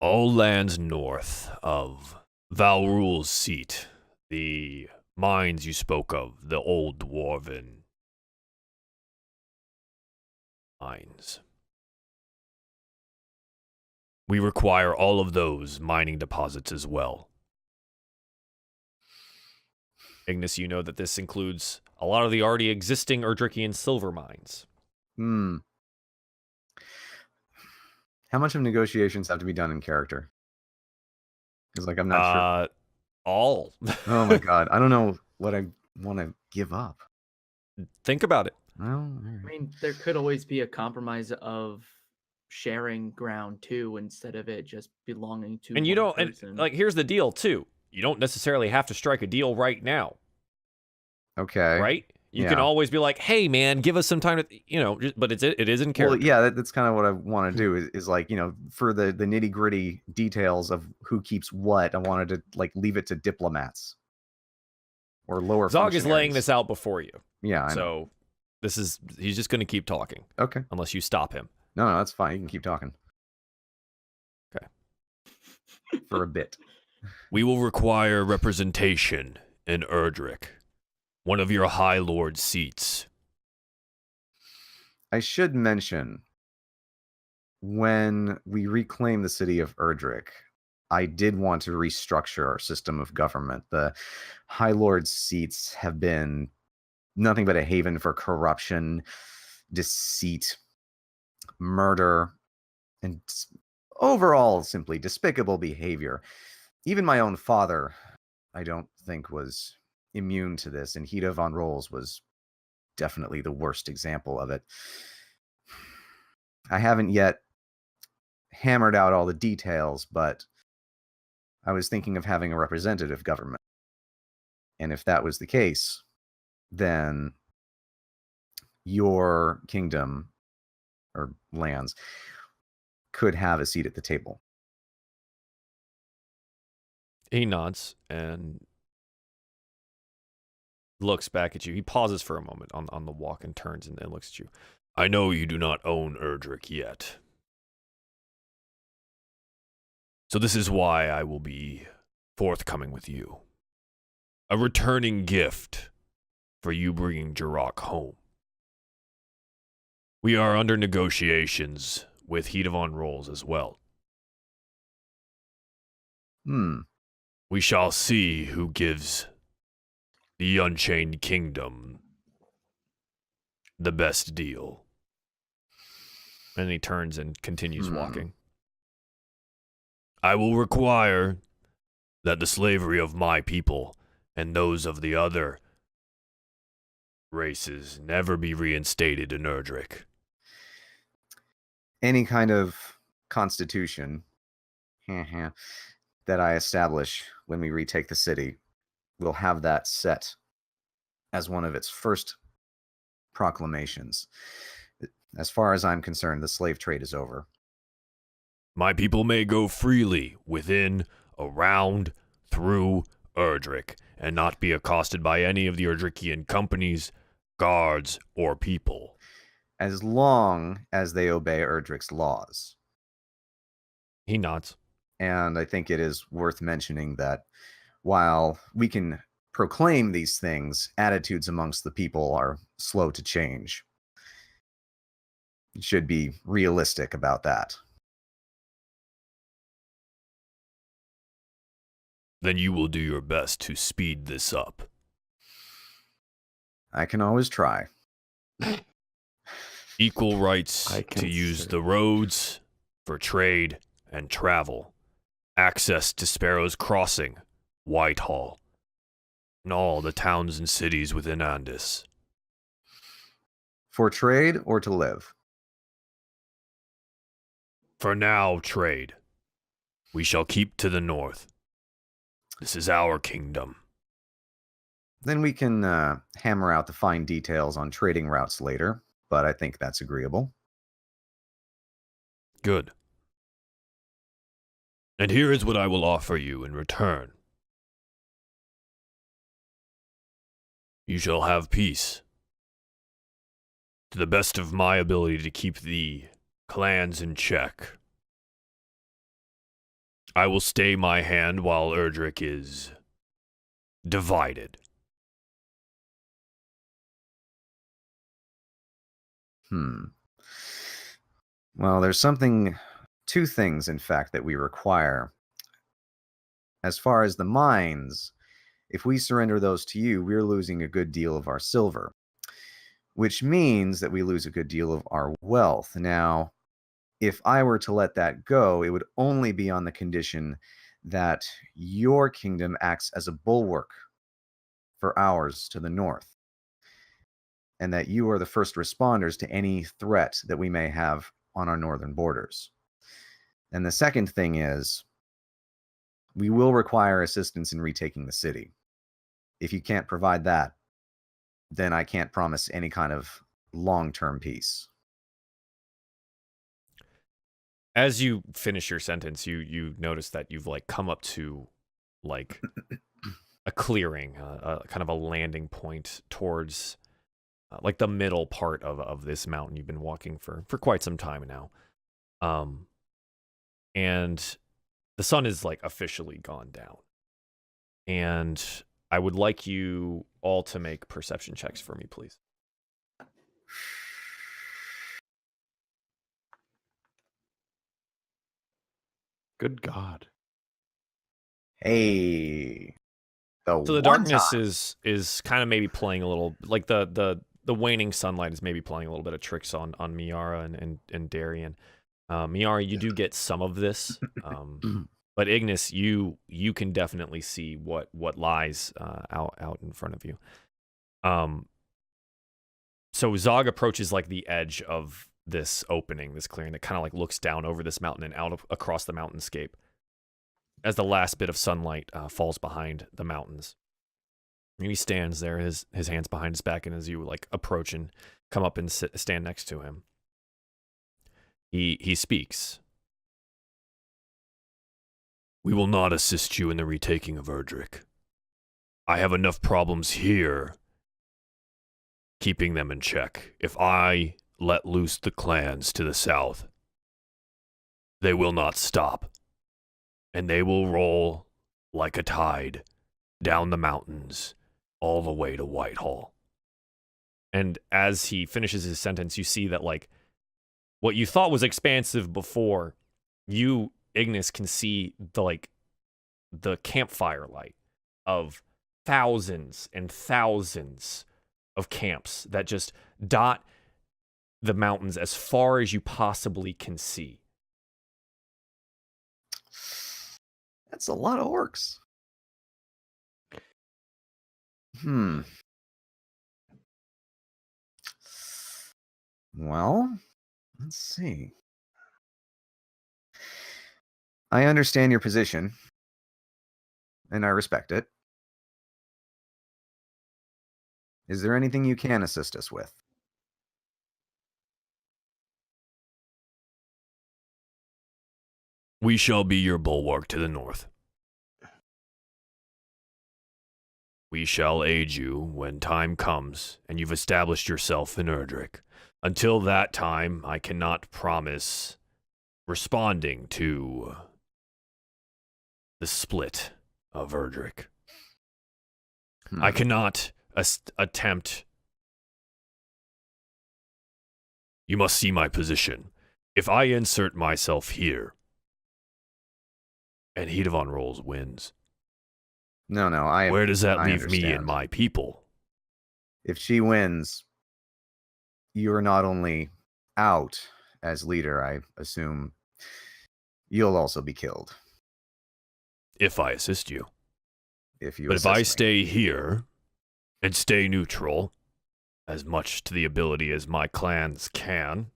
Speaker 1: All lands north of Valrul's seat, the mines you spoke of, the old dwarven mines. We require all of those mining deposits as well. Ignis, you know that this includes a lot of the already existing Erdrickian silver mines.
Speaker 4: How much of negotiations have to be done in character? Because I'm not sure.
Speaker 1: All.
Speaker 4: Oh my god, I don't know what I want to give up.
Speaker 1: Think about it.
Speaker 4: Well,
Speaker 3: I mean, there could always be a compromise of sharing ground too, instead of it just belonging to
Speaker 1: And you
Speaker 3: one
Speaker 1: don't, and
Speaker 3: person.
Speaker 1: like, here's the deal too. You don't necessarily have to strike a deal right now,
Speaker 4: Okay.
Speaker 1: right? You
Speaker 4: Yeah.
Speaker 1: can always be like, hey man, give us some time to, but it is in character.
Speaker 4: Well, yeah, that's kind of what I want to do is like, for the nitty gritty details of who keeps what, I wanted to like leave it to diplomats or lower
Speaker 1: Zagh is laying
Speaker 4: functionaries.
Speaker 1: this out before you.
Speaker 4: Yeah, I know.
Speaker 1: So he's just going to keep talking
Speaker 4: Okay.
Speaker 1: unless you stop him.
Speaker 4: No, that's fine. You can keep talking.
Speaker 1: Okay.
Speaker 4: For a bit.
Speaker 1: We will require representation in Erdrick, one of your High Lord seats.
Speaker 4: I should mention, when we reclaim the city of Erdrick, I did want to restructure our system of government. The High Lord seats have been nothing but a haven for corruption, deceit, murder, and overall simply despicable behavior. Even my own father, I don't think, was immune to this, and Hida von Rolls was definitely the worst example of it. I haven't yet hammered out all the details, but I was thinking of having a representative government. And if that was the case, then your kingdom or lands could have a seat at the table.
Speaker 1: He nods and looks back at you. He pauses for a moment on the walk and turns and looks at you. I know you do not own Erdrick yet. So this is why I will be forthcoming with you. A returning gift for you bringing Jirok home. We are under negotiations with Hida von Rolls as well. We shall see who gives the Unchained Kingdom the best deal. And he turns and continues walking. I will require that the slavery of my people and those of the other races never be reinstated in Erdrick.
Speaker 4: Any kind of constitution that I establish when we retake the city will have that set as one of its first proclamations. As far as I'm concerned, the slave trade is over.
Speaker 1: My people may go freely within, around, through Erdrick, and not be accosted by any of the Erdrickian companies, guards, or people.
Speaker 4: As long as they obey Erdrick's laws.
Speaker 1: He nods.
Speaker 4: And I think it is worth mentioning that while we can proclaim these things, attitudes amongst the people are slow to change. You should be realistic about that.
Speaker 1: Then you will do your best to speed this up.
Speaker 4: I can always try.
Speaker 1: Equal rights
Speaker 2: I
Speaker 1: to
Speaker 2: can
Speaker 1: use
Speaker 2: say-
Speaker 1: the roads for trade and travel. Access to Sparrow's Crossing, Whitehall, and all the towns and cities within Andis.
Speaker 4: For trade or to live?
Speaker 1: For now, trade. We shall keep to the north. This is our kingdom.
Speaker 4: Then we can hammer out the fine details on trading routes later, but I think that's agreeable.
Speaker 1: Good. And here is what I will offer you in return. You shall have peace. To the best of my ability to keep the clans in check. I will stay my hand while Erdrick is divided.
Speaker 4: Well, there's two things, in fact, that we require. As far as the mines, if we surrender those to you, we're losing a good deal of our silver, which means that we lose a good deal of our wealth. Now, if I were to let that go, it would only be on the condition that your kingdom acts as a bulwark for ours to the north, and that you are the first responders to any threat that we may have on our northern borders. And the second thing is, we will require assistance in retaking the city. If you can't provide that, then I can't promise any kind of long-term peace.
Speaker 1: As you finish your sentence, you notice that you've like come up to like a clearing, kind of a landing point towards like the middle part of this mountain you've been walking for quite some time now. And the sun is like officially gone down. And I would like you all to make perception checks for me, please.
Speaker 2: Good God.
Speaker 4: Hey.
Speaker 1: So the darkness is kind of maybe playing a little, like the waning sunlight is maybe playing a little bit of tricks on Miera and Darien. Miera, you do get some of this, but Ignas, you can definitely see what lies out in front of you. So Zagh approaches like the edge of this opening, this clearing that kind of like looks down over this mountain and out across the mountainscape as the last bit of sunlight falls behind the mountains. And he stands there, his hands behind his back, and as you like approach and come up and stand next to him, he speaks. We will not assist you in the retaking of Erdrick. I have enough problems here keeping them in check. If I let loose the clans to the south, they will not stop, and they will roll like a tide down the mountains all the way to Whitehall. And as he finishes his sentence, you see that like what you thought was expansive before, you, Ignas, can see the campfire light of thousands and thousands of camps that just dot the mountains as far as you possibly can see.
Speaker 4: That's a lot of orcs. Well, let's see. I understand your position, and I respect it. Is there anything you can assist us with?
Speaker 1: We shall be your bulwark to the north. We shall aid you when time comes and you've established yourself in Erdrick. Until that time, I cannot promise responding to the split of Erdrick. I cannot attempt. You must see my position. If I insert myself here, and Hedavon rolls wins.
Speaker 4: No,
Speaker 1: where does that leave
Speaker 4: understand.
Speaker 1: me and my people?
Speaker 4: If she wins, you're not only out as leader, I assume you'll also be killed.
Speaker 1: If I assist you.
Speaker 4: But
Speaker 1: if I stay here and stay neutral, as much to the ability as my clans can,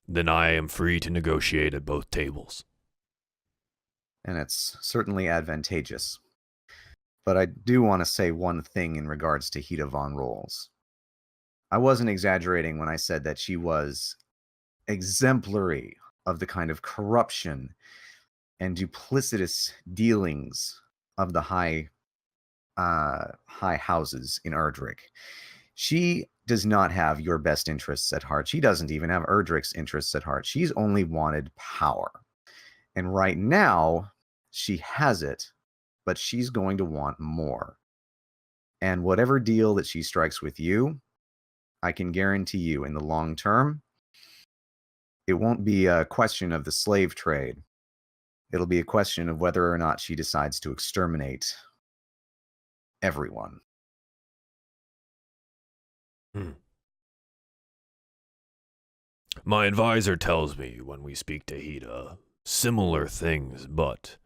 Speaker 1: then I am free to negotiate at both tables.
Speaker 4: And it's certainly advantageous. But I do want to say one thing in regards to Hedavon rolls. I wasn't exaggerating when I said that she was exemplary of the kind of corruption and duplicitous dealings of the high houses in Erdrick. She does not have your best interests at heart. She doesn't even have Erdrick's interests at heart. She's only wanted power. And right now, she has it, but she's going to want more. And whatever deal that she strikes with you, I can guarantee you in the long term, it won't be a question of the slave trade. It'll be a question of whether or not she decides to exterminate everyone.
Speaker 1: My advisor tells me when we speak to Hida similar things, but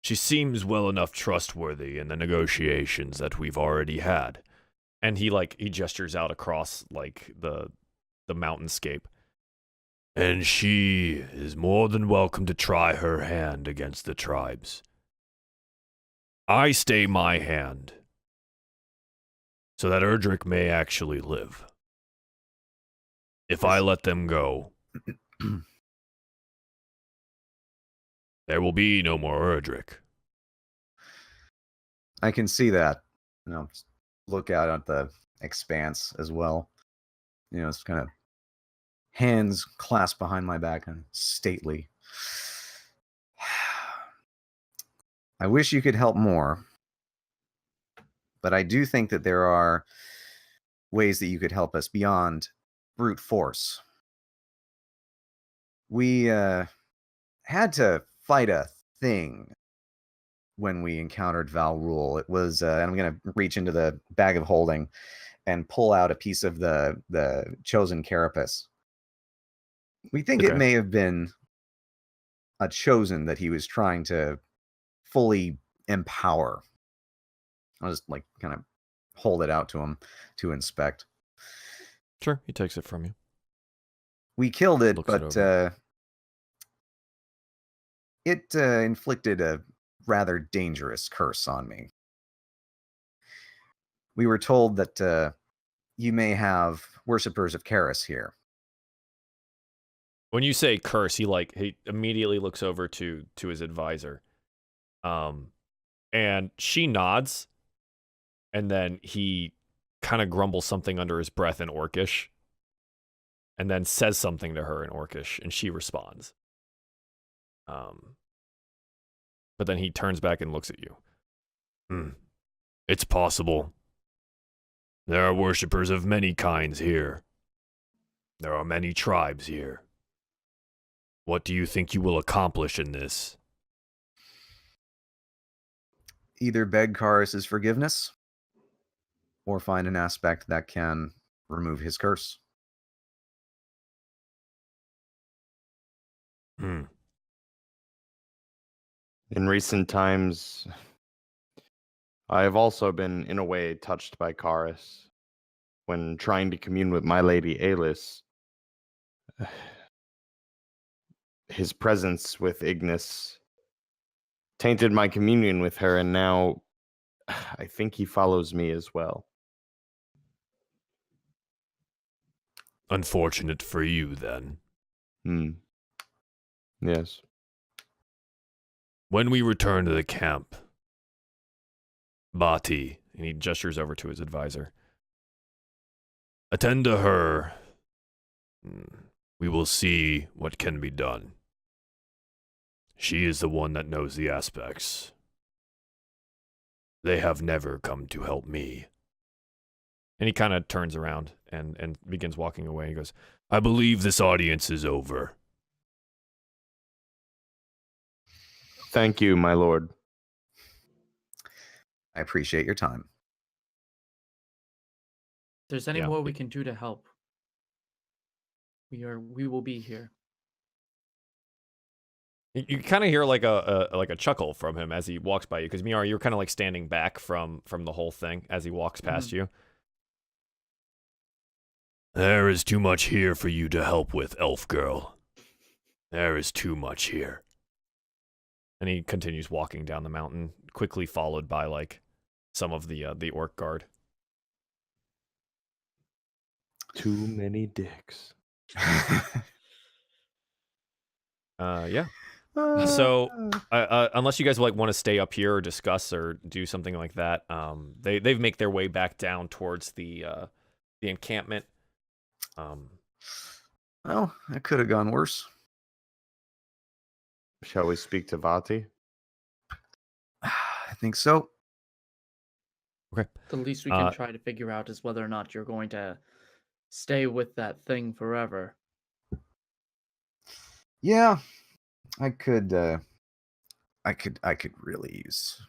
Speaker 1: she seems well enough trustworthy in the negotiations that we've already had. And he gestures out across like the the mountainscape. And she is more than welcome to try her hand against the tribes. I stay my hand, so that Erdrick may actually live. If I let them go, there will be no more Erdrick.
Speaker 4: I can see that. Look out at the expanse as well. It's kind of hands clasped behind my back and stately. I wish you could help more, but I do think that there are ways that you could help us beyond brute force. We had to fight a thing when we encountered Val Rule. It was, and I'm going to reach into the bag of holding and pull out a piece of the chosen carapace. We think it may have been a chosen that he was trying to fully empower. I'll just kind of hold it out to him to inspect.
Speaker 1: Sure, he takes it from you.
Speaker 4: We killed it,
Speaker 1: Looks
Speaker 4: but it inflicted a rather dangerous curse on me. We were told that you may have worshippers of Karis here.
Speaker 1: When you say curse, he immediately looks over to his advisor. And she nods, and then he kind of grumbles something under his breath in Orcish, and then says something to her in Orcish, and she responds. But then he turns back and looks at you. It's possible. There are worshippers of many kinds here. There are many tribes here. What do you think you will accomplish in this?
Speaker 4: Either beg Karis' forgiveness, or find an aspect that can remove his curse.
Speaker 2: In recent times, I have also been, in a way, touched by Karis. When trying to commune with my lady Alis, his presence with Ignas tainted my communion with her, and now I think he follows me as well.
Speaker 1: Unfortunate for you, then.
Speaker 2: Yes.
Speaker 1: When we return to the camp, Bati, and he gestures over to his advisor, attend to her. We will see what can be done. She is the one that knows the aspects. They have never come to help me. And he kind of turns around and begins walking away. He goes, I believe this audience is over.
Speaker 2: Thank you, my lord.
Speaker 4: I appreciate your time.
Speaker 3: If there's any more we can do to help, we will be here.
Speaker 1: You kind of hear like a chuckle from him as he walks by you, because Miera, you're kind of like standing back from the whole thing as he walks past you. There is too much here for you to help with, elf girl. There is too much here. And he continues walking down the mountain, quickly followed by like some of the orc guard.
Speaker 2: Too many dicks.
Speaker 1: Yeah. So, unless you guys like want to stay up here or discuss or do something like that, they make their way back down towards the encampment.
Speaker 4: Well, that could have gone worse.
Speaker 2: Shall we speak to Vati?
Speaker 4: I think so.
Speaker 1: Okay.
Speaker 3: The least we can try to figure out is whether or not you're going to stay with that thing forever.
Speaker 4: Yeah, I could really use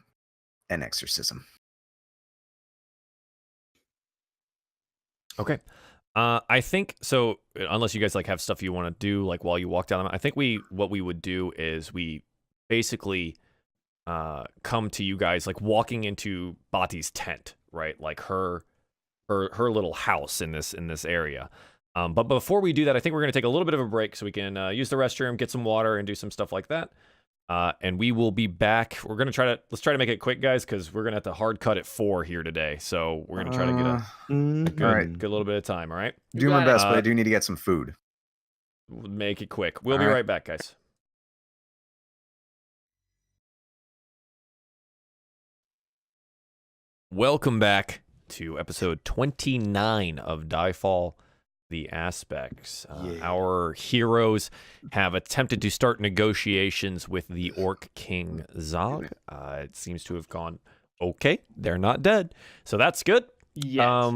Speaker 4: an exorcism.
Speaker 1: Okay. I think so. Unless you guys like have stuff you want to do, like while you walk down, I think what we would do is we basically come to you guys like walking into Bati's tent, right? Like her little house in this area. But before we do that, I think we're going to take a little bit of a break so we can use the restroom, get some water, and do some stuff like that. And we will be back. We're going to let's try to make it quick, guys, because we're going to have to hard cut at 4 here today. So we're going to try to get a good little bit of time, all right?
Speaker 4: Do my best, but I do need to get some food.
Speaker 1: We'll make it quick. We'll be right back, guys. Welcome back to episode 29 of DieFall, The Aspects. Our heroes have attempted to start negotiations with the Orc King Zagh. It seems to have gone okay. They're not dead, so that's good.
Speaker 3: Yes.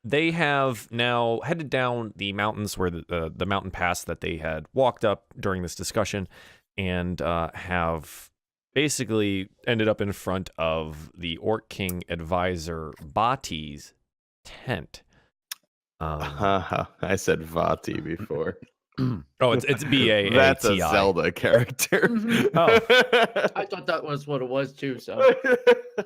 Speaker 1: They have now headed down the mountains where the mountain pass that they had walked up during this discussion, and have basically ended up in front of the Orc King advisor Bati's tent.
Speaker 2: I said Vati before.
Speaker 1: Oh, it's B-A-A-T-I.
Speaker 2: That's a Zelda character.
Speaker 1: Oh.
Speaker 3: I thought that was what it was too. So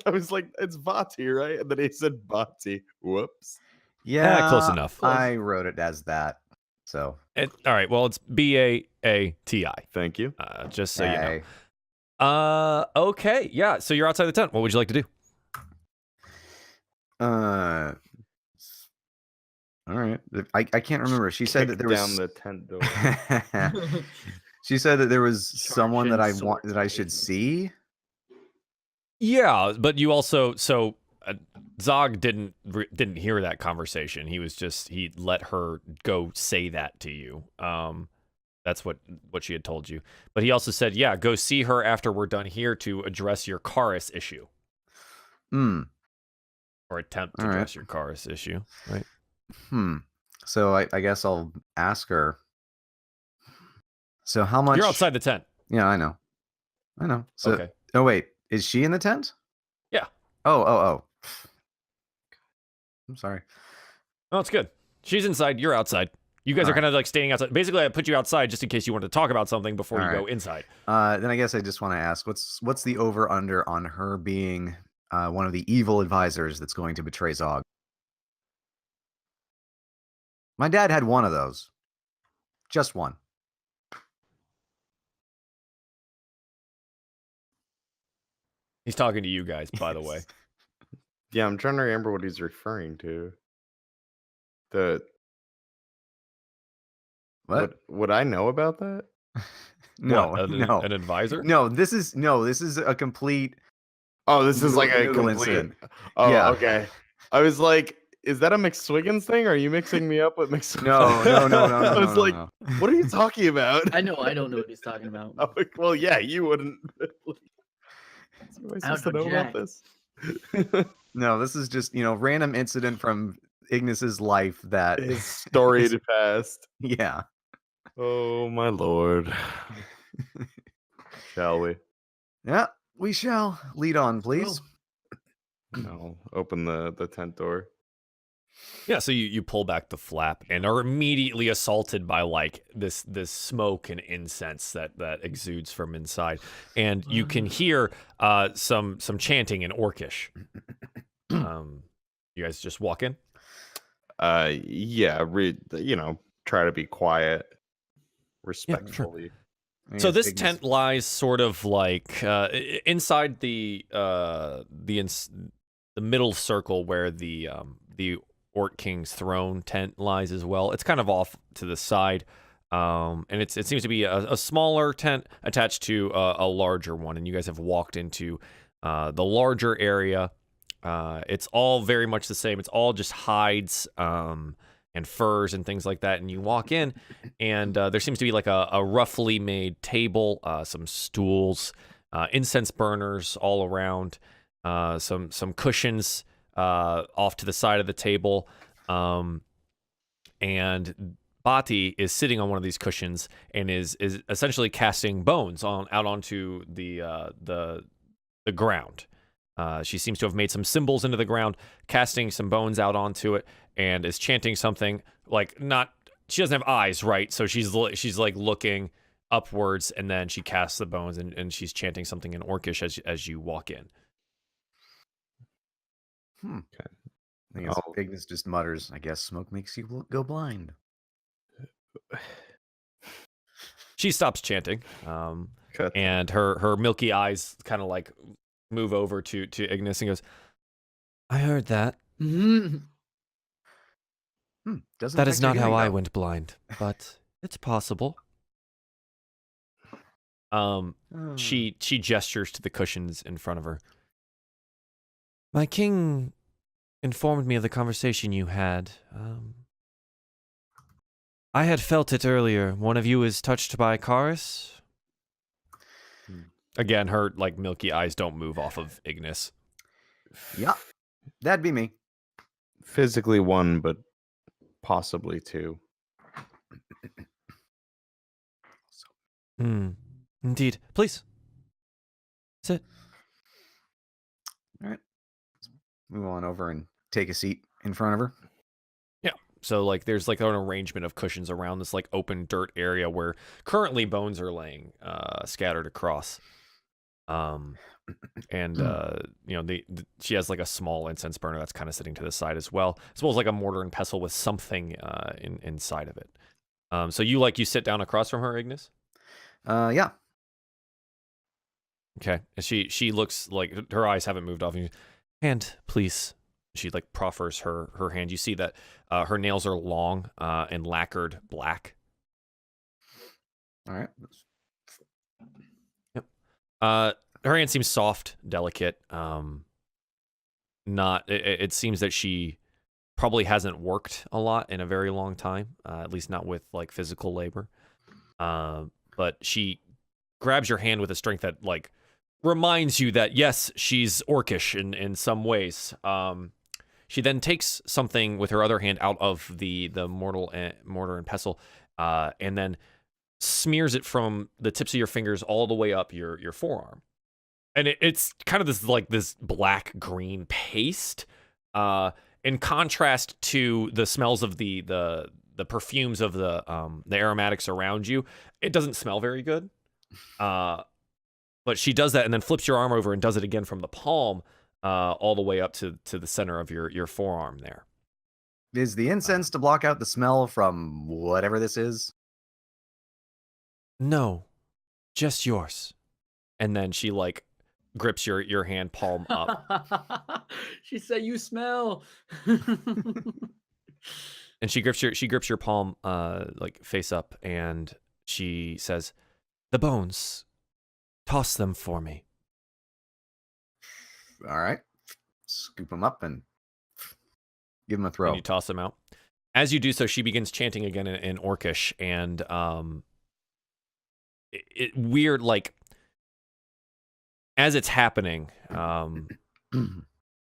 Speaker 2: I was like, it's Vati, right? And then he said Bati. Whoops.
Speaker 4: Yeah,
Speaker 1: close enough.
Speaker 4: I wrote it as that. So
Speaker 1: All right, well, it's B-A-A-T-I.
Speaker 2: Thank you.
Speaker 1: Just so you know. Okay, yeah. So you're outside the tent. What would you like to do?
Speaker 4: All right. I can't remember. She said that there
Speaker 2: down
Speaker 4: was
Speaker 2: the tent door.
Speaker 4: She said that there was someone that
Speaker 3: Charging
Speaker 4: that I should see.
Speaker 1: Yeah, but you also Zagh didn't hear that conversation. He let her go say that to you. That's what she had told you. But he also said, yeah, go see her after we're done here to address your Chorus issue. Or attempt to address your Chorus issue, right?
Speaker 4: So I guess I'll ask her. So how much?
Speaker 1: You're outside the tent.
Speaker 4: Yeah, I know. So,
Speaker 1: okay.
Speaker 4: Oh wait, is she in the tent?
Speaker 1: Yeah.
Speaker 4: Oh. I'm sorry.
Speaker 1: No, it's good. She's inside. You're outside. You guys are kind of like standing outside. Basically, I put you outside just in case you wanted to talk about something before you go inside.
Speaker 4: Then I guess I just want to ask, what's the over under on her being one of the evil advisors that's going to betray Zagh? My dad had one of those. Just one.
Speaker 1: He's talking to you guys, by the way.
Speaker 2: Yeah, I'm trying to remember what he's referring to. What would I know about that?
Speaker 4: No,
Speaker 1: no. An advisor?
Speaker 4: No, this is a complete.
Speaker 2: Oh, this is like a complete
Speaker 4: incident.
Speaker 2: Oh,
Speaker 4: Yeah.
Speaker 2: Okay. I was like, is that a McSwiggins thing? Are you mixing me up with McSwiggins?
Speaker 4: No.
Speaker 2: I was like,
Speaker 4: no.
Speaker 2: what are you talking about?
Speaker 3: I don't know what he's talking about.
Speaker 2: I'm like, well, yeah, you wouldn't. Am I supposed to know about this?
Speaker 4: No, this is just random incident from Ignas's life that
Speaker 2: His storied past.
Speaker 4: Yeah.
Speaker 2: Oh my lord. Shall we?
Speaker 4: Yeah, we shall. Lead on, please.
Speaker 2: No. Open the tent door.
Speaker 1: Yeah, so you pull back the flap and are immediately assaulted by like this smoke and incense that exudes from inside, and you can hear some chanting in Orcish. You guys just walk in.
Speaker 2: Yeah. Try to be quiet, respectfully.
Speaker 1: So this tent lies sort of like inside the middle circle where the Orc King's throne tent lies as well. It's kind of off to the side, and it seems to be a smaller tent attached to a larger one. And you guys have walked into the larger area. It's all very much the same. It's all just hides and furs and things like that. And you walk in, and there seems to be like a roughly made table, some stools, incense burners all around, some cushions off to the side of the table, and Bati is sitting on one of these cushions and is essentially casting bones out onto the ground. She seems to have made some symbols into the ground, casting some bones out onto it, and is chanting something like she doesn't have eyes, right? So she's like looking upwards, and then she casts the bones, and she's chanting something in Orcish as you walk in.
Speaker 4: Okay. I think Ignas just mutters, I guess smoke makes you go blind.
Speaker 1: She stops chanting, and her milky eyes kind of like move over to Ignis and goes, "I heard that.
Speaker 4: Doesn't
Speaker 1: That is
Speaker 4: affect your
Speaker 1: not how
Speaker 4: healing,
Speaker 1: I
Speaker 4: though.
Speaker 1: went blind, but it's possible." She gestures to the cushions in front of her. "My king informed me of the conversation you had. I had felt it earlier. One of you is touched by Karis." Again, her like milky eyes don't move off of Ignis.
Speaker 4: Yeah, that'd be me.
Speaker 2: Physically one, but possibly two.
Speaker 1: Indeed. Please. Sit.
Speaker 4: All right. Let's move on over and take a seat in front of her.
Speaker 1: Yeah. So like there's like an arrangement of cushions around this like open dirt area where currently bones are laying scattered across. And you know, she has like a small incense burner that's kind of sitting to the side as well as like a mortar and pestle with something inside of it. So you sit down across from her, Ignis?
Speaker 4: Yeah.
Speaker 1: Okay. And she looks like her eyes haven't moved off you. "Hand, please." She like proffers her hand. You see that her nails are long and lacquered black.
Speaker 4: All right.
Speaker 1: Yep. Her hand seems soft, delicate. It seems that she probably hasn't worked a lot in a very long time, at least not with like physical labor. But she grabs your hand with a strength that like reminds you that yes, she's orcish in some ways. She then takes something with her other hand out of the mortar and pestle, and then smears it from the tips of your fingers all the way up your forearm. And it's kind of this black green paste, in contrast to the smells of the perfumes of the aromatics around you. It doesn't smell very good. But she does that and then flips your arm over and does it again from the palm all the way up to the center of your forearm there.
Speaker 4: Is the incense to block out the smell from whatever this is?
Speaker 1: "No, just yours." And then she like grips your hand palm up.
Speaker 3: She said, "You smell."
Speaker 1: And she grips your palm like face up, and she says, "The bones, toss them for me."
Speaker 4: All right. Scoop them up and give them a throw.
Speaker 1: And you toss them out. As you do so, she begins chanting again in Orcish, and weird, like as it's happening,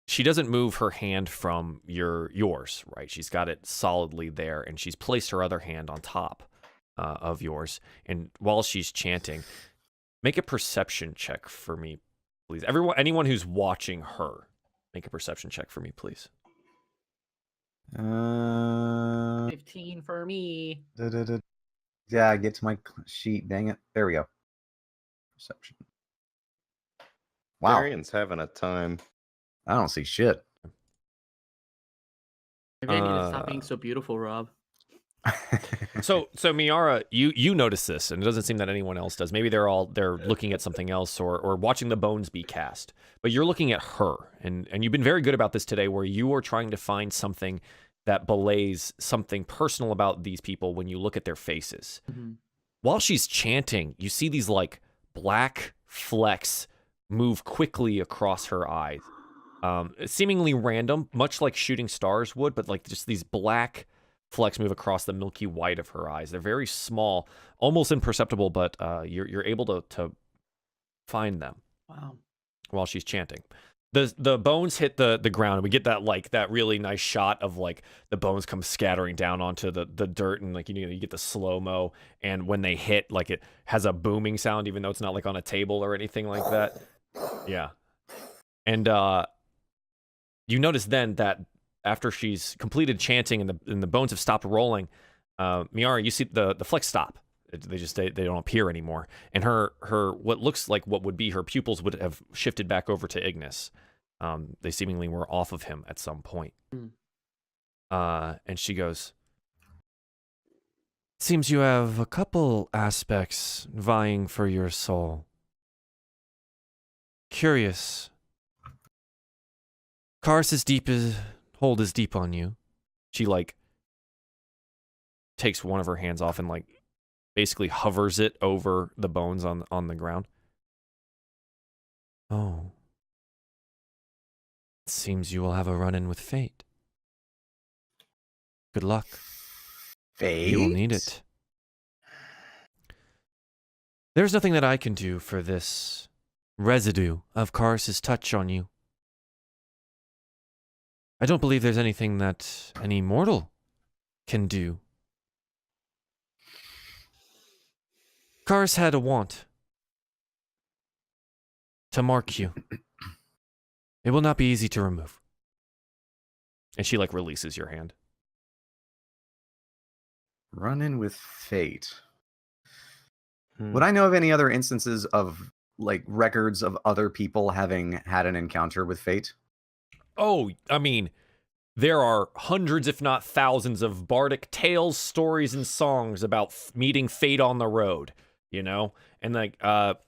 Speaker 1: she doesn't move her hand from yours, right? She's got it solidly there, and she's placed her other hand on top of yours. And while she's chanting, make a perception check for me, please. Anyone who's watching her, make a perception check for me, please.
Speaker 3: 15 for me.
Speaker 4: Yeah, get to my sheet. Dang it. There we go. Perception. Wow.
Speaker 2: Darien's having a time.
Speaker 4: I don't see shit.
Speaker 3: Maybe I need to stop being so beautiful, Rob.
Speaker 1: So Miera, you notice this, and it doesn't seem that anyone else does. Maybe they're looking at something else or watching the bones be cast. But you're looking at her, and you've been very good about this today, where you are trying to find something that belays something personal about these people when you look at their faces.
Speaker 3: Mm-hmm.
Speaker 1: While she's chanting, you see these like black flecks move quickly across her eyes. Seemingly random, much like shooting stars would, but like just these black flecks move across the milky white of her eyes. They're very small, almost imperceptible, but you're able to find them.
Speaker 3: Wow.
Speaker 1: While she's chanting. The bones hit the ground, and we get that really nice shot of like the bones come scattering down onto the dirt, and like you get the slow-mo, and when they hit, like it has a booming sound, even though it's not like on a table or anything like that. Yeah. And you notice then that after she's completed chanting and the bones have stopped rolling, Miera, you see the flecks stop. They don't appear anymore, and her what looks like what would be her pupils would have shifted back over to Ignis. They seemingly were off of him at some point. And she goes, Seems you have a couple aspects vying for your soul. Curious. Kars's hold is deep on you. She, like, takes one of her hands off and, like, basically hovers it over the bones on the ground. Oh. It seems you will have a run-in with fate. Good luck.
Speaker 4: Fate?
Speaker 1: You will need it. There's nothing that I can do for this residue of Kars's touch on you. I don't believe there's anything that any mortal can do. Kars had a want to mark you. It will not be easy to remove. And she, like, releases your hand.
Speaker 4: Run-in with fate. Would I know of any other instances of, like, records of other people having had an encounter with fate?
Speaker 1: Oh, I mean, there are hundreds, if not thousands, of bardic tales, stories, and songs about meeting fate on the road, you know? And, like,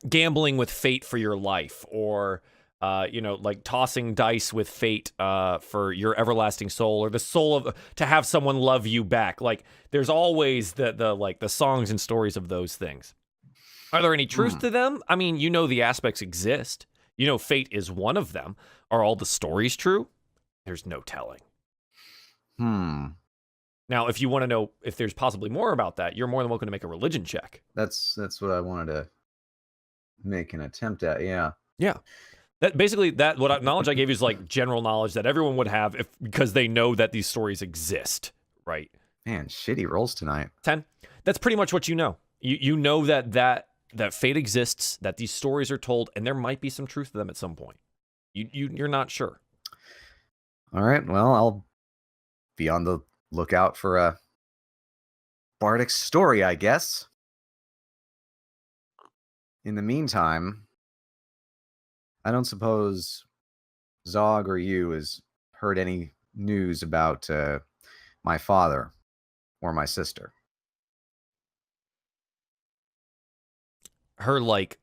Speaker 1: gambling with fate for your life, or, you know, like, tossing dice with fate for your everlasting soul, or the soul of, to have someone love you back. Like, there's always the songs and stories of those things. Are there any truth to them? I mean, you know the aspects exist. You know fate is one of them. Are all the stories true? There's no telling. Now, if you want to know if there's possibly more about that, you're more than welcome to make a religion check.
Speaker 4: That's what I wanted to make an attempt at, yeah.
Speaker 1: Yeah. That basically, knowledge I gave you is like general knowledge that everyone would have because they know that these stories exist, right?
Speaker 4: Man, shitty rolls tonight.
Speaker 1: 10. That's pretty much what you know. You know that fate exists, that these stories are told, and there might be some truth to them at some point. You're not sure.
Speaker 4: All right, well, I'll be on the lookout for a bardic story, I guess. In the meantime, I don't suppose Zagh or you has heard any news about my father or my sister.
Speaker 1: Her, like,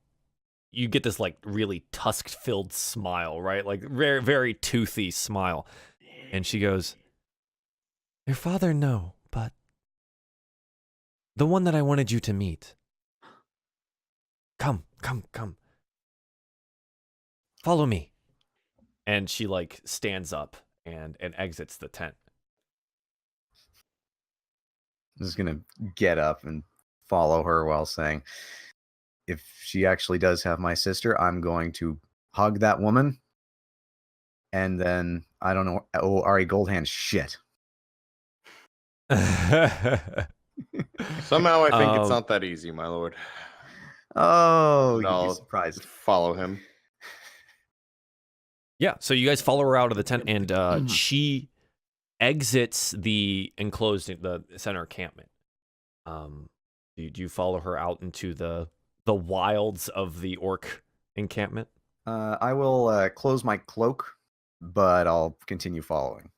Speaker 1: you get this, like, really tusk-filled smile, right? Like, very, very toothy smile. And she goes, your father, no, but the one that I wanted you to meet. Come. Follow me. And she, like, stands up and exits the tent.
Speaker 4: I'm just going to get up and follow her while saying, if she actually does have my sister, I'm going to hug that woman. And then, I don't know, Ari Goldhand shit.
Speaker 2: Somehow I think it's not that easy, my lord.
Speaker 4: Oh,
Speaker 2: And
Speaker 4: you'd be
Speaker 2: I'll
Speaker 4: surprised.
Speaker 2: follow him.
Speaker 1: Yeah, so you guys follow her out of the tent, and she exits the center encampment. Do you follow her out into the wilds of the orc encampment?
Speaker 4: I will close my cloak, but I'll continue following.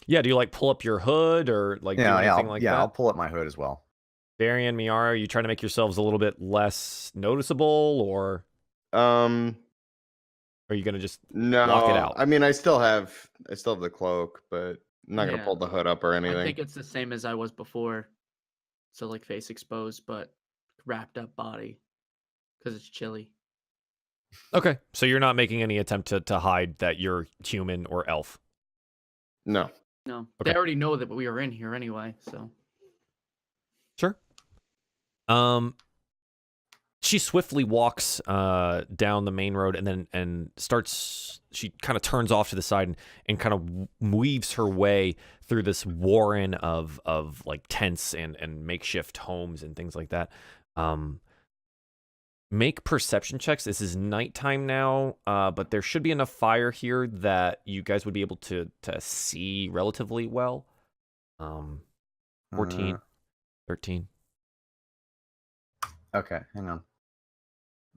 Speaker 1: Yeah, do you, like, pull up your hood or, like, do anything like that?
Speaker 4: Yeah, I'll pull up my hood as well.
Speaker 1: Darien, Miera, are you trying to make yourselves a little bit less noticeable, or are you gonna just lock it out?
Speaker 2: I mean, I still have the cloak, but I'm not gonna pull the hood up or anything.
Speaker 3: I think it's the same as I was before. So, like, face exposed, but wrapped up body, because it's chilly.
Speaker 1: Okay, so you're not making any attempt to hide that you're human or elf?
Speaker 2: No.
Speaker 3: No,
Speaker 1: Okay.
Speaker 3: they already know that we are in here anyway, so.
Speaker 1: Sure. She swiftly walks down the main road and starts. She kind of turns off to the side and kind of weaves her way through this warren of like tents and makeshift homes and things like that. Make perception checks. This is nighttime now, but there should be enough fire here that you guys would be able to see relatively well. 14, 13.
Speaker 4: Okay, hang on.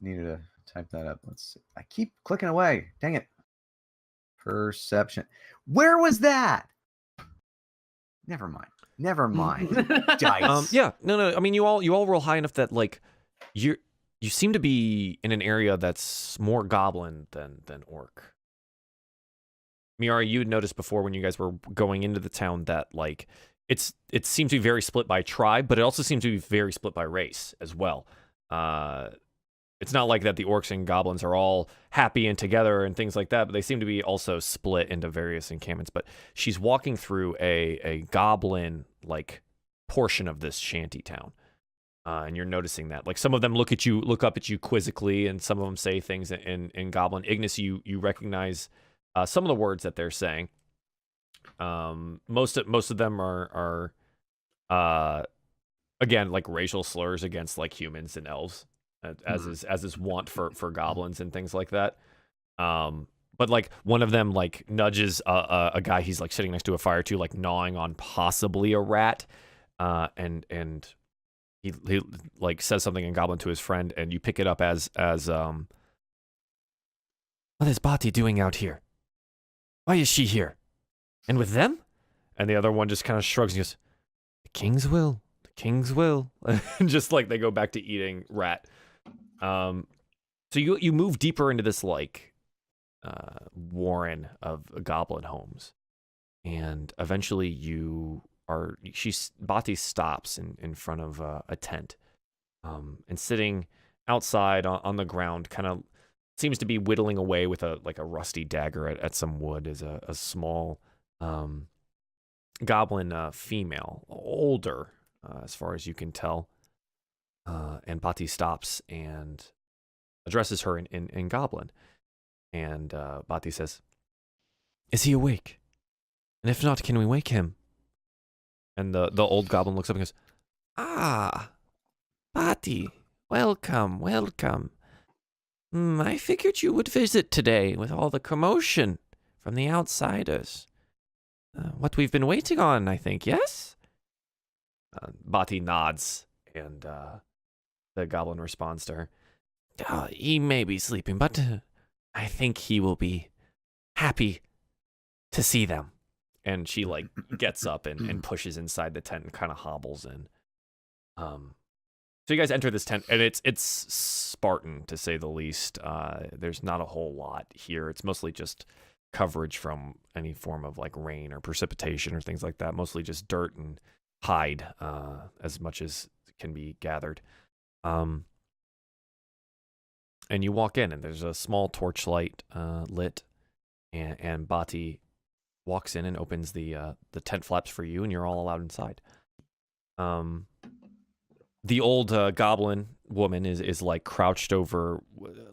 Speaker 4: Needed to type that up. Let's see. I keep clicking away. Dang it. Perception. Where was that? Never mind. Never mind. Dice.
Speaker 1: Yeah, no. I mean, you all roll high enough that like you seem to be in an area that's more goblin than orc. Miera, you had noticed before when you guys were going into the town that like it seems to be very split by tribe, but it also seems to be very split by race as well. It's not like that the orcs and goblins are all happy and together and things like that, but they seem to be also split into various encampments. But she's walking through a goblin like portion of this shanty town. And you're noticing that. Like some of them look up at you quizzically, and some of them say things in goblin. Ignas, you recognize some of the words that they're saying. Most of them are again like racial slurs against like humans and elves. As is wont for goblins and things like that. But like one of them like nudges a guy he's like sitting next to a fire too, like gnawing on possibly a rat, and he like says something in goblin to his friend, and you pick it up as what is Bati doing out here? Why is she here? And with them? And the other one just kind of shrugs and goes, "The king's will, the king's will," and just like they go back to eating rat. So you move deeper into this like warren of goblin homes, and eventually Bati stops in front of a tent, and sitting outside on the ground, kind of seems to be whittling away with a rusty dagger at some wood, is a small goblin female, older as far as you can tell. And Bati stops and addresses her in Goblin. And Bati says, "Is he awake? And if not, can we wake him?" And the old Goblin looks up and goes, "Ah, Bati, welcome. I figured you would visit today with all the commotion from the outsiders. What we've been waiting on, I think, yes?" Bati nods, and the goblin responds to her, "He may be sleeping, but I think he will be happy to see them." And she like gets up and pushes inside the tent and kind of hobbles in. So you guys enter this tent, and it's Spartan to say the least. There's not a whole lot here. It's mostly just coverage from any form of like rain or precipitation or things like that. Mostly just dirt and hide, as much as can be gathered. And you walk in, and there's a small torchlight lit, and Bati walks in and opens the tent flaps for you, and you're all allowed inside. The old goblin woman is like crouched over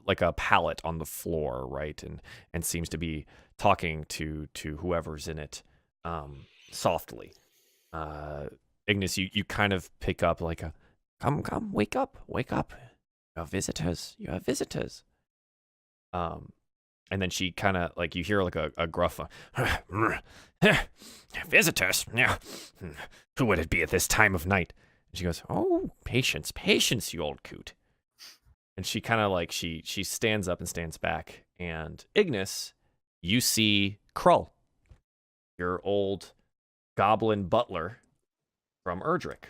Speaker 1: like a pallet on the floor, right, and seems to be talking to whoever's in it softly. Ignas, you kind of pick up like a, Come, wake up. You have visitors. And then she kind of, like, you hear like a gruff, "Visitors? Yeah. Who would it be at this time of night?" And she goes, "Oh, patience, you old coot." And she kind of like, she stands up and stands back. And Ignas, you see Krull, your old goblin butler from Erdrick,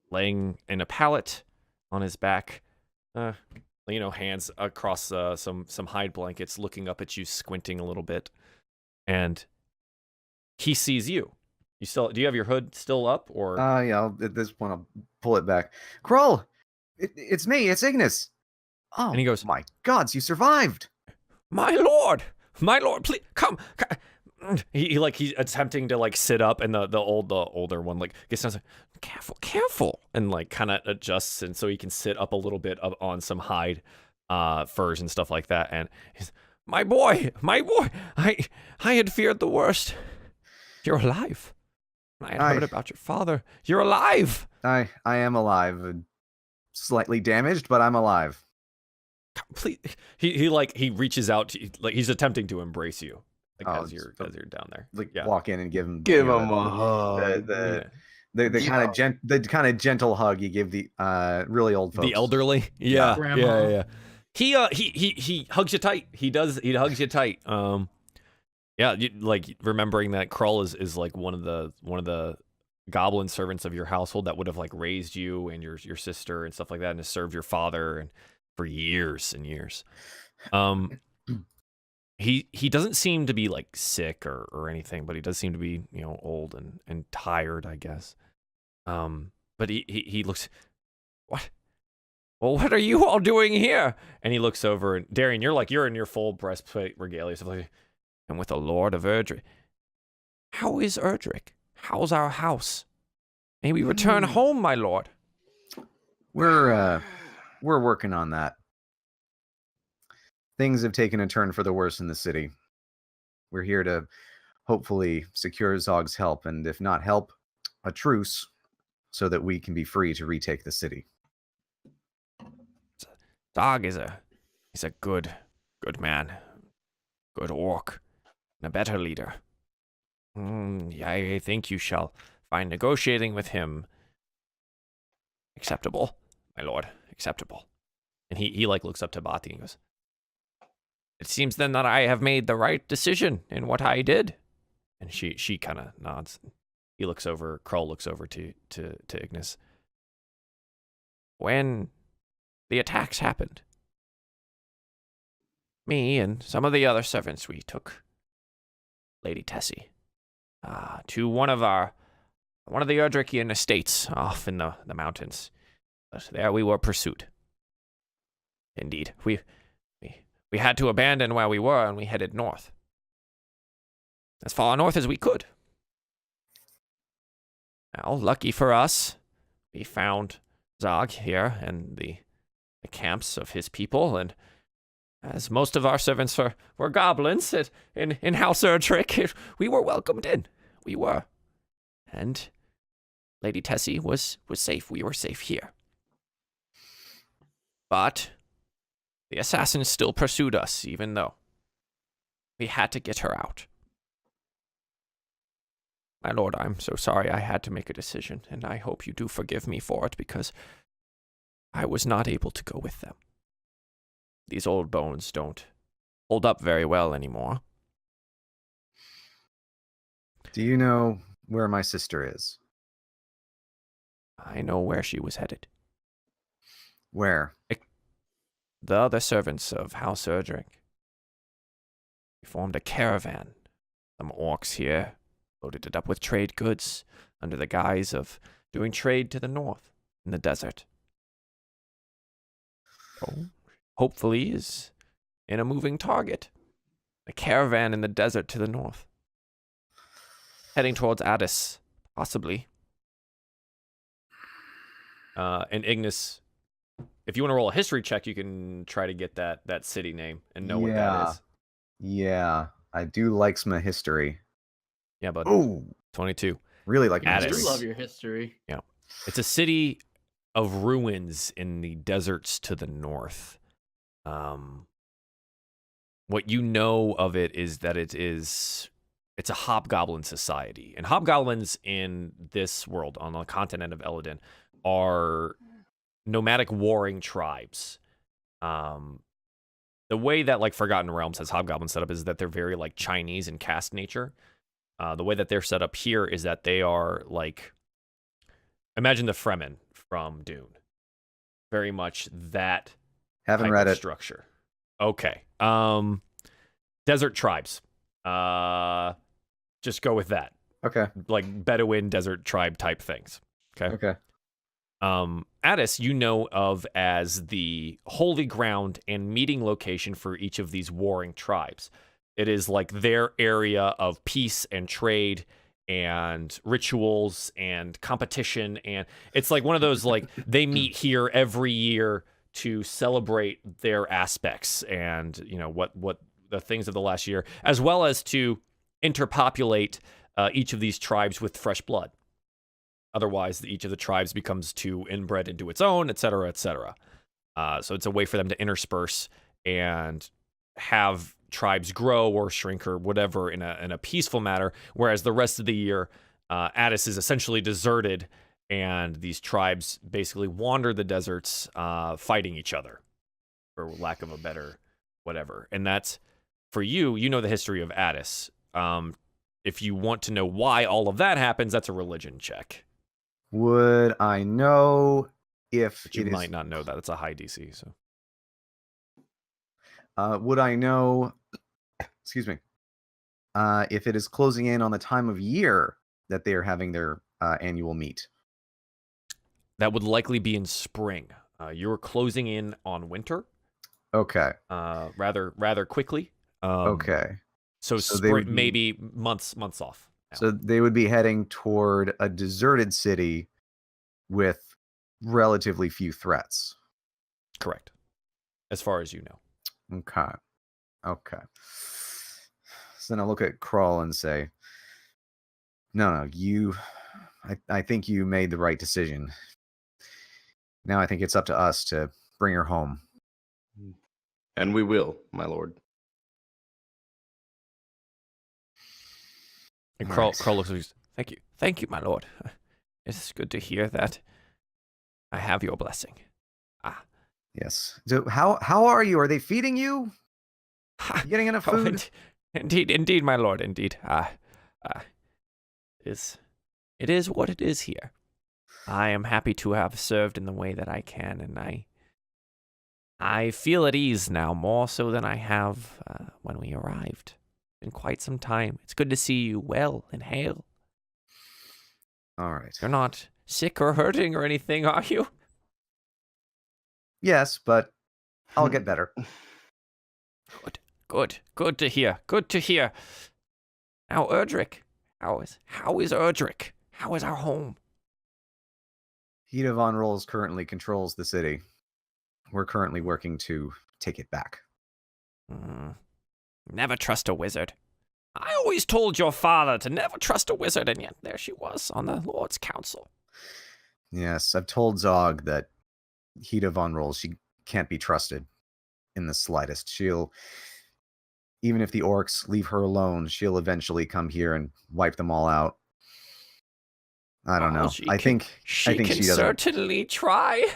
Speaker 1: laying in a pallet on his back, hands across some hide blankets, looking up at you, squinting a little bit, and he sees you. Do you have your hood still up, or?
Speaker 4: Yeah. At this point, I'll pull it back. Krull, it's me. It's Ignas. Oh,
Speaker 1: and he goes,
Speaker 4: "My gods, you survived!"
Speaker 1: My lord, please come." He's attempting to like sit up, and the older one like gets down, like, careful, and like kind of adjusts, and so he can sit up a little bit up on some hide furs and stuff like that. And he's, my boy, I had feared the worst. You're alive. I had heard about your father. You're alive.
Speaker 4: I am alive, slightly damaged, but I'm alive.
Speaker 1: Please, he reaches out to, like, he's attempting to embrace you. As you're down there,
Speaker 4: Walk in and give him
Speaker 2: a hug.
Speaker 4: The kind of gentle hug you give the really old folks.
Speaker 1: The elderly, yeah. He hugs you tight. He hugs you tight. Remembering that Krull is like one of the goblin servants of your household that would have like raised you and your sister and stuff like that, and has served your father and for years and years. He doesn't seem to be like sick or anything, but he does seem to be, you know, old and tired, I guess. But he looks, what? Well, what are you all doing here? And he looks over, and Darien, you're in your full breastplate regalia, stuff like, and with the Lord of Erdrick. How is Erdrick? How's our house? May we return home, my lord?
Speaker 4: We're working on that. Things have taken a turn for the worse in the city. We're here to hopefully secure Zagh's help, and if not help, a truce, so that we can be free to retake the city.
Speaker 1: Zagh is a good man, good orc, and a better leader. I think you shall find negotiating with him acceptable, my lord, acceptable. And he like looks up to Bati and goes, it seems then that I have made the right decision in what I did. And she kind of nods. He looks over, Krull looks over to Ignas. When the attacks happened, me and some of the other servants, we took Lady Tessie to one of the Erdrickian estates off in the mountains. But there we were pursued. Indeed, we had to abandon where we were, and we headed north. As far north as we could. Now, lucky for us, we found Zagh here and the camps of his people, and as most of our servants were goblins in House Erdrick, we were welcomed in. We were. And Lady Tessie was safe. We were safe here. But the assassins still pursued us, even though we had to get her out. My lord, I'm so sorry I had to make a decision, and I hope you do forgive me for it, because I was not able to go with them. These old bones don't hold up very well anymore.
Speaker 4: Do you know where my sister is?
Speaker 1: I know where she was headed.
Speaker 4: Where?
Speaker 1: The other servants of House Erdrick. We formed a caravan. Some orcs here loaded it up with trade goods under the guise of doing trade to the north in the desert. So, hopefully is in a moving target. A caravan in the desert to the north. Heading towards Addis, possibly. And Ignas, if you want to roll a history check, you can try to get that city name and know what that is.
Speaker 4: Yeah, I do like some history.
Speaker 1: Yeah, but
Speaker 4: Oh,
Speaker 1: 22.
Speaker 4: really like
Speaker 3: I
Speaker 1: Addis.
Speaker 3: do love your history.
Speaker 1: Yeah. It's a city of ruins in the deserts to the north. What you know of it is that it's a hobgoblin society. And hobgoblins in this world, on the continent of Eladin, are nomadic warring tribes. The way that like Forgotten Realms has hobgoblins set up is that they're very like Chinese in caste nature. The way that they're set up here is that they are like, imagine the Fremen from Dune. Very much that
Speaker 4: haven't
Speaker 1: type
Speaker 4: read
Speaker 1: of
Speaker 4: it.
Speaker 1: structure. Okay. Desert tribes. Just go with that.
Speaker 4: Okay.
Speaker 1: Like Bedouin desert tribe type things. Okay. Addis, you know of as the holy ground and meeting location for each of these warring tribes. It is like their area of peace and trade and rituals and competition, and it's like one of those like they meet here every year to celebrate their aspects and you know what the things of the last year, as well as to interpopulate each of these tribes with fresh blood. Otherwise, each of the tribes becomes too inbred into its own, et cetera, et cetera. So it's a way for them to intersperse and have tribes grow or shrink or whatever in a peaceful manner, whereas the rest of the year, Addis is essentially deserted, and these tribes basically wander the deserts fighting each other, for lack of a better whatever. And that's, for you, you know the history of Addis. if you want to know why all of that happens, that's a religion check.
Speaker 4: Would I know if
Speaker 1: But you
Speaker 4: it
Speaker 1: might
Speaker 4: is?
Speaker 1: not know that. It's a high DC. So
Speaker 4: Would I know? Excuse me. If it is closing in on the time of year that they are having their annual meet.
Speaker 1: that would likely be in spring. You're closing in on winter.
Speaker 4: Okay.
Speaker 1: Rather quickly.
Speaker 4: Okay.
Speaker 1: So
Speaker 4: So they
Speaker 1: spring,
Speaker 4: would be-
Speaker 1: maybe months off. now.
Speaker 4: So they would be heading toward a deserted city with relatively few threats.
Speaker 1: Correct. As far as you know.
Speaker 4: Okay. Okay. So then I'll look at Krull and say, no, I think you made the right decision. Now I think it's up to us to bring her home.
Speaker 2: And we will, my lord.
Speaker 1: And
Speaker 4: All
Speaker 1: Krull
Speaker 4: right.
Speaker 1: looks at you. Thank you, my lord. It's good to hear that. I have your blessing.
Speaker 4: Yes. So how are you? Are they feeding you? You getting enough
Speaker 1: Oh,
Speaker 4: food?
Speaker 1: indeed, my lord, indeed. It is what it is here. I am happy to have served in the way that I can, and I feel at ease now, more so than I have when we arrived. Been quite some time. It's good to see you well and hale.
Speaker 4: All right.
Speaker 1: You're not sick or hurting or anything, are you?
Speaker 4: Yes, but I'll get better.
Speaker 1: Good to hear. Good to hear. Now, Erdrick, how is Erdrick? How is our home?
Speaker 4: Hida von Rolls currently controls the city. We're currently working to take it back.
Speaker 1: Never trust a wizard. I always told your father to never trust a wizard, and yet there she was on the Lord's Council.
Speaker 4: Yes, I've told Zagh that Hida von Rolls, she can't be trusted in the slightest. She'll, even if the orcs leave her alone, she'll eventually come here and wipe them all out. I don't know. I think
Speaker 1: she
Speaker 4: she doesn't.
Speaker 1: certainly try.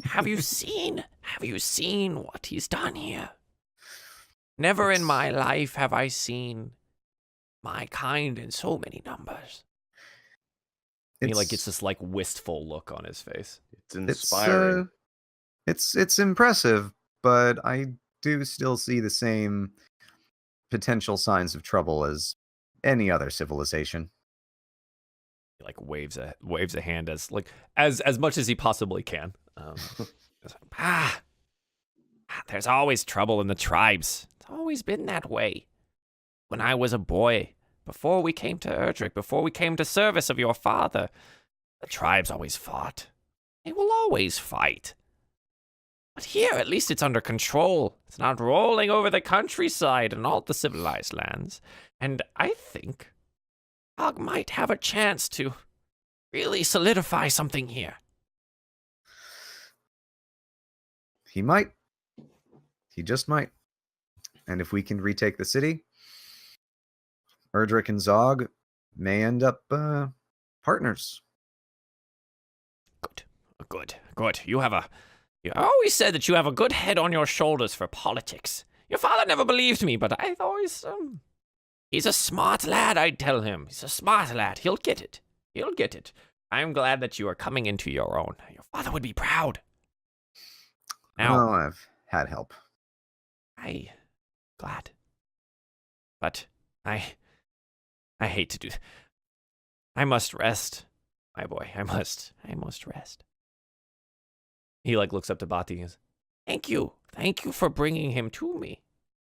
Speaker 1: Have you seen what he's done here? Never in my life have I seen my kind in so many numbers. He gets this wistful look on his face.
Speaker 2: It's inspiring.
Speaker 4: It's impressive, but I do still see the same potential signs of trouble as any other civilization.
Speaker 1: He waves a hand as much as he possibly can. There's always trouble in the tribes. It's always been that way. When I was a boy, before we came to Erdrick, before we came to service of your father, the tribes always fought. They will always fight. But here, at least it's under control. It's not rolling over the countryside and all the civilized lands. And I think Zagh might have a chance to really solidify something here.
Speaker 4: He might. He just might. And if we can retake the city, Erdrick and Zagh may end up partners.
Speaker 1: Good. You always said that you have a good head on your shoulders for politics. Your father never believed me, but I always, he's a smart lad, I'd tell him. He's a smart lad. He'll get it. I'm glad that you are coming into your own. Your father would be proud. Now,
Speaker 4: I've had help.
Speaker 1: Glad. But I hate to do. I must rest, my boy. I must rest. He looks up to Bati and says, Thank you for bringing him to me.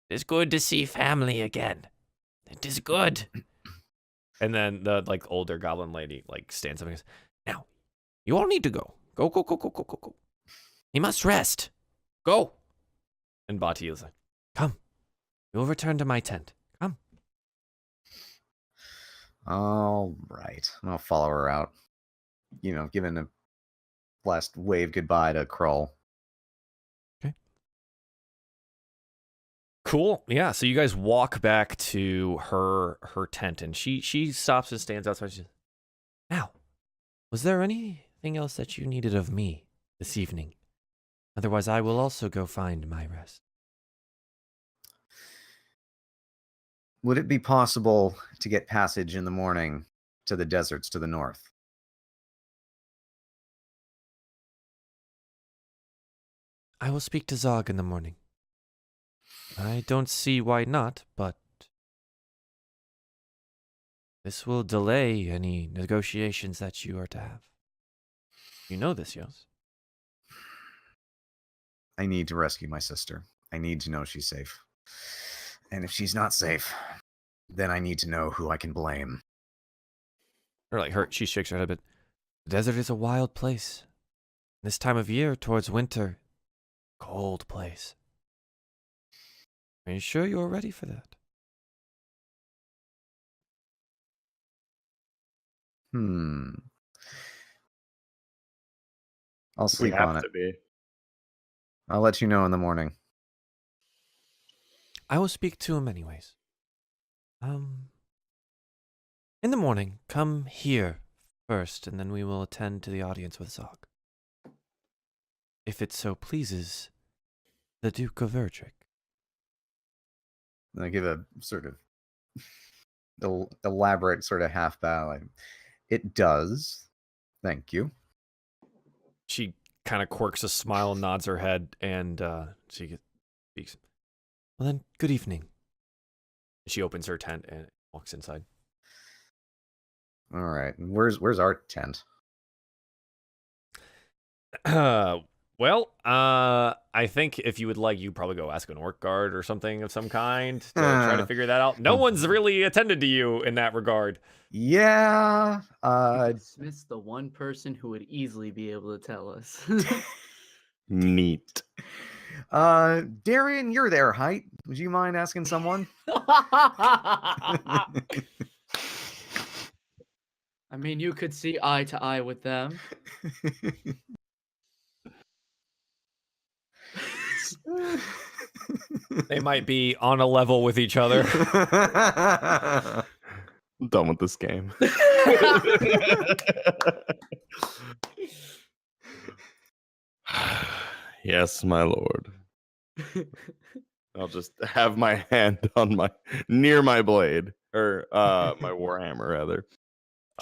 Speaker 1: It is good to see family again. It is good. And then the older goblin lady stands up and goes, Now, you all need to go. Go. He must rest. Go. And Bati is like, Come. We'll return to my tent. Come.
Speaker 4: All right. I'll follow her out. Giving a last wave goodbye to Krull.
Speaker 1: Okay. Cool. Yeah. So you guys walk back to her tent, and she stops and stands outside. She says, Now, was there anything else that you needed of me this evening? Otherwise, I will also go find my rest.
Speaker 4: would it be possible to get passage in the morning to the deserts to the north?
Speaker 1: I will speak to Zagh in the morning. I don't see why not, but this will delay any negotiations that you are to have. You know this, yes?
Speaker 4: I need to rescue my sister. I need to know she's safe. And if she's not safe, then I need to know who I can blame.
Speaker 1: Or like she shakes her head a bit. The desert is a wild place. This time of year, towards winter, cold place. Are you sure you're ready for that?
Speaker 4: I'll
Speaker 2: We
Speaker 4: sleep
Speaker 2: have
Speaker 4: on it.
Speaker 2: to be.
Speaker 4: I'll let you know in the morning.
Speaker 1: I will speak to him anyways. In the morning, come here first, and then we will attend to the audience with Zagh. If it so pleases the Duke of Erdrick.
Speaker 4: And I give a sort of elaborate sort of half bow. It does. Thank you.
Speaker 1: She kind of quirks a smile and nods her head, and she speaks. Well then, good evening. She opens her tent and walks inside.
Speaker 4: All right. Where's our tent?
Speaker 1: I think if you would like, you probably go ask an orc guard or something of some kind to try to figure that out. No one's really attended to you in that regard.
Speaker 4: Yeah.
Speaker 3: Smith's the one person who would easily be able to tell us.
Speaker 2: Neat.
Speaker 4: Darien, you're there, height. Would you mind asking someone?
Speaker 3: I mean, you could see eye to eye with them.
Speaker 1: They might be on a level with each other.
Speaker 2: I'm done with this game. Yes, my lord. I'll just have my hand on near my blade, or my warhammer rather.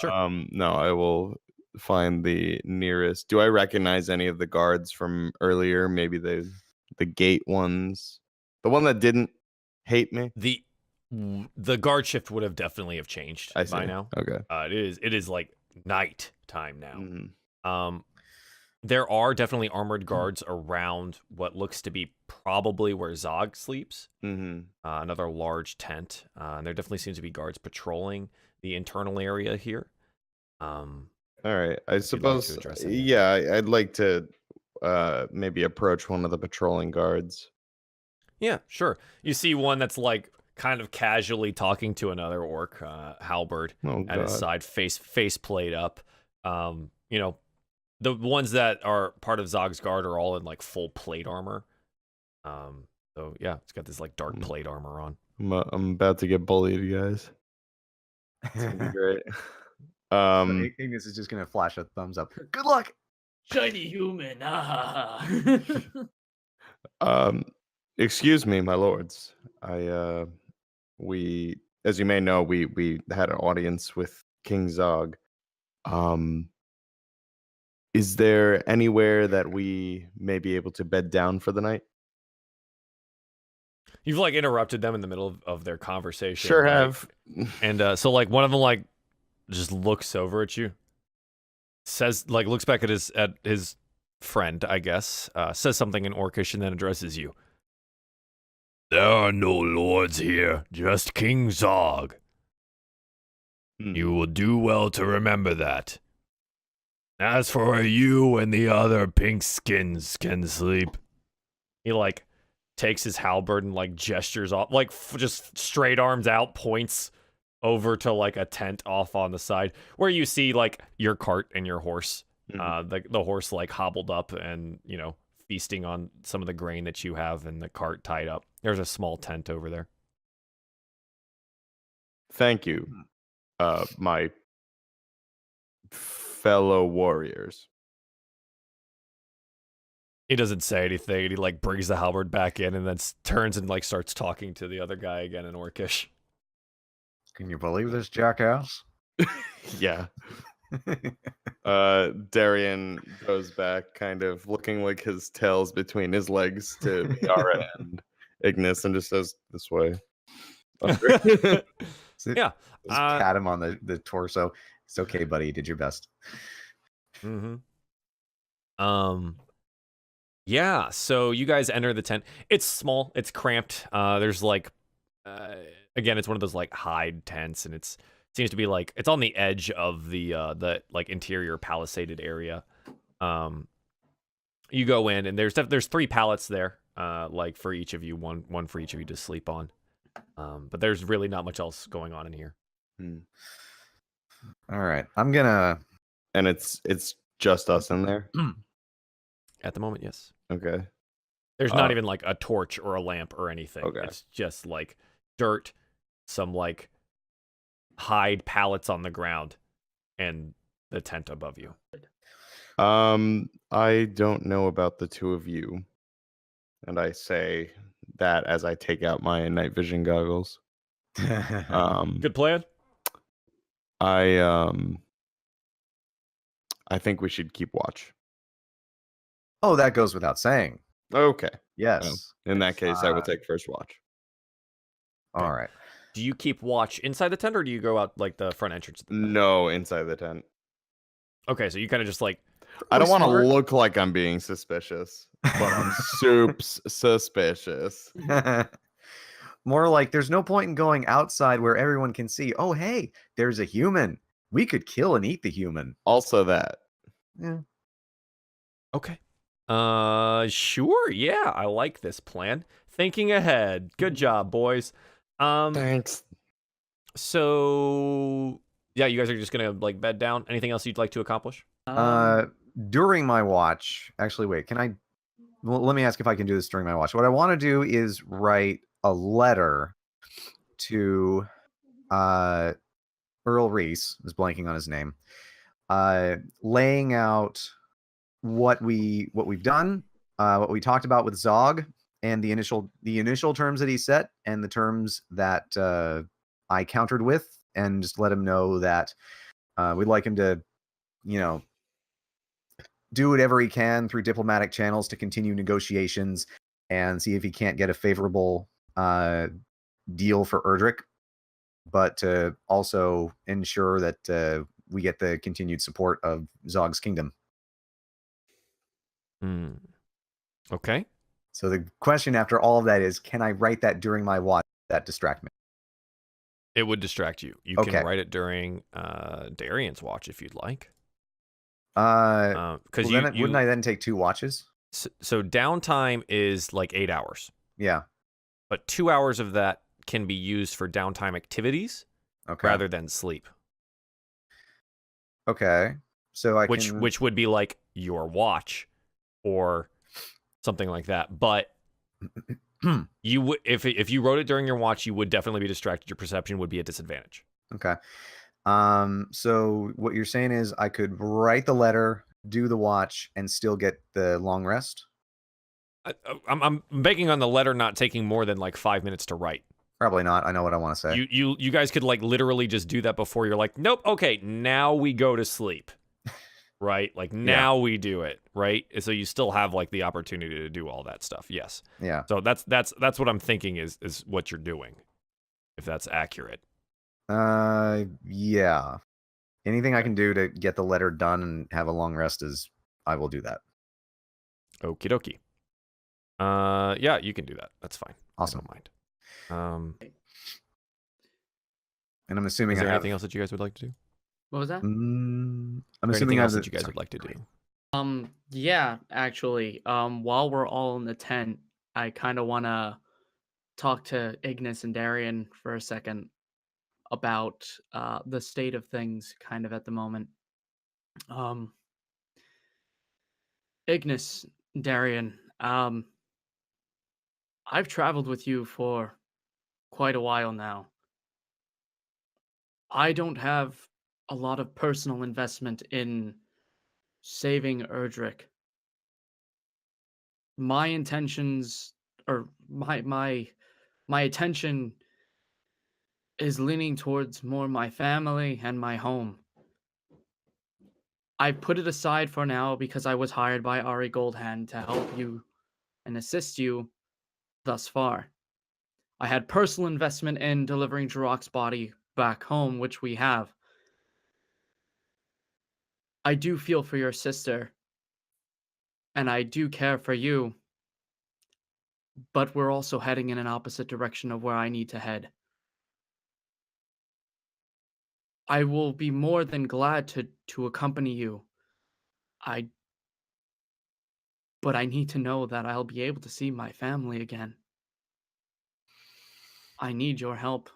Speaker 1: Sure.
Speaker 2: No, I will find the nearest. Do I recognize any of the guards from earlier? Maybe the gate ones, the one that didn't hate me.
Speaker 1: The guard shift would have definitely have changed by now.
Speaker 2: Okay.
Speaker 1: It is like night time now.
Speaker 2: Mm-hmm.
Speaker 1: There are definitely armored guards around what looks to be probably where Zagh sleeps.
Speaker 2: Mm-hmm.
Speaker 1: Another large tent. And there definitely seems to be guards patrolling the internal area here.
Speaker 2: All right. I
Speaker 1: If you'd like
Speaker 2: suppose.
Speaker 1: to address it.
Speaker 2: Yeah, I'd like to maybe approach one of the patrolling guards.
Speaker 1: Yeah, sure. You see one that's like kind of casually talking to another orc, halberd at his side, face plate up. You know, the ones that are part of Zagh's guard are all in like full plate armor. So yeah, it's got this like dark plate armor on.
Speaker 2: I'm about to get bullied, guys. It's gonna be great.
Speaker 4: Ignis is just gonna flash a thumbs up. Good luck.
Speaker 3: Shiny human.
Speaker 2: Excuse me, my lords. We, as you may know, we had an audience with King Zagh. Is there anywhere that we may be able to bed down for the night?
Speaker 1: You've like interrupted them in the middle of their conversation.
Speaker 2: Sure
Speaker 1: right?
Speaker 2: have.
Speaker 1: And so like one of them like just looks over at you, says like looks back at his friend, I guess, says something in Orcish and then addresses you. There are no lords here, just King Zagh. You will do well to remember that. As for where you and the other pink skins can sleep. He like takes his halberd and like gestures off, like just straight arms out, points over to like a tent off on the side where you see like your cart and your horse. The horse like hobbled up and, you know, feasting on some of the grain that you have and the cart tied up. There's a small tent over there.
Speaker 2: Thank you, my fellow warriors.
Speaker 1: He doesn't say anything, and he like brings the halberd back in and then turns and like starts talking to the other guy again in Orcish.
Speaker 4: Can you believe this jackass?
Speaker 2: Yeah. Darien goes back, kind of looking like his tail's between his legs to Miera and Ignis, and just says, "This way."
Speaker 1: Yeah.
Speaker 4: Just pat him on the torso. It's okay, buddy. You did your best.
Speaker 1: Mm-hmm. Yeah, so you guys enter the tent. It's small, it's cramped. There's like again, it's one of those like hide tents, and seems to be like it's on the edge of the like interior palisaded area. You go in, and there's 3 pallets there, like for each of you, one for each of you to sleep on. But there's really not much else going on in here.
Speaker 4: All right, I'm gonna.
Speaker 2: And it's just us in there.
Speaker 1: At the moment, yes.
Speaker 2: Okay.
Speaker 1: There's not even like a torch or a lamp or anything.
Speaker 2: Okay.
Speaker 1: It's just like dirt, some like hide pallets on the ground, and the tent above you.
Speaker 2: I don't know about the 2 of you, and I say that as I take out my night vision goggles.
Speaker 1: Good plan.
Speaker 2: I think we should keep watch.
Speaker 4: Oh, that goes without saying.
Speaker 2: Okay.
Speaker 4: Yes.
Speaker 2: Well, in that case, I will take first watch.
Speaker 4: All right.
Speaker 1: Do you keep watch inside the tent, or do you go out like the front entrance?
Speaker 2: No, inside the tent.
Speaker 1: Okay, so you kind of just like.
Speaker 2: I don't want to look like I'm being suspicious, but I'm soups suspicious.
Speaker 4: More like there's no point in going outside where everyone can see. Oh, hey, there's a human. We could kill and eat the human.
Speaker 2: Also that.
Speaker 4: Yeah.
Speaker 1: Okay. Sure. Yeah, I like this plan. Thinking ahead. Good job, boys.
Speaker 2: Thanks.
Speaker 1: So yeah, you guys are just gonna like bed down. Anything else you'd like to accomplish?
Speaker 4: During my watch, actually, wait, well, let me ask if I can do this during my watch. What I want to do is write a letter to Earl Reese, is blanking on his name, laying out what we've done, what we talked about with Zagh, and the initial terms that he set, and the terms that I countered with, and just let him know that we'd like him to, do whatever he can through diplomatic channels to continue negotiations and see if he can't get a favorable deal for Erdrick, but to also ensure that we get the continued support of Zogh's kingdom.
Speaker 1: Okay.
Speaker 4: So the question after all of that is, can I write that during my watch that distract me?
Speaker 1: It would distract you. You can write it during Darien's watch if you'd like. Because
Speaker 4: wouldn't I then take 2 watches?
Speaker 1: So downtime is like 8 hours.
Speaker 4: Yeah.
Speaker 1: But 2 hours of that can be used for downtime activities rather than sleep.
Speaker 4: Okay. So
Speaker 1: which would be like your watch or something like that. But you would if you wrote it during your watch, you would definitely be distracted. Your perception would be a disadvantage.
Speaker 4: Okay. So what you're saying is I could write the letter, do the watch, and still get the long rest?
Speaker 1: I'm banking on the letter not taking more than like 5 minutes to write.
Speaker 4: Probably not. I know what I want to say.
Speaker 1: You guys could like literally just do that before you're like, nope, okay, now we go to sleep. Right? Like now we do it, right? So you still have like the opportunity to do all that stuff. Yes.
Speaker 4: Yeah.
Speaker 1: So that's what I'm thinking is what you're doing. If that's accurate.
Speaker 4: Yeah. Anything I can do to get the letter done and have a long rest I will do that.
Speaker 1: Okie dokie. Yeah, you can do that. That's fine.
Speaker 4: Awesome.
Speaker 1: I don't mind.
Speaker 4: And I'm assuming
Speaker 1: is there anything else that you guys would like to do?
Speaker 3: What was that?
Speaker 4: I'm assuming
Speaker 1: else that you guys would like to do.
Speaker 3: Yeah, actually, while we're all in the tent, I kind of want to talk to Ignis and Darien for a second about the state of things kind of at the moment. Ignis, Darien, I've traveled with you for quite a while now. I don't have a lot of personal investment in saving Erdrick. My intentions, or my attention is leaning towards more my family and my home. I put it aside for now because I was hired by Ari Goldhand to help you and assist you thus far. I had personal investment in delivering Jirok's body back home, which we have. I do feel for your sister, and I do care for you, but we're also heading in an opposite direction of where I need to head. I will be more than glad to accompany you. But I need to know that I'll be able to see my family again. I need your help.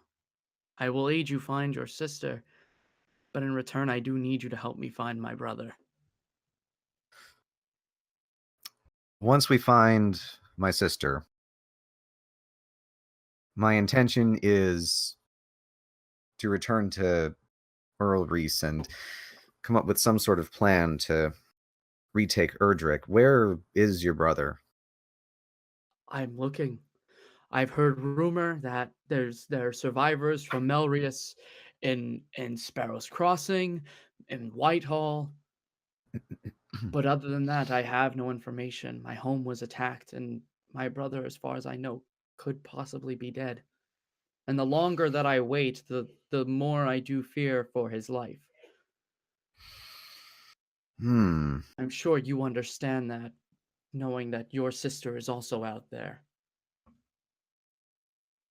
Speaker 3: I will aid you find your sister, but in return, I do need you to help me find my brother.
Speaker 4: Once we find my sister, my intention is to return to Earl Reese and come up with some sort of plan to retake Erdrick. Where is your brother?
Speaker 3: I'm looking. I've heard rumor that there are survivors from Melrius in Sparrow's Crossing, in Whitehall. But other than that, I have no information. My home was attacked, and my brother, as far as I know, could possibly be dead. And the longer that I wait, the more I do fear for his life. I'm sure you understand that, knowing that your sister is also out there.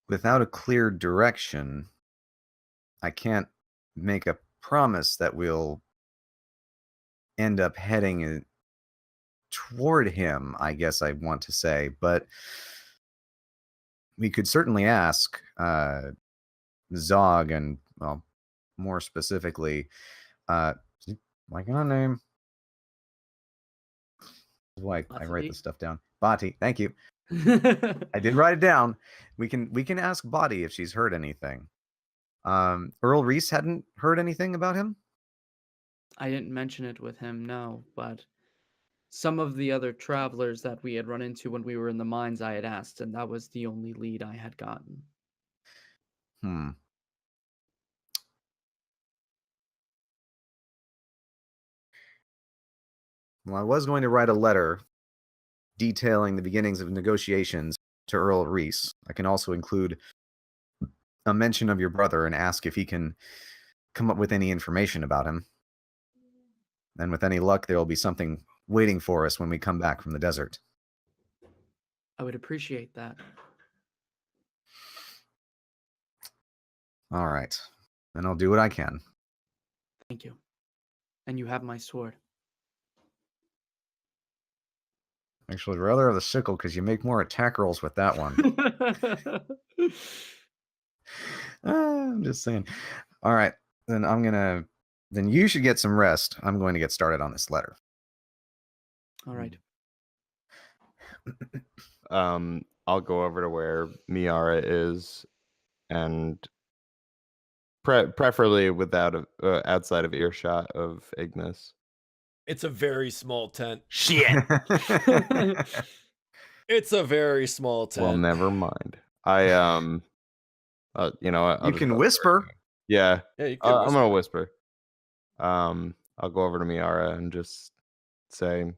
Speaker 4: Without a clear direction, I can't make a promise that we'll end up heading toward him, I guess I want to say. But we could certainly ask Zagh and, well, more specifically, like my name. Why I write this stuff down. Bati, thank you. I did write it down. We can ask Bati if she's heard anything. Earl Reese hadn't heard anything about him?
Speaker 3: I didn't mention it with him, no, but some of the other travelers that we had run into when we were in the mines I had asked, and that was the only lead I had gotten.
Speaker 4: Well, I was going to write a letter detailing the beginnings of negotiations to Earl Reese. I can also include a mention of your brother and ask if he can come up with any information about him. And with any luck, there will be something waiting for us when we come back from the desert.
Speaker 3: I would appreciate that.
Speaker 4: All right. Then I'll do what I can.
Speaker 3: Thank you. And you have my sword.
Speaker 4: Actually, I'd rather have the sickle because you make more attack rolls with that one. I'm just saying. All right. Then then you should get some rest. I'm going to get started on this letter.
Speaker 3: All right.
Speaker 2: I'll go over to where Miera is, and preferably without outside of earshot of Ignis.
Speaker 1: It's a very small tent.
Speaker 2: Shit.
Speaker 1: It's a very small tent.
Speaker 2: Well, never mind. I you know what?
Speaker 4: You can whisper.
Speaker 2: Yeah.
Speaker 1: Yeah, you can
Speaker 2: I'm
Speaker 1: whisper.
Speaker 2: gonna whisper. I'll go over to Miera and just say,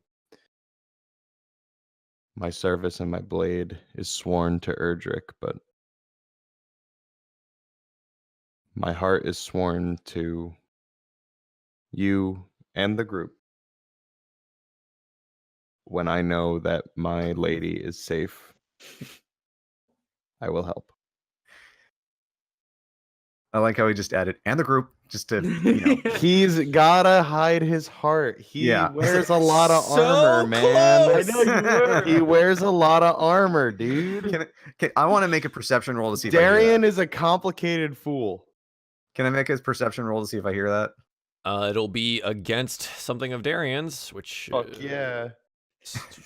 Speaker 2: my service and my blade is sworn to Erdrick, but my heart is sworn to you and the group. When I know that my lady is safe, I will help.
Speaker 4: I like how he just added, and the group, just to, you know.
Speaker 2: He's gotta hide his heart. He
Speaker 4: Yeah.
Speaker 2: wears a lot of
Speaker 1: So
Speaker 2: armor, man.
Speaker 1: close!
Speaker 3: I know you were.
Speaker 2: He wears a lot of armor, dude.
Speaker 4: I want to make a perception roll to see if I hear
Speaker 2: Darien
Speaker 4: that.
Speaker 2: is a complicated fool.
Speaker 4: Can I make a perception roll to see if I hear that?
Speaker 1: It'll be against something of Darien's, which
Speaker 2: Fuck yeah.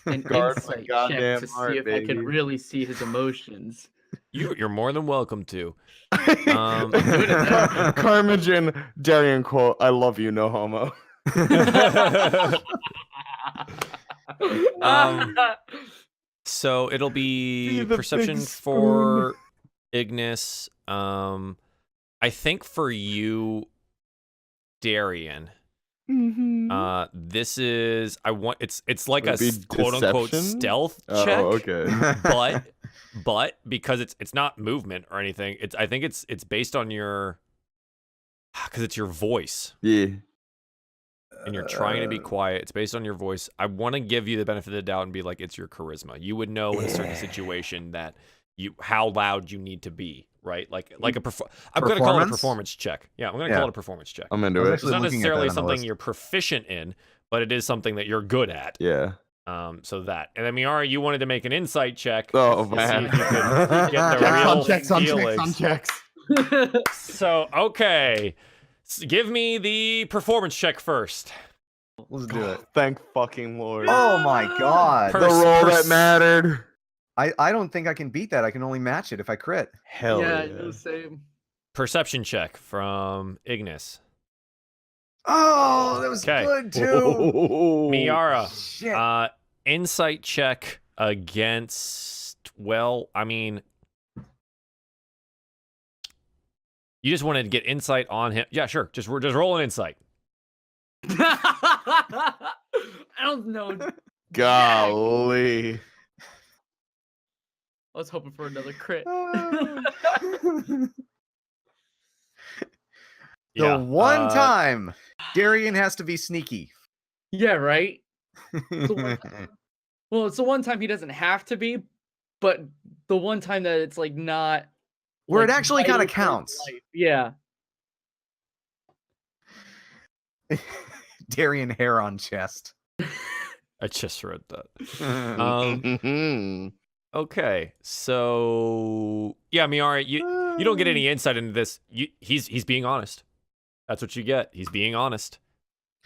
Speaker 3: An
Speaker 2: Guard my
Speaker 3: insight
Speaker 2: goddamn
Speaker 3: check to
Speaker 2: heart,
Speaker 3: see if I
Speaker 2: baby.
Speaker 3: can really see his emotions.
Speaker 1: you're more than welcome to.
Speaker 2: Carmagen, Darien quote, I love you, no homo.
Speaker 1: So it'll be
Speaker 2: Be the
Speaker 1: perception
Speaker 2: big
Speaker 1: for Ignis. I think for you, Darien, this is it's like
Speaker 2: Would
Speaker 1: a
Speaker 2: it be
Speaker 1: quote unquote
Speaker 2: deception?
Speaker 1: stealth check.
Speaker 2: Oh, okay.
Speaker 1: but because it's not movement or anything, I think it's based on your, because it's your voice.
Speaker 2: Yeah.
Speaker 1: And you're trying to be quiet. It's based on your voice. I want to give you the benefit of the doubt and be like, it's your charisma. You would know in a certain situation that how loud you need to be, right? Like I'm going to call it a performance check. Yeah, I'm going to call it a performance check.
Speaker 2: I'm into
Speaker 4: I was
Speaker 2: it.
Speaker 1: It's
Speaker 4: actually
Speaker 1: not
Speaker 4: looking at
Speaker 1: necessarily
Speaker 4: that on the
Speaker 1: something
Speaker 4: list.
Speaker 1: you're proficient in, but it is something that you're good at.
Speaker 2: Yeah.
Speaker 1: So that. And then Miara, you wanted to make an insight check.
Speaker 2: Oh,
Speaker 1: to see
Speaker 2: man.
Speaker 1: if you could get the real
Speaker 2: checks
Speaker 1: feelings.
Speaker 2: checks.
Speaker 1: So, okay. Give me the performance check first.
Speaker 4: Let's do it.
Speaker 2: Thank fucking Lord.
Speaker 4: Oh my god.
Speaker 1: Per-
Speaker 2: The roll that mattered.
Speaker 4: I don't think I can beat that. I can only match it if I crit.
Speaker 2: Hell
Speaker 3: yeah,
Speaker 2: yeah.
Speaker 3: the same.
Speaker 1: Perception check from Ignis.
Speaker 4: Oh, that was
Speaker 1: Okay.
Speaker 4: good too.
Speaker 1: Miara,
Speaker 4: Shit.
Speaker 1: insight check against, well, I mean, you just wanted to get insight on him. Yeah, sure. Just roll an insight.
Speaker 3: I don't know.
Speaker 2: Golly.
Speaker 3: I was hoping for another crit.
Speaker 4: The one time Darien has to be sneaky.
Speaker 3: Yeah, right? Well, it's the one time he doesn't have to be, but the one time that it's like not
Speaker 4: Where it
Speaker 3: like,
Speaker 4: actually
Speaker 3: vital
Speaker 4: kind of
Speaker 3: for his
Speaker 4: counts.
Speaker 3: life. Yeah.
Speaker 4: Darien Heroncrest.
Speaker 1: I just read that. Okay, so yeah, Miara, you don't get any insight into this. He's being honest. That's what you get. He's being honest.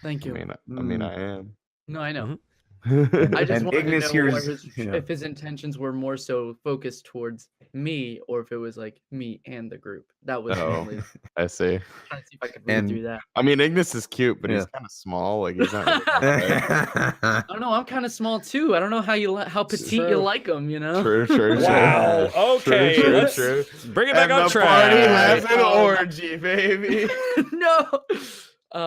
Speaker 3: Thank you.
Speaker 2: I mean, I am.
Speaker 3: No, I know.
Speaker 1: Mhm.
Speaker 3: I just
Speaker 4: And
Speaker 3: wanted
Speaker 4: Ignis
Speaker 3: to know
Speaker 4: hears- yeah.
Speaker 3: if his intentions were more so focused towards me or if it was like me and the group. That was
Speaker 2: Oh.
Speaker 3: only
Speaker 2: I see.
Speaker 3: trying to see if I could read
Speaker 4: And-
Speaker 3: through that.
Speaker 2: I mean, Ignis is cute, but he's
Speaker 4: Yeah.
Speaker 2: kind of small. Like he's not. Really
Speaker 3: I don't know. I'm kind of small too. I don't know how petite you
Speaker 2: True.
Speaker 3: like them. You know.
Speaker 2: true.
Speaker 1: Wow. Okay.
Speaker 2: True.
Speaker 1: let's bring it back
Speaker 2: And
Speaker 1: on
Speaker 2: the
Speaker 1: track.
Speaker 2: party has an
Speaker 3: Oh.
Speaker 2: orgy, baby.
Speaker 3: No.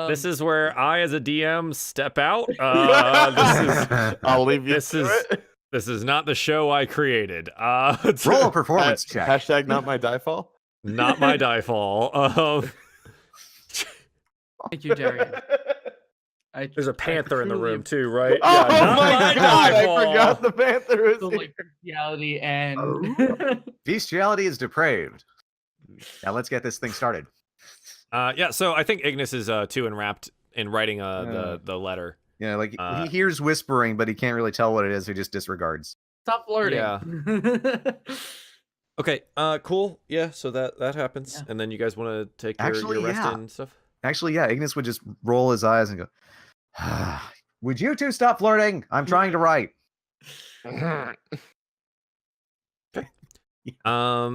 Speaker 1: This is where I, as a DM, step out.
Speaker 2: I'll leave you
Speaker 1: this
Speaker 2: to
Speaker 1: is
Speaker 2: it.
Speaker 1: this is not the show I created.
Speaker 4: Roll a performance check.
Speaker 2: Hashtag not my DieFall.
Speaker 1: Not my DieFall.
Speaker 3: Thank you, Darien.
Speaker 1: There's a
Speaker 3: I
Speaker 1: panther in the
Speaker 3: truly
Speaker 1: room too, right?
Speaker 2: Oh
Speaker 1: not
Speaker 2: my god! I forgot the panther was
Speaker 3: feel
Speaker 2: here.
Speaker 3: like bestiality and
Speaker 4: Bestiality is depraved. Now let's get this thing started.
Speaker 1: Yeah, so I think Ignis is too enwrapped in writing the letter.
Speaker 4: Yeah, like
Speaker 1: Uh,
Speaker 4: he hears whispering, but he can't really tell what it is. He just disregards.
Speaker 3: stop flirting.
Speaker 1: Yeah. Okay, cool. Yeah, so that happens.
Speaker 3: Yeah.
Speaker 1: And then you guys want to take your
Speaker 4: Actually,
Speaker 1: rest
Speaker 4: yeah.
Speaker 1: and stuff?
Speaker 4: Actually, yeah, Ignis would just roll his eyes and go, "Would you two stop flirting? I'm trying to write."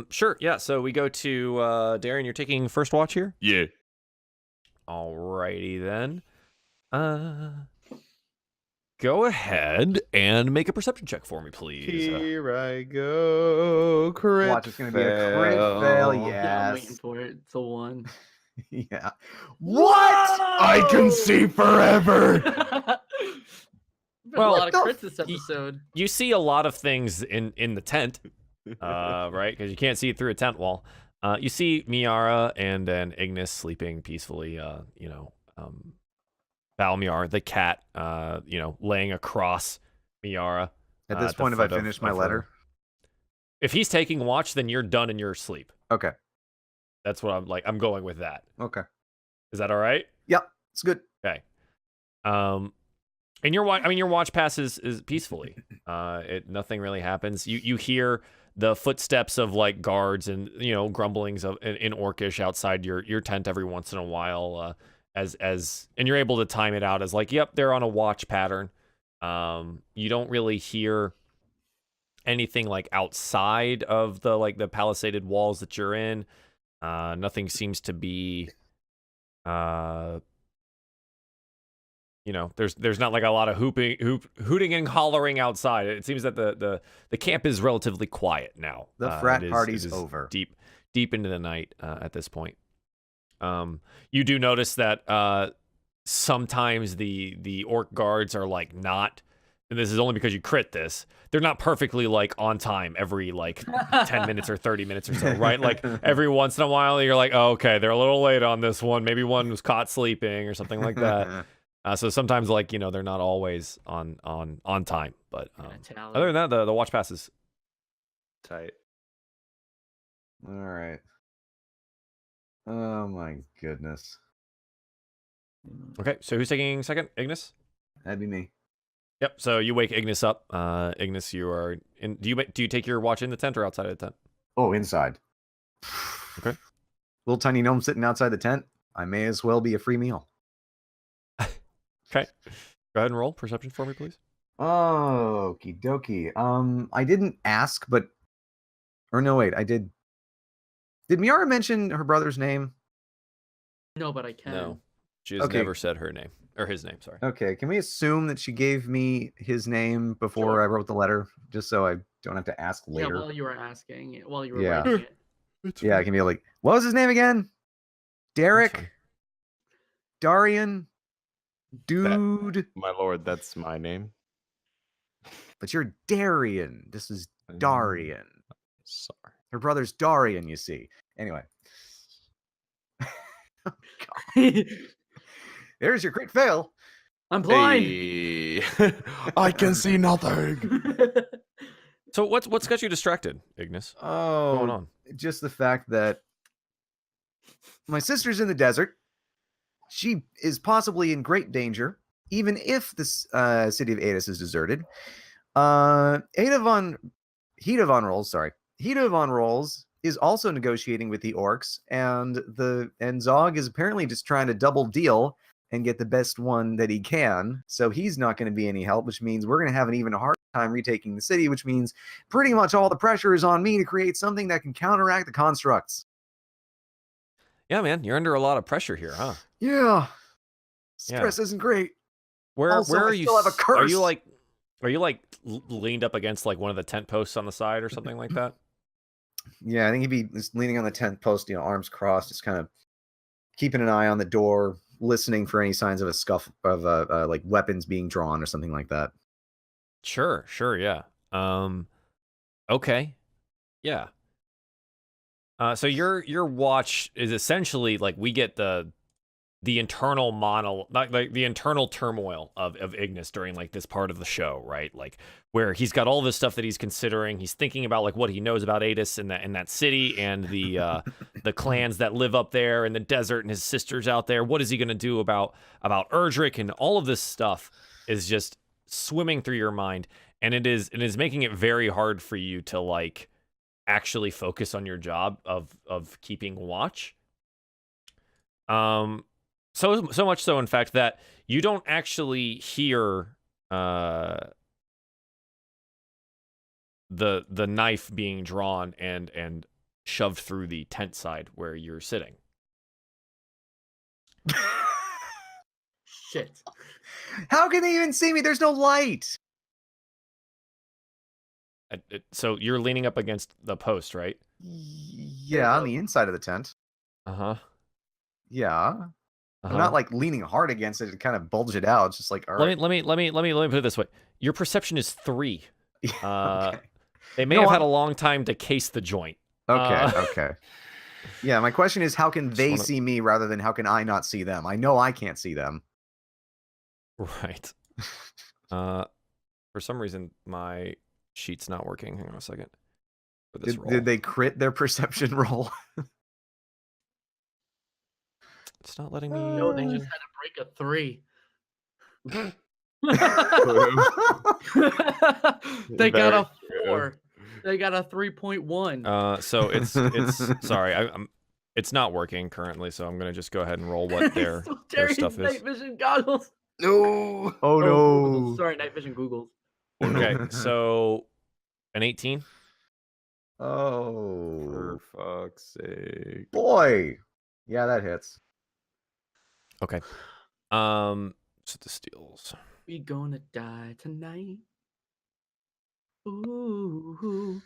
Speaker 1: Sure. Yeah, so we go to Darien, you're taking first watch here?
Speaker 2: Yeah.
Speaker 1: Alrighty then. Go ahead and make a perception check for me, please.
Speaker 2: Here I go. Crit
Speaker 4: Watch, it's gonna be a crit fail.
Speaker 3: Yeah, I'm waiting
Speaker 4: Yes.
Speaker 3: for it. It's a 1.
Speaker 4: Yeah.
Speaker 2: What? I can see forever.
Speaker 1: Well,
Speaker 3: a lot of
Speaker 4: the
Speaker 3: crits this episode.
Speaker 1: You see a lot of things in the tent, right? Because you can't see it through a tent wall. You see Miara and then Ignis sleeping peacefully. Balmiar, the cat, laying across Miara.
Speaker 4: At this
Speaker 1: at the
Speaker 4: point, have I
Speaker 1: foot of-
Speaker 4: finished my
Speaker 1: of her.
Speaker 4: letter?
Speaker 1: If he's taking watch, then you're done in your sleep.
Speaker 4: Okay.
Speaker 1: That's what I'm going with that.
Speaker 4: Okay.
Speaker 1: Is that all right?
Speaker 4: Yep. It's good.
Speaker 1: Okay. And your watch passes is peacefully. Nothing really happens. You hear the footsteps of like guards and grumblings of in Orcish outside your tent every once in a while. And you're able to time it out as like, yep, they're on a watch pattern. You don't really hear anything like outside of the palisaded walls that you're in. Nothing seems to be there's not like a lot of hooting and hollering outside. It seems that the camp is relatively quiet now.
Speaker 4: The frat
Speaker 1: it
Speaker 4: party's
Speaker 1: is
Speaker 4: over.
Speaker 1: Deep into the night at this point. You do notice that sometimes the orc guards are like not, and this is only because you crit this, they're not perfectly like on time every like 10 minutes or 30 minutes or so, right? Like every once in a while you're like, oh, okay, they're a little late on this one. Maybe one was caught sleeping or something like that. So sometimes like, they're not always on time, but other than that, the watch passes.
Speaker 2: Tight.
Speaker 4: All right. Oh my goodness.
Speaker 1: Okay, so who's taking second? Ignis?
Speaker 4: That'd be me.
Speaker 1: Yep. So you wake Ignis up. Ignis, you are in. Do you take your watch in the tent or outside of the tent?
Speaker 4: Oh, inside.
Speaker 1: Okay.
Speaker 4: Little tiny gnome sitting outside the tent. I may as well be a free meal.
Speaker 1: Okay. Go ahead and roll perception for me, please.
Speaker 4: Okie dokie. I didn't ask, but no, wait, I did. Did Miera mention her brother's name?
Speaker 3: No, but I can.
Speaker 1: No, she has never said her name or his name. Sorry.
Speaker 4: Okay, can we assume that she gave me his name before I wrote the letter, just so I don't have to ask later?
Speaker 3: Yeah, while you were asking, while you were
Speaker 4: Yeah.
Speaker 3: writing it.
Speaker 4: Yeah, I can be like, what was his name again? Derek? Darien? Dude?
Speaker 2: My lord, that's my name.
Speaker 4: But you're Darien. This is Darien.
Speaker 2: Sorry.
Speaker 4: Her brother's Darien, you see. Anyway. There's your crit fail.
Speaker 3: I'm blind.
Speaker 2: Hey. I can see nothing.
Speaker 1: So what's got you distracted, Ignis?
Speaker 4: Oh,
Speaker 1: What's going on?
Speaker 4: just the fact that my sister's in the desert. She is possibly in great danger, even if this city of Adis is deserted. Hida von Rolls is also negotiating with the orcs, and Zagh is apparently just trying to double deal and get the best one that he can. So he's not going to be any help, which means we're going to have an even harder time retaking the city, which means pretty much all the pressure is on me to create something that can counteract the constructs.
Speaker 1: Yeah, man, you're under a lot of pressure here, huh?
Speaker 4: Yeah. Stress isn't great.
Speaker 1: Where
Speaker 4: Also,
Speaker 1: are
Speaker 4: I
Speaker 1: you?
Speaker 4: still have a curse.
Speaker 1: Are you like leaned up against like one of the tent posts on the side or something like that?
Speaker 4: Yeah, I think he'd be just leaning on the tent post, arms crossed, just kind of keeping an eye on the door, listening for any signs of a scuff of like weapons being drawn or something like that.
Speaker 1: Sure, yeah. Okay, yeah. So your watch is essentially like we get the internal like the internal turmoil of Ignis during like this part of the show, right? Like where he's got all this stuff that he's considering. He's thinking about like what he knows about Adis in that city and the the clans that live up there in the desert and his sisters out there. What is he gonna do about Erdrick, and all of this stuff is just swimming through your mind, and it is making it very hard for you to like actually focus on your job of keeping watch. So much so, in fact, that you don't actually hear the knife being drawn and shoved through the tent side where you're sitting.
Speaker 3: Shit.
Speaker 4: How can they even see me? There's no light.
Speaker 1: So you're leaning up against the post, right?
Speaker 4: Yeah, on the inside of the tent.
Speaker 1: Uh-huh.
Speaker 4: Yeah. I'm not like leaning hard against it to kind of bulge it out. It's just like, all right.
Speaker 1: Let me put it this way. Your perception is 3.
Speaker 4: Okay.
Speaker 1: They may have had a long time to case the joint.
Speaker 4: Okay. Yeah, my question is, how can they see me rather than how can I not see them? I know I can't see them.
Speaker 1: Right. For some reason, my sheet's not working. Hang on a second. For this roll.
Speaker 4: Did they crit their perception roll?
Speaker 1: It's not letting me.
Speaker 3: No, they just had to break a 3. They got a 4. They got a 3.1.
Speaker 1: So it's sorry, it's not working currently, so I'm gonna just go ahead and roll what their stuff is.
Speaker 3: Night vision goggles.
Speaker 2: No.
Speaker 4: Oh no.
Speaker 3: Googles. Sorry, night vision googles.
Speaker 1: Okay, so an 18.
Speaker 4: Oh,
Speaker 2: For fuck's sake.
Speaker 4: boy. Yeah, that hits.
Speaker 1: Okay. So the steals.
Speaker 3: We gonna die tonight. Ooh.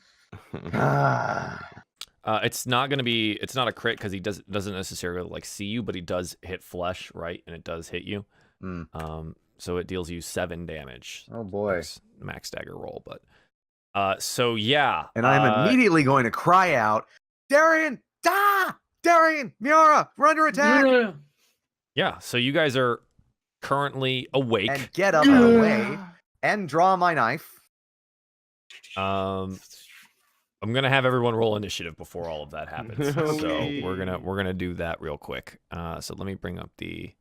Speaker 1: It's not gonna be. It's not a crit because he doesn't necessarily like see you, but he does hit flesh, right? And it does hit you. So it deals you 7 damage.
Speaker 4: Oh boy.
Speaker 1: Max dagger roll, but so yeah.
Speaker 4: And I'm immediately going to cry out, Darien, Darien, Miera, we're under attack.
Speaker 1: Yeah. So you guys are currently awake.
Speaker 4: And get up and away and draw my knife.
Speaker 1: I'm gonna have everyone roll initiative before all of that happens.
Speaker 2: Okay.
Speaker 1: So we're gonna do that real quick. So let me bring up the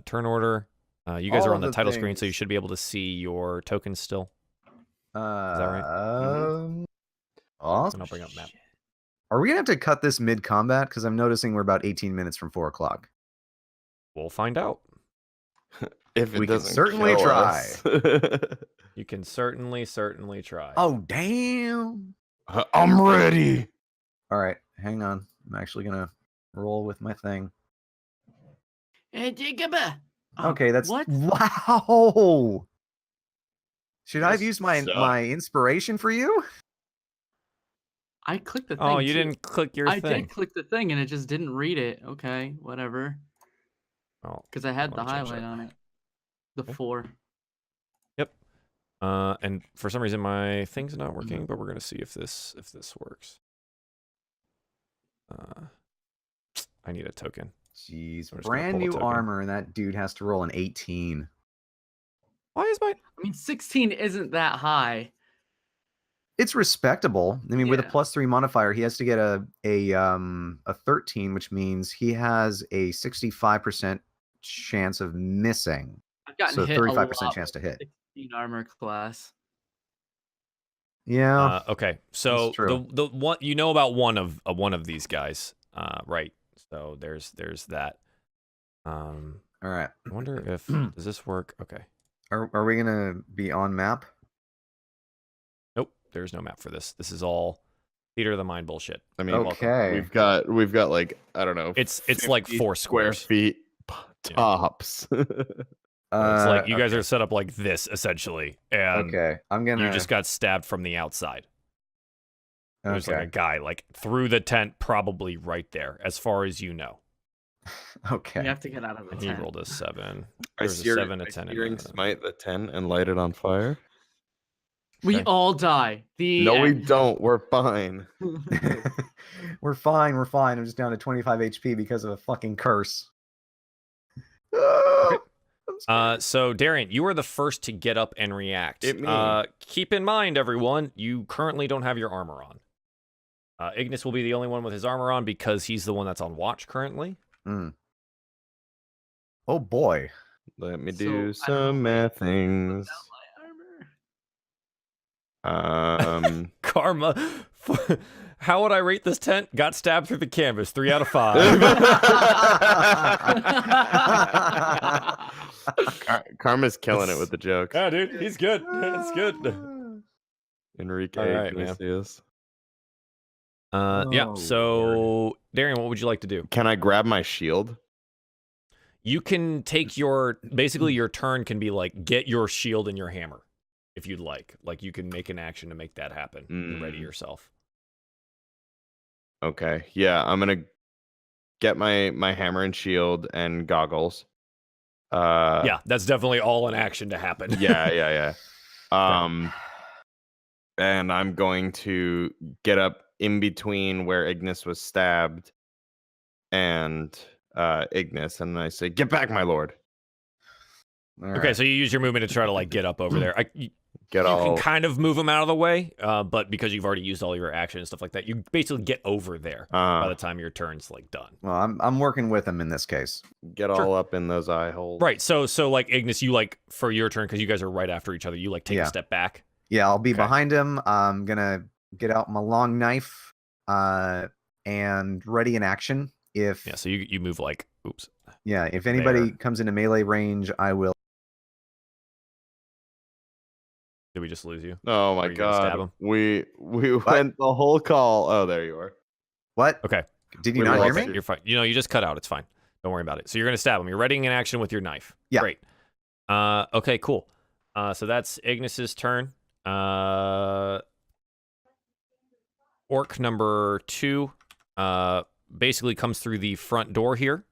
Speaker 1: turn order. You guys
Speaker 4: All
Speaker 1: are on
Speaker 4: of
Speaker 1: the
Speaker 4: the
Speaker 1: title screen,
Speaker 4: things.
Speaker 1: so you should be able to see your tokens still. Is that right?
Speaker 4: Awesome.
Speaker 1: And I'll bring up map.
Speaker 4: Are we gonna have to cut this mid-combat? Because I'm noticing we're about 18 minutes from 4 o'clock.
Speaker 1: We'll find out.
Speaker 2: If it
Speaker 4: We can
Speaker 2: doesn't
Speaker 4: certainly
Speaker 2: kill
Speaker 4: try.
Speaker 2: us.
Speaker 1: You can certainly try.
Speaker 4: Oh, damn.
Speaker 2: I'm ready.
Speaker 4: All right, hang on. I'm actually gonna roll with my thing. Okay, that's
Speaker 3: what?
Speaker 4: Wow. Should I have
Speaker 2: This
Speaker 4: used my
Speaker 2: sucks.
Speaker 4: inspiration for you?
Speaker 3: I clicked the thing.
Speaker 1: Oh, you
Speaker 3: too.
Speaker 1: didn't click your
Speaker 3: I
Speaker 1: thing.
Speaker 3: did click the thing and it just didn't read it. Okay, whatever.
Speaker 1: Oh,
Speaker 3: Because I had
Speaker 1: let
Speaker 3: the
Speaker 1: me change
Speaker 3: highlight
Speaker 1: that.
Speaker 3: on it. The
Speaker 1: Okay.
Speaker 3: 4.
Speaker 1: And for some reason my thing's not working, but we're gonna see if this works. I need a token.
Speaker 4: Jeez,
Speaker 1: I'm just gonna
Speaker 4: brand
Speaker 1: pull a
Speaker 4: new
Speaker 1: token.
Speaker 4: armor, and that dude has to roll an 18.
Speaker 1: Why is my
Speaker 3: I mean, 16 isn't that high.
Speaker 4: It's respectable. I mean, with a
Speaker 3: Yeah.
Speaker 4: +3 modifier, he has to get a 13, which means he has a 65% chance of missing.
Speaker 3: I've gotten
Speaker 4: So
Speaker 3: hit a
Speaker 4: 35%
Speaker 3: lot
Speaker 4: chance to
Speaker 3: with
Speaker 4: hit.
Speaker 3: 16 armor class.
Speaker 4: Yeah,
Speaker 1: okay, so
Speaker 4: true.
Speaker 1: the one you know about one of these guys, right? So there's that.
Speaker 4: all right.
Speaker 1: I wonder if does this work? Okay,
Speaker 4: Are we gonna be on map?
Speaker 1: nope. There's no map for this. This is all theater of the mind bullshit.
Speaker 2: I mean,
Speaker 4: Okay.
Speaker 2: we've got like I don't know.
Speaker 1: It's like
Speaker 2: 50
Speaker 1: 4
Speaker 2: square
Speaker 1: squares.
Speaker 2: feet
Speaker 1: Yeah.
Speaker 2: tops.
Speaker 1: It's like you guys
Speaker 4: okay.
Speaker 1: are set up like this essentially, and
Speaker 4: Okay, I'm gonna.
Speaker 1: you just got stabbed from the outside. There's like a
Speaker 4: Okay.
Speaker 1: guy like through the tent, probably right there, as far as you know.
Speaker 4: Okay.
Speaker 3: You have to get out of the
Speaker 1: And he
Speaker 3: tent.
Speaker 1: rolled a 7.
Speaker 2: I
Speaker 1: There's a 7, a 10, and
Speaker 2: searing
Speaker 1: a...
Speaker 2: smite the tent and light it on fire.
Speaker 3: We
Speaker 1: Okay.
Speaker 3: all die. The
Speaker 2: No, we
Speaker 3: end.
Speaker 2: don't. We're fine.
Speaker 4: We're fine. We're fine. I'm just down to 25 HP because of a fucking curse. Ah, I'm scared.
Speaker 1: So Darien, you are the first to get up and react. Keep in mind, everyone, you currently don't have your armor on. Ignis will be the only one with his armor on because he's the one that's on watch currently.
Speaker 4: Oh boy.
Speaker 2: Let me
Speaker 3: So,
Speaker 2: do
Speaker 3: I don't know
Speaker 2: some math things.
Speaker 1: Karma. How would I rate this tent? Got stabbed through the canvas. 3 out of 5.
Speaker 2: Karma's killing it with the jokes.
Speaker 1: Yeah, dude, he's good. It's good.
Speaker 2: Enrique
Speaker 1: All right, man.
Speaker 2: Iglesias.
Speaker 1: Yeah.
Speaker 4: Oh,
Speaker 1: So, Darien, what would you like to do?
Speaker 2: Can I grab my shield?
Speaker 1: You can take your basically your turn can be like get your shield and your hammer, if you'd like. Like you can make an action to make that happen. And ready yourself.
Speaker 2: Okay. Yeah, I'm gonna get my hammer and shield and goggles.
Speaker 1: Yeah, that's definitely all an action to happen.
Speaker 2: Yeah. And I'm going to get up in between where Ignis was stabbed and Ignis, and I say, "Get back, my lord."
Speaker 4: All
Speaker 1: Okay,
Speaker 4: right.
Speaker 1: so you use your movement to try to like get up over there. You
Speaker 2: all
Speaker 1: can kind of move him out of the way, but because you've already used all your action and stuff like that, you basically get over there by the time your turn's like done.
Speaker 4: Well, I'm working with him in this case.
Speaker 2: get all up in those eye holes.
Speaker 1: Right. So like Ignis, you like for your turn because you guys are right after each other. You like take a step back.
Speaker 4: Yeah, I'll be
Speaker 1: Okay.
Speaker 4: behind him. I'm gonna get out my long knife, and ready in action. If
Speaker 1: Yeah. So you move like oops.
Speaker 4: if anybody
Speaker 1: there.
Speaker 4: comes into melee range, I will.
Speaker 1: Did we just lose you?
Speaker 2: Oh
Speaker 1: Are
Speaker 2: my
Speaker 1: you gonna stab
Speaker 2: god.
Speaker 1: him?
Speaker 2: We went the whole call. Oh, there you are.
Speaker 4: What?
Speaker 1: Okay.
Speaker 4: Did you
Speaker 2: We
Speaker 4: not hear
Speaker 2: lost
Speaker 4: me?
Speaker 1: You're fine. You just cut out. It's fine. Don't worry about it. So you're gonna stab him. You're readying an action with your knife.
Speaker 4: Yeah.
Speaker 1: Great. Okay. Cool. So that's Ignis's turn. Or orc number 2 basically comes through the front door here.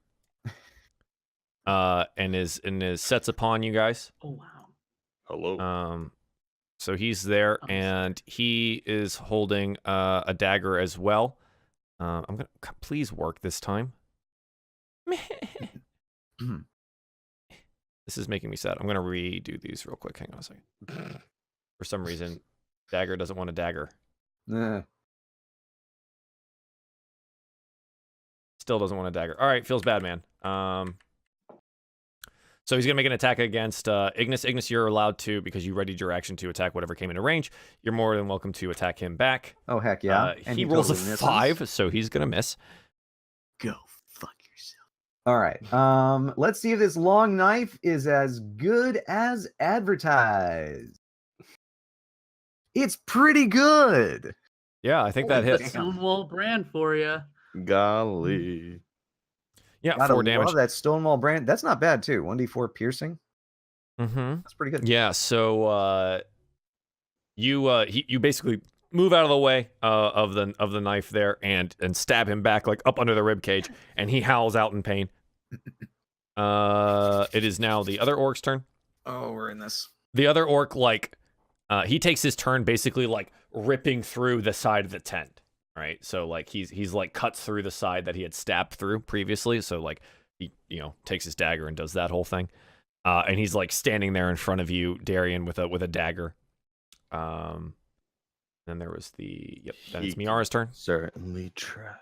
Speaker 1: And is sets upon you guys.
Speaker 3: Oh wow.
Speaker 2: Hello.
Speaker 1: So he's there,
Speaker 3: Oh,
Speaker 1: and he is holding a dagger as well. I'm gonna please work this time. This is making me sad. I'm gonna redo these real quick. Hang on a second. For some reason, dagger doesn't want a dagger. Still doesn't want a dagger. All right, feels bad, man. So he's going to make an attack against Ignas. Ignas, you're allowed to, because you readied your action to attack whatever came into range. You're more than welcome to attack him back.
Speaker 4: Oh, heck yeah.
Speaker 1: And he rolls
Speaker 4: totally
Speaker 1: a
Speaker 4: misses.
Speaker 1: 5, so he's going to miss.
Speaker 3: Go fuck yourself.
Speaker 4: All right. Let's see if this long knife is as good as advertised. It's pretty good.
Speaker 1: Yeah, I think that
Speaker 3: The
Speaker 1: hits.
Speaker 3: Stonewall brand for you.
Speaker 2: Golly.
Speaker 1: Yeah,
Speaker 4: Gotta
Speaker 1: 4 damage.
Speaker 4: love that Stonewall brand. That's not bad, too. 1d4 piercing.
Speaker 1: Mm-hmm.
Speaker 4: That's pretty good.
Speaker 1: Yeah, so you basically move out of the way of the knife there and stab him back like up under the rib cage, and he howls out in pain. It is now the other orc's turn.
Speaker 4: Oh, we're in this.
Speaker 1: The other orc, like, he takes his turn basically like ripping through the side of the tent, right? So like he's like cuts through the side that he had stabbed through previously. So like he takes his dagger and does that whole thing, and he's like standing there in front of you, Darien, with a dagger. Then there was the Then it's Miara's turn.
Speaker 2: Certainly try.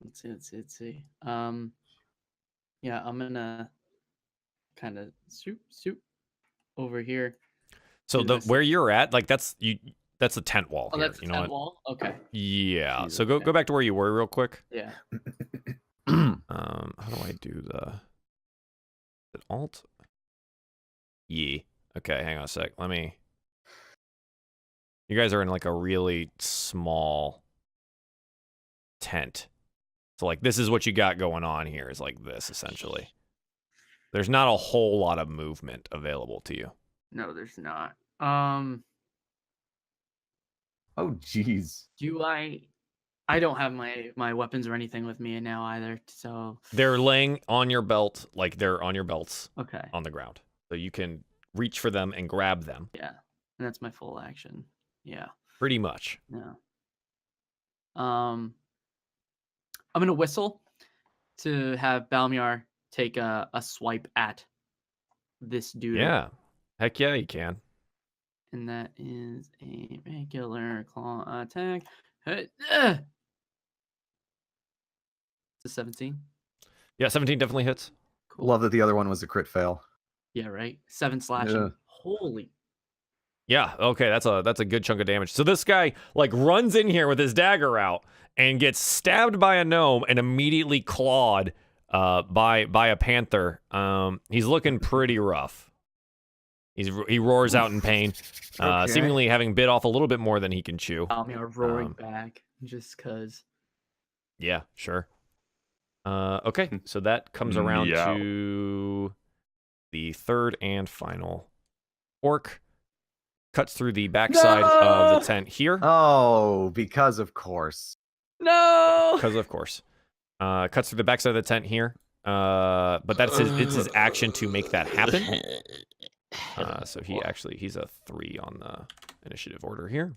Speaker 3: Let's see. Yeah, I'm gonna kind of soup over here.
Speaker 1: So
Speaker 3: do this.
Speaker 1: where you're at, like that's the tent wall.
Speaker 3: Oh,
Speaker 1: here,
Speaker 3: that's the
Speaker 1: you know
Speaker 3: tent
Speaker 1: what?
Speaker 3: wall. Okay.
Speaker 1: Yeah.
Speaker 2: Jesus.
Speaker 1: So go back to where you were real quick.
Speaker 3: Yeah.
Speaker 1: How do I do the alt? Yeah. Okay, hang on a sec. You guys are in like a really small tent. So like this is what you got going on here is like this essentially. There's not a whole lot of movement available to you.
Speaker 3: No, there's not.
Speaker 4: Oh, jeez.
Speaker 3: Do I don't have my weapons or anything with me now either. So
Speaker 1: They're laying on your belt, like they're on your belts
Speaker 3: okay.
Speaker 1: on the ground. So you can reach for them and grab them.
Speaker 3: Yeah. And that's my full action. Yeah.
Speaker 1: Pretty much.
Speaker 3: Yeah. I'm gonna whistle to have Balmiar take a swipe at this dude.
Speaker 1: Yeah. Heck yeah, you can.
Speaker 3: And that is a regular claw attack. It's a 17.
Speaker 1: Yeah, 17 definitely hits.
Speaker 3: Cool.
Speaker 4: Love that the other one was a crit fail.
Speaker 3: Yeah, right. 7 slashing.
Speaker 4: Yeah.
Speaker 3: Holy.
Speaker 1: Yeah, okay, that's a good chunk of damage. So this guy like runs in here with his dagger out and gets stabbed by a gnome and immediately clawed by a panther. He's looking pretty rough. He roars out in pain,
Speaker 4: Okay.
Speaker 1: seemingly having bit off a little bit more than he can chew.
Speaker 3: Balmiar roaring back just cause.
Speaker 1: Yeah, sure. Okay, so that comes around
Speaker 2: Meow.
Speaker 1: to the third and final orc. Cuts through the backside of the tent here.
Speaker 4: Oh, because of course.
Speaker 3: No.
Speaker 1: Because of course. Cuts through the backside of the tent here. But it's his action to make that happen. So he's a 3 on the initiative order here.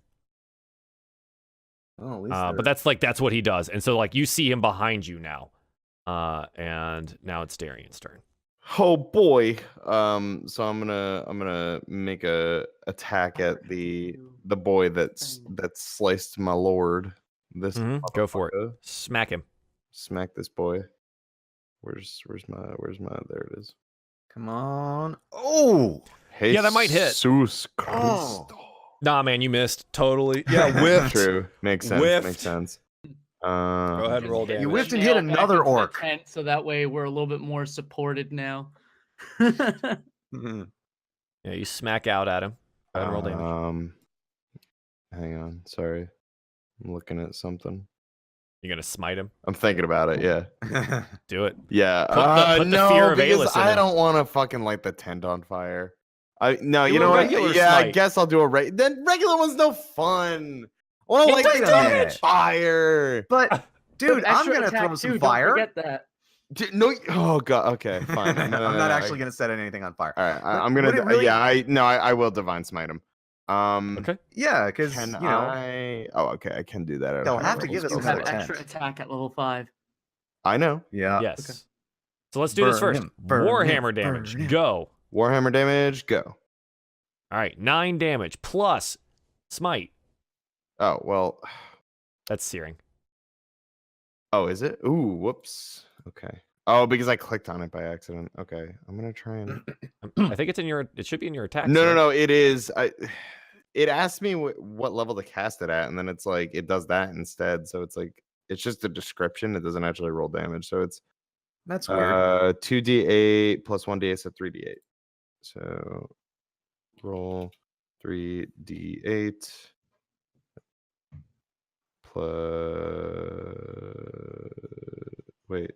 Speaker 4: Oh, at least
Speaker 1: But that's what he does. And so like you see him behind you now. And now it's Darien's turn.
Speaker 2: Oh boy. So I'm gonna make a attack at the boy that sliced my lord. This
Speaker 1: Go for it.
Speaker 2: motherfucker.
Speaker 1: Smack him.
Speaker 2: Smack this boy. Where's my there it is.
Speaker 4: Come on. Oh,
Speaker 1: Yeah, that might hit.
Speaker 2: Jesus Christ.
Speaker 1: Nah, man, you missed. Totally. Yeah, whiffed.
Speaker 2: True. Makes sense.
Speaker 1: Whiffed.
Speaker 2: Makes sense.
Speaker 1: Go ahead and roll damage.
Speaker 4: You whiffed and hit another orc.
Speaker 3: So that way we're a little bit more supported now.
Speaker 4: Mhm.
Speaker 1: Yeah, you smack out at him. Go ahead and roll damage.
Speaker 2: Hang on. Sorry. I'm looking at something.
Speaker 1: You're gonna smite him.
Speaker 2: I'm thinking about it. Yeah.
Speaker 1: Do it.
Speaker 2: Yeah.
Speaker 1: Put the
Speaker 2: no,
Speaker 1: fear of
Speaker 2: because
Speaker 1: Aelus in
Speaker 2: I
Speaker 1: him.
Speaker 2: don't want to fucking light the tent on fire. No,
Speaker 1: Do
Speaker 2: you
Speaker 1: a
Speaker 2: know what?
Speaker 1: regular
Speaker 2: Yeah, I
Speaker 1: smite.
Speaker 2: guess I'll do a then regular one's no fun. I want to
Speaker 4: Wait
Speaker 2: like
Speaker 4: a
Speaker 2: start
Speaker 4: minute.
Speaker 2: fire.
Speaker 4: But dude, I'm
Speaker 3: Extra
Speaker 4: gonna
Speaker 3: attack
Speaker 4: throw some
Speaker 3: too,
Speaker 4: fire.
Speaker 3: Don't forget that.
Speaker 2: No, oh god. Okay, fine.
Speaker 4: I'm
Speaker 2: No,
Speaker 4: not actually gonna set anything on fire.
Speaker 2: All right,
Speaker 4: But
Speaker 2: I'm gonna.
Speaker 4: would it really-
Speaker 2: Yeah, I will divine smite him.
Speaker 1: Okay.
Speaker 4: Yeah, because
Speaker 2: Can
Speaker 4: you know
Speaker 2: I? Oh, okay. I can do that. At
Speaker 4: They'll
Speaker 2: higher
Speaker 4: have to
Speaker 2: levels.
Speaker 4: give us
Speaker 3: You
Speaker 2: Okay.
Speaker 3: have
Speaker 4: another
Speaker 3: extra
Speaker 4: 10.
Speaker 3: attack at level 5.
Speaker 2: I know.
Speaker 4: Yeah.
Speaker 1: Yes.
Speaker 3: okay.
Speaker 1: So let's do this
Speaker 4: Burn
Speaker 1: first.
Speaker 4: him, burn
Speaker 1: Warhammer
Speaker 4: him,
Speaker 1: damage.
Speaker 4: burn him.
Speaker 1: Go.
Speaker 2: Warhammer damage. Go.
Speaker 1: All right. 9 damage plus smite.
Speaker 2: Oh well.
Speaker 1: That's searing.
Speaker 2: Oh, is it? Ooh, whoops. Okay. Oh, because I clicked on it by accident. Okay, I'm gonna try and.
Speaker 1: I think it's in your. It should be in your attacks.
Speaker 2: No, no,
Speaker 1: right?
Speaker 2: no. It is. It asked me what level to cast it at, and then it's like it does that instead. So it's like it's just a description. It doesn't actually roll damage. So it's
Speaker 4: That's weird.
Speaker 2: 2d8 plus 1d8, so 3d8. So roll 3d8 plus. Wait.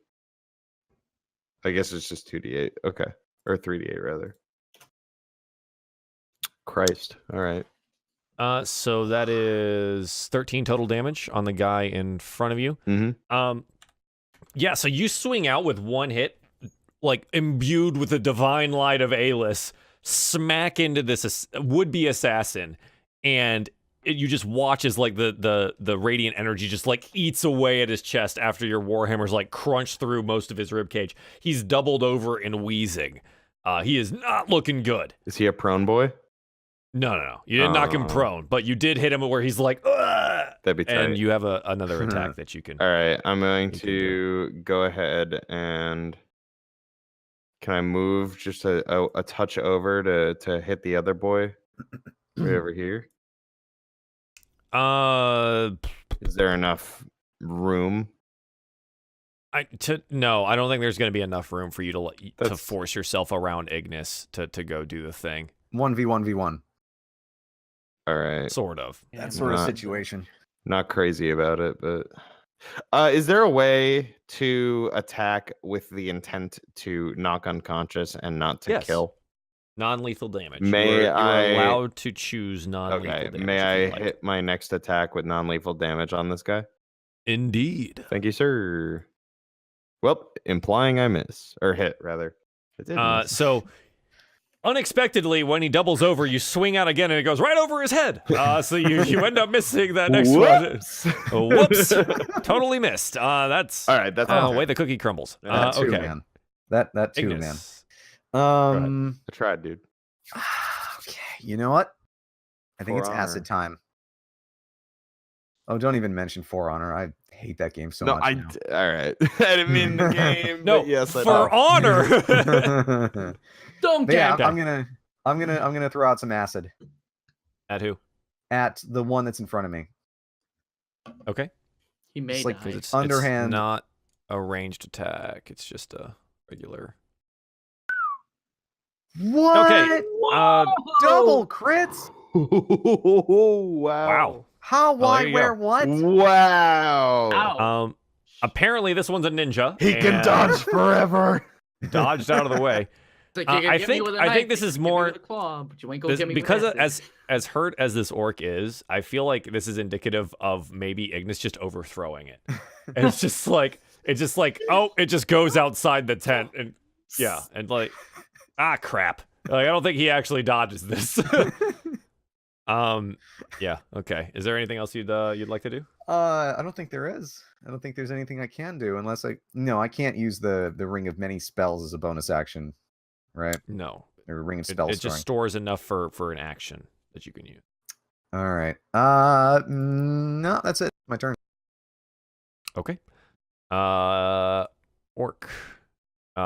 Speaker 2: I guess it's just 2d8. Okay. Or 3d8 rather. Christ. All right.
Speaker 1: So that is 13 total damage on the guy in front of you.
Speaker 2: Mm-hmm.
Speaker 1: Yeah, so you swing out with one hit, like imbued with the divine light of Alis, smack into this would-be assassin, and you just watch as like the radiant energy just like eats away at his chest after your warhammer's like crunch through most of his ribcage. He's doubled over and wheezing. He is not looking good.
Speaker 2: Is he a prone boy?
Speaker 1: No. You didn't knock him prone, but you did hit him where he's like, ugh!
Speaker 2: That'd be tight.
Speaker 1: And you have another attack that you can.
Speaker 2: All right, I'm going
Speaker 1: You can
Speaker 2: to go ahead and can I move just a touch over to hit the other boy right over here? Is there enough room?
Speaker 1: No, I don't think there's going to be enough room for you to
Speaker 2: That's-
Speaker 1: force yourself around Ignis to go do the thing.
Speaker 4: 1v1v1.
Speaker 2: All right,
Speaker 1: Sort of.
Speaker 4: That sort of
Speaker 2: Not-
Speaker 4: situation.
Speaker 2: not crazy about it, but is there a way to attack with the intent to knock unconscious and not to
Speaker 1: Yes.
Speaker 2: kill?
Speaker 1: Non-lethal damage.
Speaker 2: May
Speaker 1: you are
Speaker 2: I-
Speaker 1: allowed to choose non-lethal
Speaker 2: Okay,
Speaker 1: damage.
Speaker 2: may
Speaker 1: if
Speaker 2: I
Speaker 1: you'd like.
Speaker 2: hit my next attack with non-lethal damage on this guy?
Speaker 1: Indeed.
Speaker 2: Thank you, sir. Well, implying I miss or hit rather. I did miss.
Speaker 1: So unexpectedly, when he doubles over, you swing out again, and it goes right over his head. So you end up missing that next
Speaker 2: Whoops.
Speaker 1: one. Whoops! Totally missed. That's
Speaker 2: All right, that's
Speaker 1: the way the cookie crumbles.
Speaker 4: That too,
Speaker 1: Okay.
Speaker 4: man. That too,
Speaker 1: Ignis.
Speaker 4: man.
Speaker 2: I tried, dude.
Speaker 4: Okay, you know what? I think
Speaker 2: For
Speaker 4: it's
Speaker 2: Honor.
Speaker 4: acid time. Oh, don't even mention For Honor. I hate that game so
Speaker 2: No,
Speaker 4: much. now.
Speaker 2: all right. I didn't mean the game.
Speaker 1: No,
Speaker 2: but yes, I
Speaker 1: for
Speaker 2: know.
Speaker 1: honor.
Speaker 3: Don't
Speaker 4: But yeah,
Speaker 3: get
Speaker 4: I'm gonna throw out some acid
Speaker 1: At who?
Speaker 4: at the one that's in front of me.
Speaker 1: Okay.
Speaker 3: He may
Speaker 4: like
Speaker 3: die.
Speaker 1: Because it's
Speaker 4: Underhand.
Speaker 1: not a ranged attack. It's just a regular.
Speaker 4: What?
Speaker 1: Okay.
Speaker 4: Double crits?
Speaker 2: wow.
Speaker 1: Wow.
Speaker 4: How?
Speaker 1: there
Speaker 4: Why?
Speaker 1: you
Speaker 4: Where?
Speaker 1: go.
Speaker 4: What?
Speaker 2: Wow.
Speaker 3: Ow.
Speaker 1: Apparently this one's a ninja.
Speaker 2: He can
Speaker 1: and
Speaker 2: dodge forever.
Speaker 1: Dodged out of the way.
Speaker 3: It's like,
Speaker 1: I
Speaker 3: you can get me
Speaker 1: think-
Speaker 3: with a
Speaker 1: I think
Speaker 3: knife,
Speaker 1: this
Speaker 3: you
Speaker 1: is
Speaker 3: can get me
Speaker 1: more-
Speaker 3: with a claw, but you ain't gonna get me with
Speaker 1: Because
Speaker 3: acid.
Speaker 1: as hurt as this orc is, I feel like this is indicative of maybe Ignis just overthrowing it. And it's just like it just goes outside the tent and yeah, and like crap. Like I don't think he actually dodges this. Yeah, okay. Is there anything else you'd like to do?
Speaker 4: I don't think there is. I don't think there's anything I can do unless I can't use the Ring of Many Spells as a bonus action, right?
Speaker 1: No.
Speaker 4: Or Ring of
Speaker 1: It
Speaker 4: Spells.
Speaker 1: just stores enough for an action that you can use.
Speaker 4: All right. No, that's it. My turn.
Speaker 1: Okay. Orc.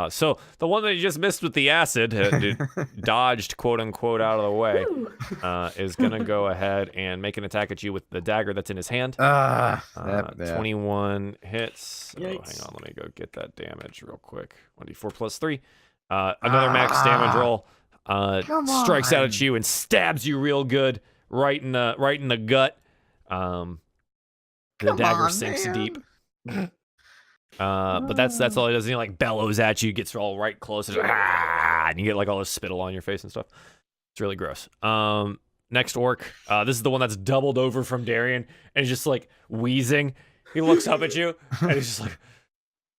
Speaker 1: So the one that you just missed with the acid, dodged quote unquote out of the way,
Speaker 3: Woo.
Speaker 1: is gonna go ahead and make an attack at you with the dagger that's in his hand. 21 hits. Oh, hang
Speaker 3: Yikes.
Speaker 1: on, let me go get that damage real quick. 1d4 plus 3. Another max damage roll.
Speaker 4: Come
Speaker 1: Strikes out
Speaker 4: on.
Speaker 1: at you and stabs you real good, right in the gut. The
Speaker 4: Come
Speaker 1: dagger
Speaker 4: on,
Speaker 1: sinks
Speaker 4: man.
Speaker 1: deep. But that's all he does. He like bellows at you, gets all right close, and you get like all this spittle on your face and stuff. It's really gross. Next orc. This is the one that's doubled over from Darien and he's just like wheezing. He looks up at you and he's just like,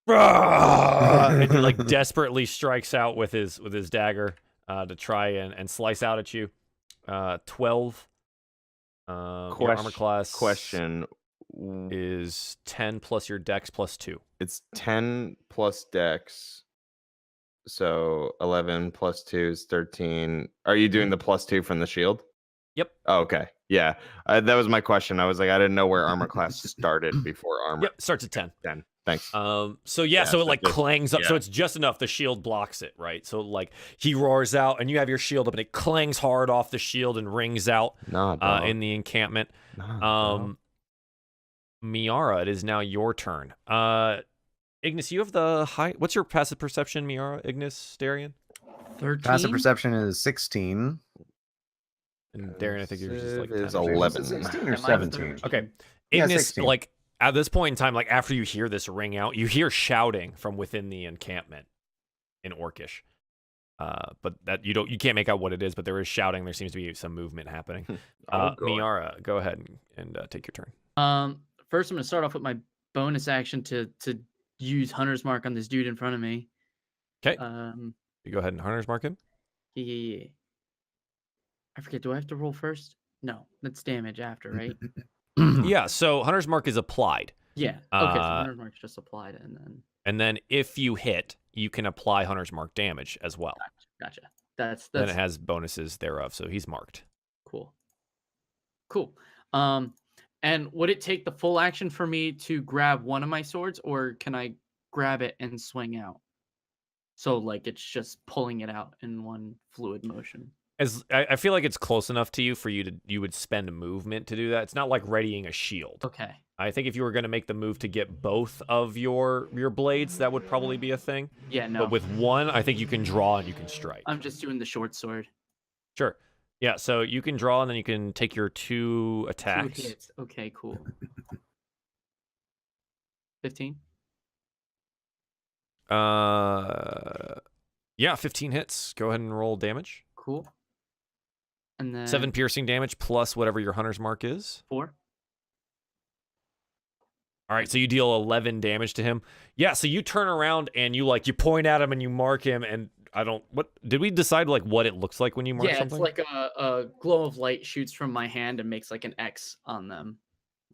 Speaker 1: and he like desperately strikes out with his dagger to try and slice out at you. 12. Your armor class
Speaker 2: Question.
Speaker 1: is 10 plus your dex plus 2.
Speaker 2: It's 10 plus dex. So 11 plus 2 is 13. Are you doing the plus 2 from the shield?
Speaker 1: Yep.
Speaker 2: Oh, okay. Yeah. That was my question. I was like, I didn't know where armor class started before armor.
Speaker 1: Yep, starts at 10.
Speaker 2: 10. Thanks.
Speaker 1: So yeah, so it like clangs up.
Speaker 2: yeah.
Speaker 1: So it's just enough. The shield blocks it, right? So like he roars out, and you have your shield up, and it clangs hard off the shield and rings out in the encampment. Miera, it is now your turn. Ignis, you have the high. What's your passive perception, Miera? Ignis, Darien?
Speaker 3: 13.
Speaker 4: Passive perception is 16.
Speaker 1: And Darien, I think yours is like 10.
Speaker 2: Is 11.
Speaker 4: 16 or 17.
Speaker 1: Okay.
Speaker 4: Yeah,
Speaker 1: Ignis,
Speaker 4: 16.
Speaker 1: like at this point in time, like after you hear this ring out, you hear shouting from within the encampment in Orcish. But that you can't make out what it is, but there is shouting. There seems to be some movement happening. Miera, go ahead and take your turn.
Speaker 3: First, I'm gonna start off with my bonus action to use Hunter's Mark on this dude in front of me.
Speaker 1: Okay. You go ahead and Hunter's Mark him.
Speaker 3: Yeah. I forget. Do I have to roll first? No, that's damage after, right?
Speaker 1: Yeah. So Hunter's Mark is applied.
Speaker 3: Yeah. Okay. So Hunter's Mark's just applied,
Speaker 1: and then if you hit, you can apply Hunter's Mark damage as well.
Speaker 3: Gotcha. That's
Speaker 1: then it has bonuses thereof, so he's marked.
Speaker 3: Cool. And would it take the full action for me to grab one of my swords, or can I grab it and swing out? So like it's just pulling it out in one fluid motion.
Speaker 1: As I feel like it's close enough to you for you would spend a movement to do that. It's not like readying a shield.
Speaker 3: Okay.
Speaker 1: I think if you were going to make the move to get both of your blades, that would probably be a thing.
Speaker 3: Yeah, no.
Speaker 1: But with one, I think you can draw and you can strike.
Speaker 3: I'm just doing the short sword.
Speaker 1: Sure. Yeah, so you can draw and then you can take your 2 attacks.
Speaker 3: 2 hits. Okay, cool. 15?
Speaker 1: Yeah, 15 hits. Go ahead and roll damage.
Speaker 3: Cool. And then
Speaker 1: 7 piercing damage plus whatever your Hunter's Mark is.
Speaker 3: 4.
Speaker 1: All right, so you deal 11 damage to him. Yeah, so you turn around and you point at him and you mark him, and what did we decide like what it looks like when you mark something?
Speaker 3: Yeah, it's like a glow of light shoots from my hand and makes like an X on them.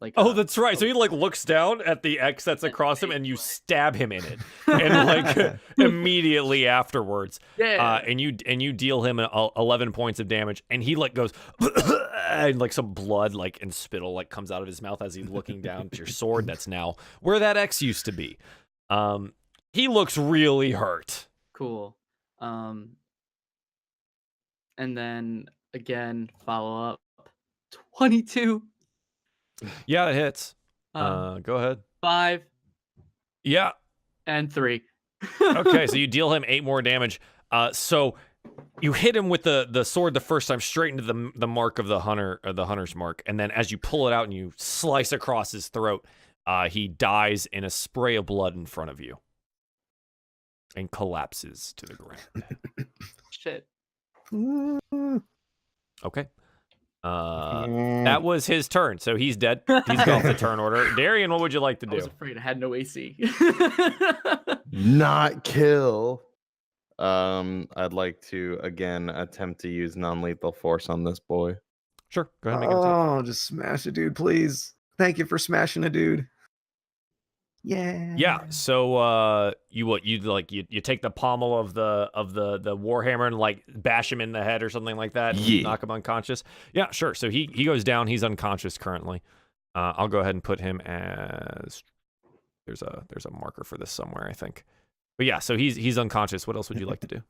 Speaker 3: Like
Speaker 1: that's right. So he like looks down at the X that's across him, and you stab him in it, and like immediately afterwards, and you deal him 11 points of damage, and he like goes, and like some blood like and spittle like comes out of his mouth as he's looking down at your sword. That's now where that X used to be. He looks really hurt.
Speaker 3: Cool. And then again follow up 22.
Speaker 1: Yeah, it hits. Go ahead.
Speaker 3: 5.
Speaker 1: Yeah.
Speaker 3: And 3.
Speaker 1: Okay, so you deal him 8 more damage. So you hit him with the sword the first time straight into the mark of the hunter's mark, and then as you pull it out and you slice across his throat, he dies in a spray of blood in front of you and collapses to the ground.
Speaker 3: Shit.
Speaker 1: Okay. That was his turn, so he's dead. He's off the turn order. Darien, what would you like to do?
Speaker 3: I was afraid I had no AC.
Speaker 2: Not kill. I'd like to again attempt to use non-lethal force on this boy.
Speaker 1: Sure, go ahead and make an attack.
Speaker 4: Oh, just smash a dude, please. Thank you for smashing a dude. Yeah.
Speaker 1: Yeah. So you take the pommel of the warhammer and like bash him in the head or something like that.
Speaker 2: Yeah.
Speaker 1: Knock him unconscious. Yeah, sure. So he goes down. He's unconscious currently. I'll go ahead and put him as there's a marker for this somewhere, I think. But yeah, so he's unconscious. What else would you like to do?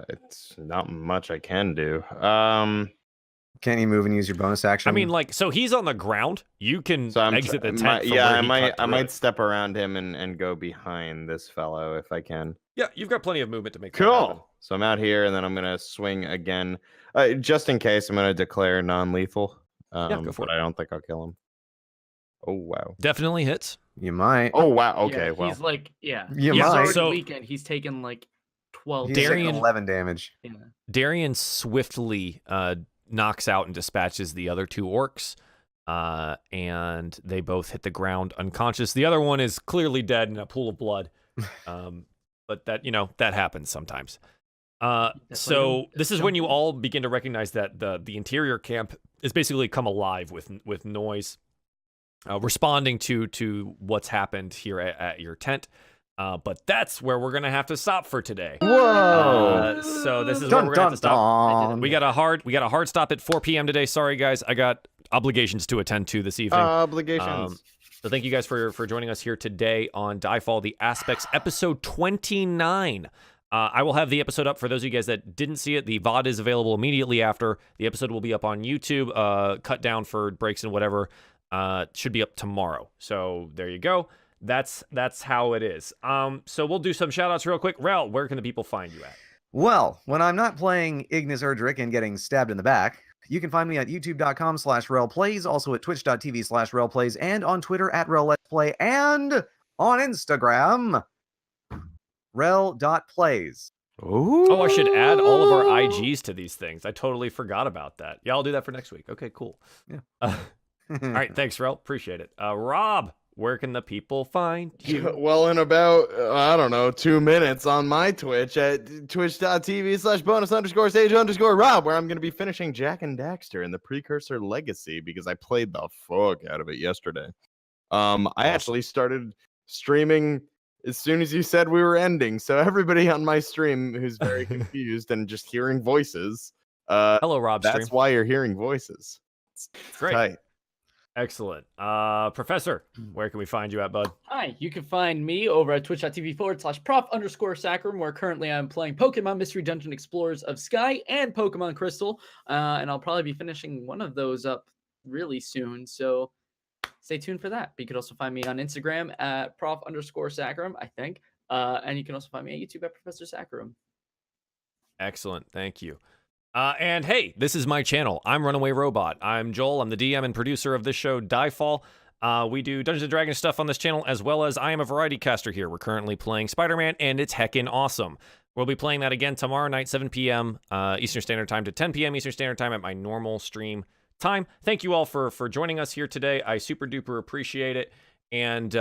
Speaker 2: It's not much I can do.
Speaker 4: Can't you move and use your bonus action?
Speaker 1: I mean, like, so he's on the ground. You can exit the tent.
Speaker 2: I might step around him and go behind this fellow if I can.
Speaker 1: Yeah, you've got plenty of movement to make that happen.
Speaker 2: Cool. So I'm out here, and then I'm gonna swing again. Just in case, I'm gonna declare non-lethal.
Speaker 1: Yeah, go for it.
Speaker 2: But I don't think I'll kill him. Oh wow.
Speaker 1: Definitely hits.
Speaker 4: You might.
Speaker 2: Oh wow. Okay.
Speaker 3: Yeah,
Speaker 2: Well.
Speaker 3: he's like,
Speaker 4: You
Speaker 3: he's
Speaker 4: might.
Speaker 3: already
Speaker 1: So-
Speaker 3: weakened. He's taken like 12.
Speaker 4: He's taking
Speaker 1: Darien-
Speaker 4: 11 damage.
Speaker 3: Yeah.
Speaker 1: Darien swiftly knocks out and dispatches the other two orcs, and they both hit the ground unconscious. The other one is clearly dead in a pool of blood, but that happens sometimes. So this is when you all begin to recognize that the interior camp is basically come alive with noise, responding to what's happened here at your tent. But that's where we're gonna have to stop for today.
Speaker 2: Whoa.
Speaker 1: So this is where we're gonna have to stop.
Speaker 4: dun.
Speaker 1: We got a hard stop at 4 p.m. today. Sorry guys, I got obligations to attend to this evening.
Speaker 2: Obligations.
Speaker 1: So thank you guys for joining us here today on DieFall: The Aspects, episode 29. I will have the episode up for those of you guys that didn't see it. The VOD is available immediately after. The episode will be up on YouTube, cut down for breaks and whatever. Should be up tomorrow. So there you go. That's how it is. So we'll do some shout outs real quick. Rel, where can the people find you at?
Speaker 4: Well, when I'm not playing Ignas Erdrick and getting stabbed in the back, you can find me at youtube.com/relplays, also at twitch.tv/relplays, and on Twitter at relletsplay, and on Instagram, rel.plays.
Speaker 1: Oh, I should add all of our IGs to these things. I totally forgot about that. Yeah, I'll do that for next week. Okay, cool.
Speaker 4: Yeah.
Speaker 1: All right, thanks, Rel. Appreciate it. Rob, where can the people find you?
Speaker 2: Well, in about, I don't know, 2 minutes on my Twitch at twitch.tv/bonus_stage_Rob, where I'm going to be finishing Jack and Daxter in the Precursor Legacy because I played the fuck out of it yesterday. I actually started streaming as soon as you said we were ending. So everybody on my stream who's very confused and just hearing voices,
Speaker 1: Hello, Rob.
Speaker 2: that's
Speaker 1: Stream.
Speaker 2: why you're hearing voices. It's
Speaker 1: Great.
Speaker 2: tight.
Speaker 1: Excellent. Professor, where can we find you at, bud?
Speaker 3: Hi, you can find me over at twitch.tv/prof_sacrum, where currently I'm playing Pokemon Mystery Dungeon Explorers of Sky and Pokemon Crystal. And I'll probably be finishing one of those up really soon. So stay tuned for that. But you can also find me on Instagram at prof_sacrum, I think. And you can also find me at YouTube at Professor Sacrum.
Speaker 1: Excellent. Thank you. And hey, this is my channel. I'm Runaway Robot. I'm Joel. I'm the DM and producer of this show, DieFall. We do Dungeons & Dragons stuff on this channel, as well as I am a variety caster here. We're currently playing Spider-Man, and it's heckin' awesome. We'll be playing that again tomorrow night, 7 p.m. Eastern Standard Time to 10 p.m. Eastern Standard Time at my normal stream time. Thank you all for joining us here today. I super duper appreciate it. And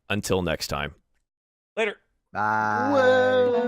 Speaker 1: until next time. Later.
Speaker 4: Bye.
Speaker 2: Whoa.